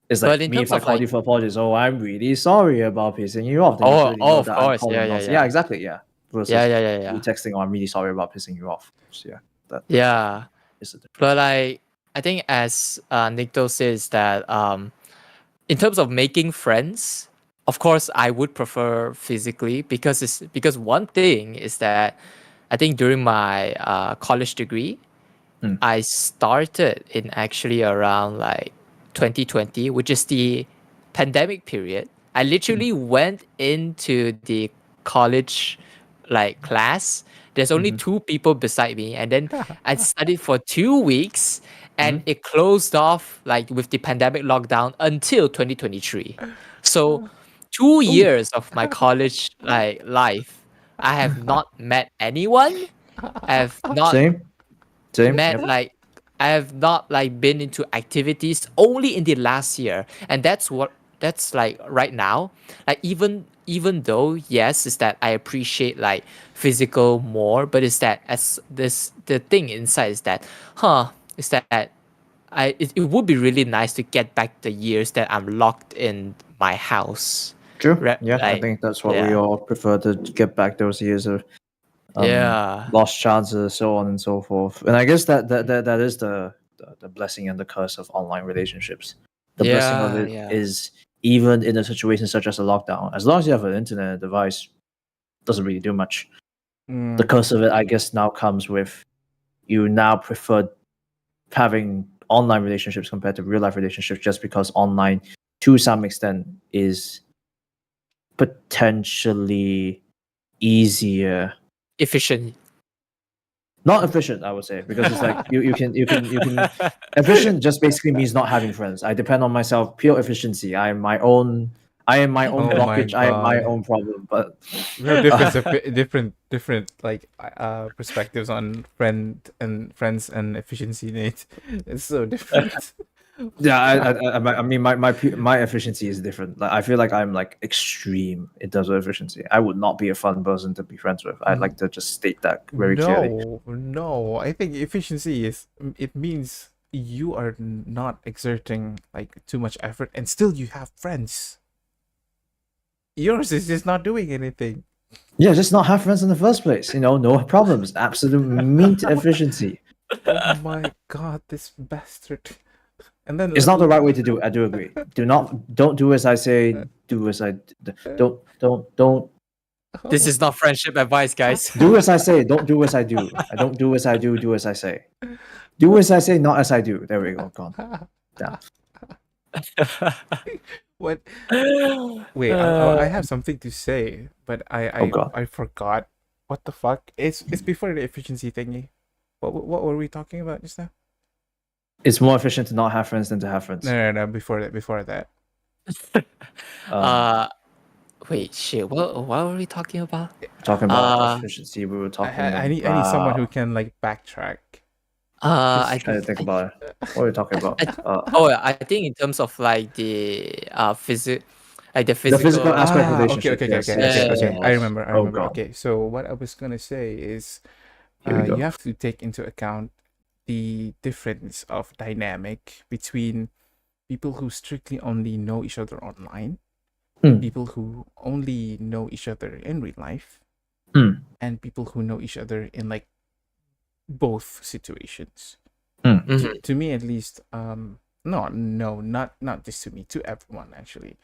It's But like in me if terms I of called like, you for apologies. Oh, I'm really sorry about pissing you off. Then you oh, clearly oh, know of that I'm course, calling yeah, yeah, nonsense. Yeah, yeah, exactly. Yeah. yeah, Versus yeah, yeah, you yeah, texting, oh, I'm really sorry about pissing you off. So, yeah, that yeah. is the But difference. like, I think as Nycto says that in terms of making friends, of course, I would prefer physically because one thing is that I think during my college degree, I started in actually around like 2020, which is the pandemic period. I literally went into the college like class. There's only two people beside me, and then I studied for 2 weeks, and it closed off like with the pandemic lockdown until 2023. So 2 years of my college like life, I have not met anyone. I have not Same. Same. met Yep. like I have not like been into activities only in the last year, and that's like right now. Like even though yes, is that I appreciate like physical more, but is that as this the thing inside is that is that it would be really nice to get back the years that I'm locked in my house. True. Yeah, I Like think that's what we yeah all prefer, to get back those years of yeah lost chances, so on and so forth. And I guess that is the blessing and the curse of online relationships. The blessing of it yeah is, even in a situation such as a lockdown, as long as you have an internet device, doesn't really do much. The Mm. curse of it, I guess, now comes with you now prefer having online relationships compared to real life relationships, just because online, to some extent, is potentially easier. efficient. Not efficient, I would say, because it's like you can efficient just basically means not having friends. I depend on myself, pure efficiency. I am my own Oh my blockage. I am my god. own problem. But We have different like perspectives on friends and efficiency, Nate. It's so different. yeah, I mean, my efficiency is different. Like, I feel like I'm like extreme in terms of efficiency. I would not be a fun person to be friends with. I'd like to just state that very clearly. No. I think efficiency is it means you are not exerting like too much effort and still you have friends. Yours is just not doing anything. Yeah, just not have friends in the first place. No problems. Absolute meat efficiency. Oh my god, this bastard. And then It's not the right way to do it. I do agree. Don't do as I say. Do as I don't This is not friendship advice, guys. do as I say. Don't do as I do. I don't do as I do. Do as I say. Do as I say, not as I do. There we go. Gone. Down. what? Wait, I have something to say, but Oh god. I forgot. What the fuck? It's before the efficiency thingy. What were we talking about just now? It's more efficient to not have friends than to have friends. No. Before that. uh, wait, shit. What were we talking about? Talking about Uh, efficiency, we were talking I need someone who about. can like backtrack. Just I trying to think about it. What are we talking about? I think in terms of like the like the The physical physical. aspect Okay. relationship. Yes, yes, yes, Yeah. I yes. remember. Oh god. Okay, so what I was gonna say is, Here we you go. have to take into account the difference of dynamic between people who strictly only know each other online, people who only know each other in real life, and people who know each other in like both situations. Mhm. To me, at least, no, not just to me, to everyone actually.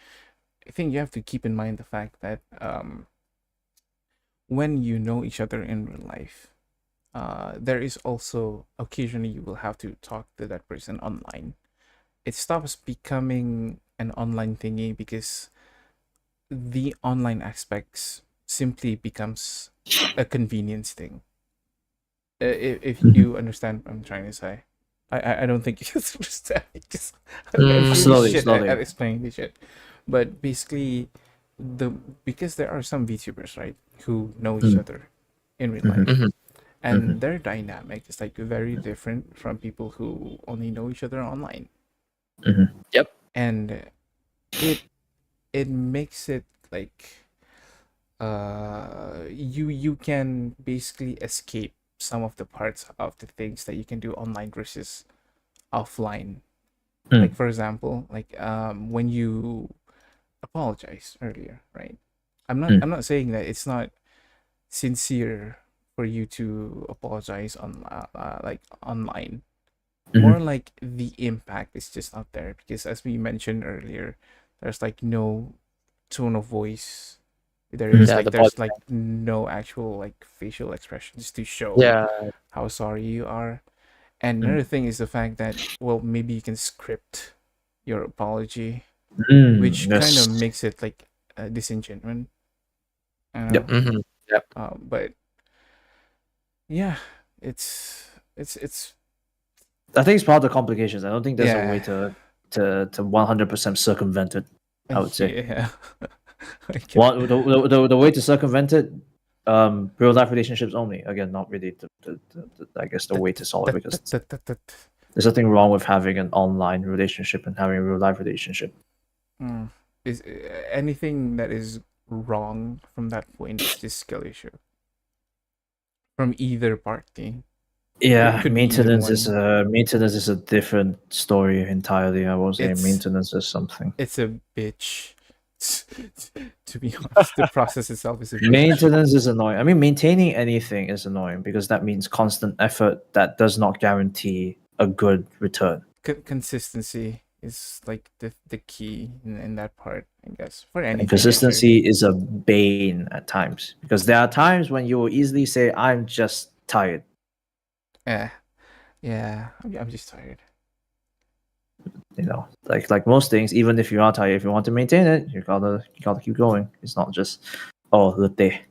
I think you have to keep in mind the fact that when you know each other in real life, there is also occasionally you will have to talk to that person online. It stops becoming an online thingy because the online aspects simply becomes a convenience thing. If you understand what I'm trying to say. I don't think you understand because I'm really Slowly, shit slowly. at explaining this shit. But basically, because there are some VTubers, right, who know each other in real life, Mhm. and their dynamic is like very different from people who only know each other online, Yep. and it it makes it like you can basically escape some of the parts of the things that you can do online versus offline. Like for example, like when you apologize earlier, right? I'm not saying that it's not sincere for you to apologize on like online. More like the impact is just not there because as we mentioned earlier, there's like no tone of voice. There's Yeah, like the there's body. like no actual like facial expressions to show Yeah. how sorry you are. And Mm. another thing is the fact that, well, maybe you can script your apology, which kind of Yes. makes it like disingenuous. I Yep. know. Yep. But yeah, it's I think it's part of the complications. I don't think there's a way yeah. to 100% circumvent it. I would say. Yeah. I can, What the way to circumvent it, real life relationships only. Again, not really I guess the way to solve it, because there's nothing wrong with having an online relationship and having a real life relationship. is anything that is wrong from that point is just skill issue from either party. Yeah, Could be either maintenance is one. a different story entirely. I will say It's maintenance is something. it's a bitch. To be honest, the process itself is a bitch. Maintenance is annoying. I mean, maintaining anything is annoying because that means constant effort that does not guarantee a good return. Consistency is like the key in that part, I guess, for And anything actually. consistency is a bane at times, because there are times when you will easily say, "I'm just tired." Yeah, I'm just tired. You know, like most things, even if you are tired, if you want to maintain it, you gotta keep going. It's not just, oh, latte,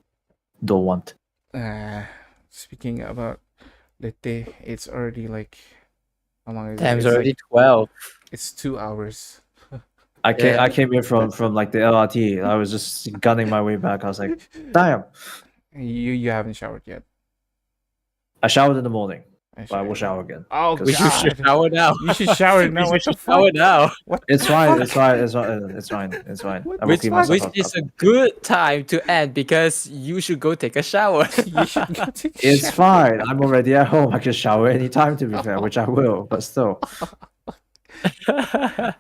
don't want. Speaking about latte, it's already like, how long is it? Time's It's already like 12. it's 2 hours. I came here from like the LRT. I was just gunning my way back. I was like, damn. You haven't showered yet. I showered in the morning, I but I will showered. shower again. Oh because You should God! shower now. You should shower now. You What the should shower fuck? now. What? It's the fine. fuck? It's fine. It's fine. It's fine. It's fine. What I will the keep fuck? myself Which up. is a good time to end because you should go take a shower. You should go take a It's shower. fine. I'm already at home. I can shower anytime, to be fair, which I will. But still,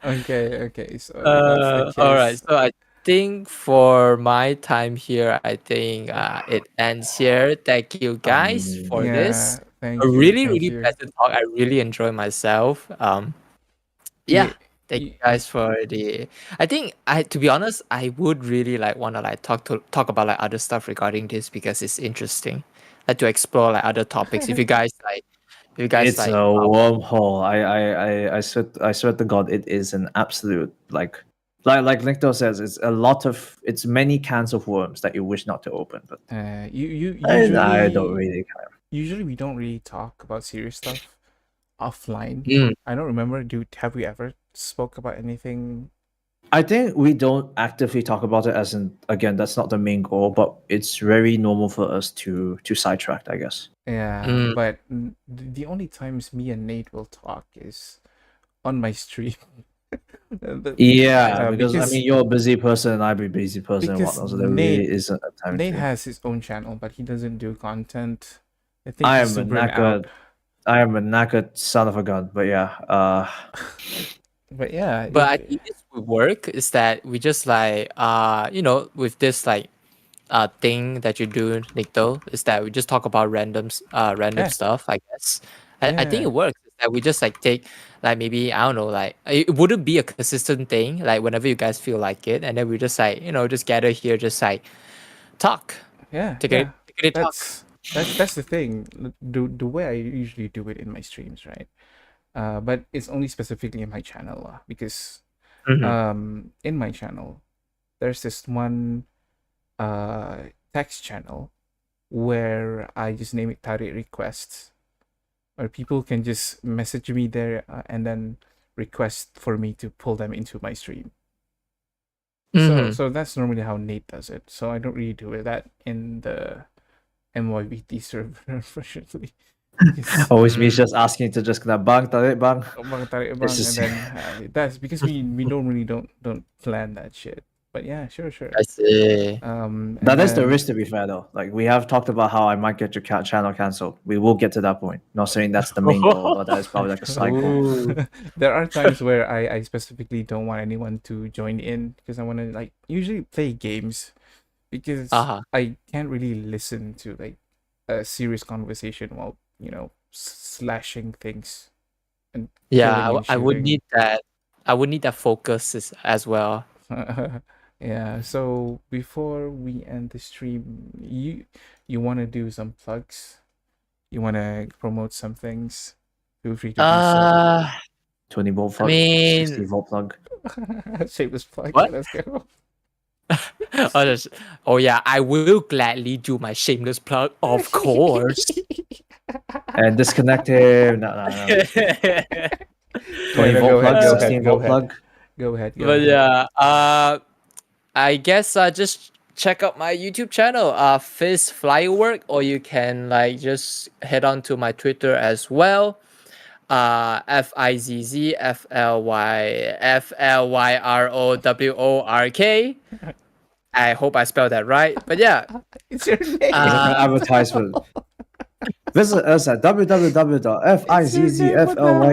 Okay. So if that's the All right. case, So I think for my time here, I think it ends here. Thank you guys for yeah. this. A Thank you. really, Thank really you. pleasant talk. I really enjoy myself. Yeah. Yeah. Thank you guys for the. I think to be honest, I would really like want to like talk about like other stuff regarding this because it's interesting, like to explore like other topics. If you guys like, it's a wormhole. I swear to God, it is an absolute like Nycto says, it's many cans of worms that you wish not to open. But you I don't usually really care. usually we don't really talk about serious stuff offline. Mm. I don't remember. Have we ever spoke about anything? I think we don't actively talk about it, as in, again, that's not the main goal, but it's very normal for us to sidetrack, I guess. Yeah, but the only times me and Nate will talk is on my stream. Yeah, because I because mean, you're a busy person and I'm a busy person and because whatnot, so there really Nate isn't a time Nate to. has his own channel, but he doesn't do content. I think I he's am a super out. knackered son of a gun, but yeah. But yeah, But I think this would work is that we just like with this like thing that you do, Nycto, is that we just talk about random Yeah. stuff, I guess. I think Yeah. it works. Is that we just like take like maybe I don't know, like it wouldn't be a consistent thing, like whenever you guys feel like it, and then we just like, just gather here, just like talk. Yeah, Take yeah. it talk. That's the thing. The way I usually do it in my streams, right? But it's only specifically in my channel, because in my channel there's this one text channel where I just name it Tari Requests, or people can just message me there and then request for me to pull them into my stream. So that's normally how Nate does it. So I don't really do that in the MYVT server, unfortunately. Always me just asking to just bang tarik bang. And then that's because we normally don't plan that shit. But yeah, sure. I see. That is the risk, to be fair, though. Like, we have talked about how I might get your channel cancelled. We will get to that point. Not saying that's the main goal, but that is probably like a cycle. There are times where I specifically don't want anyone to join in because I want to like usually play games, because I can't really listen to like a serious conversation while slashing things and Yeah, killing and I would shooting. need that. I would need that focus as well. Yeah, so before we end the stream, you want to do some plugs? You want to promote some things? Feel free to do so. Uh, 20-volt I plug, mean, 60-volt plug. Shameless plug. what? Let's go. Oh yeah, I will gladly do my shameless plug, of course. And disconnected. No, no, no. No, no, 20-volt go ahead, plug, go ahead, go 16-volt ahead, plug. go ahead, go But ahead. yeah, I guess just check out my YouTube channel, Fizz Flywork, or you can like just head on to my Twitter as well. FIZZFLYFLYROWORK. I hope I spelled that right. But yeah, It's your It's like name. an advertisement. Visit us at It's your name. What the hell?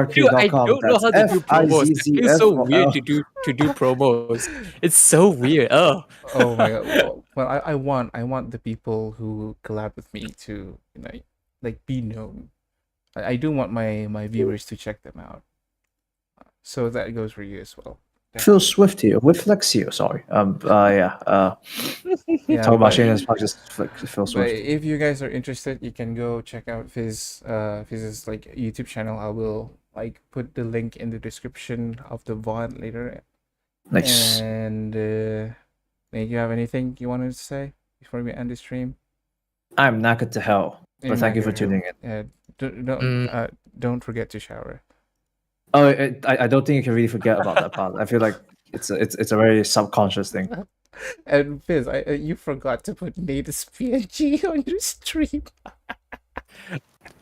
dude, I www.fizzflywork.com. don't know That's how to do promos. It feels so weird FIZZFL. to do promos. It's so weird. Oh. Oh my god. Well, I want the people who collab with me to, like be known. I do want my viewers to check them out. So that goes for you as well. Phil Swift here with Lexio. Sorry. Yeah. Yeah, Talk about but shameless plug. Just Phil but Swift. if you guys are interested, you can go check out Fizz's like YouTube channel. I will like put the link in the description of the VOD later. Nice. And Nate, you have anything you wanted to say before we end the stream? I'm knackered to hell, You're but thank you not for gonna tuning in. Yeah, Mm, don't forget to shower. Oh, I don't think you can really forget about that part. I feel like it's a very subconscious thing. And Fizz, you forgot to put Nate's PNG on your stream.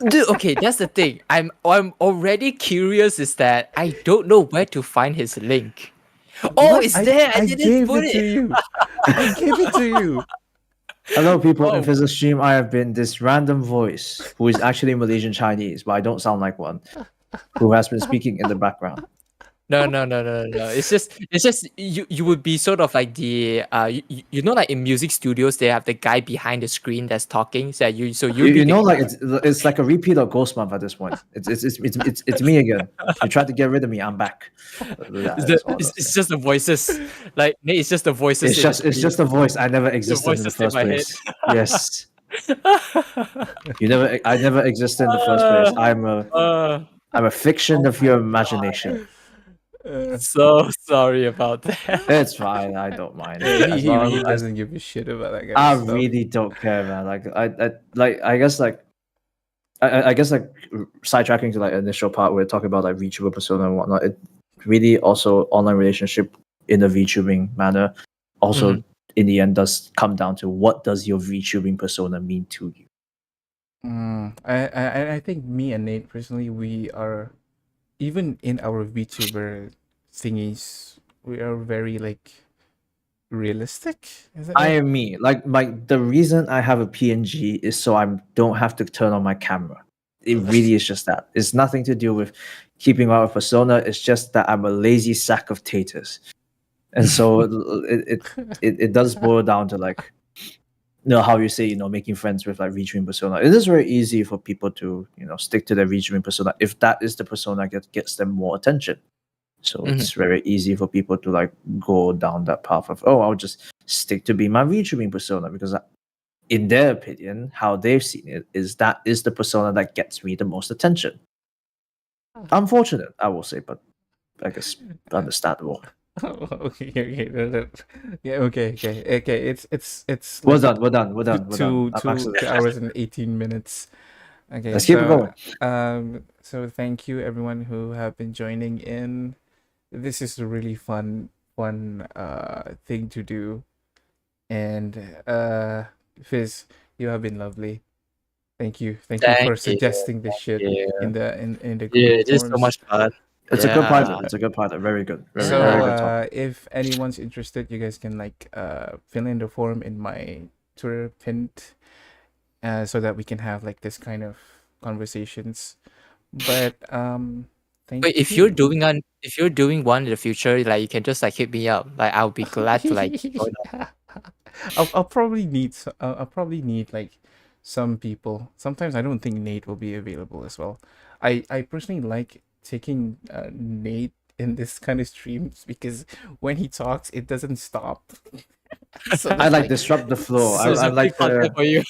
Dude, okay, that's the thing. I'm already curious. Is that I don't know where to find his link. Oh, What? it's there. I I didn't gave put it to it. you. I gave it to you. Hello, people in Oh. Physics Stream. I have been this random voice who is actually Malaysian Chinese, but I don't sound like one, who has been speaking in the background. No. It's just you would be sort of like the you know, like in music studios they have the guy behind the screen that's talking. So you'll be You the know, like guy. it's like a repeat of Ghost Month at this point. It's me again. You tried to get rid of me. I'm back. That's all I'll It's say. just the voices. Like Nate, it's just the voices. It's just a voice. I never the existed in the voices in first my head. place. Yes, I never existed in the first place. I'm a fiction Oh of my your god. imagination. So sorry about that. It's fine. I don't mind. Yeah, As he long really as doesn't give a shit about that kind I of stuff. really don't care, man. I guess I guess like sidetracking to like initial part where we're talking about like VTuber persona and whatnot. It really also online relationship in a VTubing manner also Mhm. in the end does come down to what does your VTubing persona mean to you. I think me and Nate personally, we are even in our VTuber thingies, we are very like realistic. Is that I right? am me. Like the reason I have a PNG is so I don't have to turn on my camera. It really is just that. It's nothing to do with keeping out a persona. It's just that I'm a lazy sack of taters, and so it does boil down to like how you say making friends with like VTubing persona. It is very easy for people to stick to their VTubing persona if that is the persona that gets them more attention. So Mhm. it's very easy for people to like go down that path of, oh, I'll just stick to be my VTubing persona because in their opinion, how they've seen it is that is the persona that gets me the most attention. Unfortunate, I will say, but I guess understandable. Okay. Yeah, okay. It's We're like done. We're done. We're done. We're done. two, I'm two, actually, 2 hours and 18 minutes. Okay, let's keep it going. so thank you everyone who have been joining in. This is a really fun thing to do, and Fizz, you have been lovely. Thank you Thank for you. suggesting this shit Yeah. in the Yeah, Google it is so forms. much fun. It's a good pilot. Yeah. It's a good pilot. Very good. Very So Yeah. good topic. if anyone's interested, you guys can like fill in the form in my Twitter pinned, so that we can have like this kind of conversations. But thank Wait, you. if you're doing one in the future, like you can just like hit me up. Like I'll be glad to like join up. I'll probably need I'll probably need like some people. Sometimes I don't think Nate will be available as well. I personally like taking Nate in this kind of streams because when he talks, it doesn't stop. So I there's like disrupt the flow. so- There's I a like free content the. for you.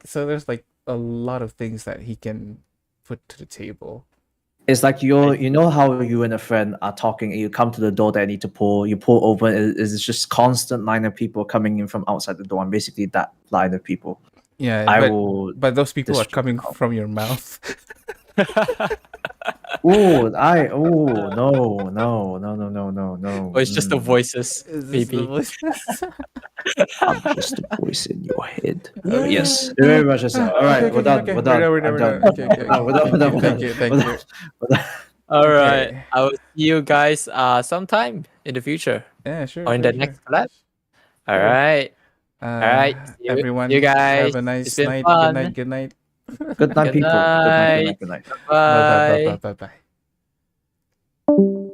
so there's like a lot of things that he can put to the table. It's like you know how you and a friend are talking, and you come to the door that you need to pull. You pull open. It's just constant line of people coming in from outside the door. I'm basically that line of people. Yeah, I but will. those people are disrupt coming the crowd. from your mouth. Oh, no. Or it's just the voices, Is this the maybe. voices? I'm just a voice in your head. Yes, Yeah. very much so. All right, Okay, we're okay, done. okay. We're done. We're done, I'm we're done. done. Okay, okay, We're okay. done. Thank you, thank you. We're done. All right. Okay. I will see you guys sometime in the future Yeah, sure, or in sure, the sure. next collab. All Sure. right. All right. See you Everyone, guys. have a nice It's been night. fun. Good night. Good night, Good people. Good night. Good night. night. Good night. Bye, bye, bye, Bye. bye, bye, bye.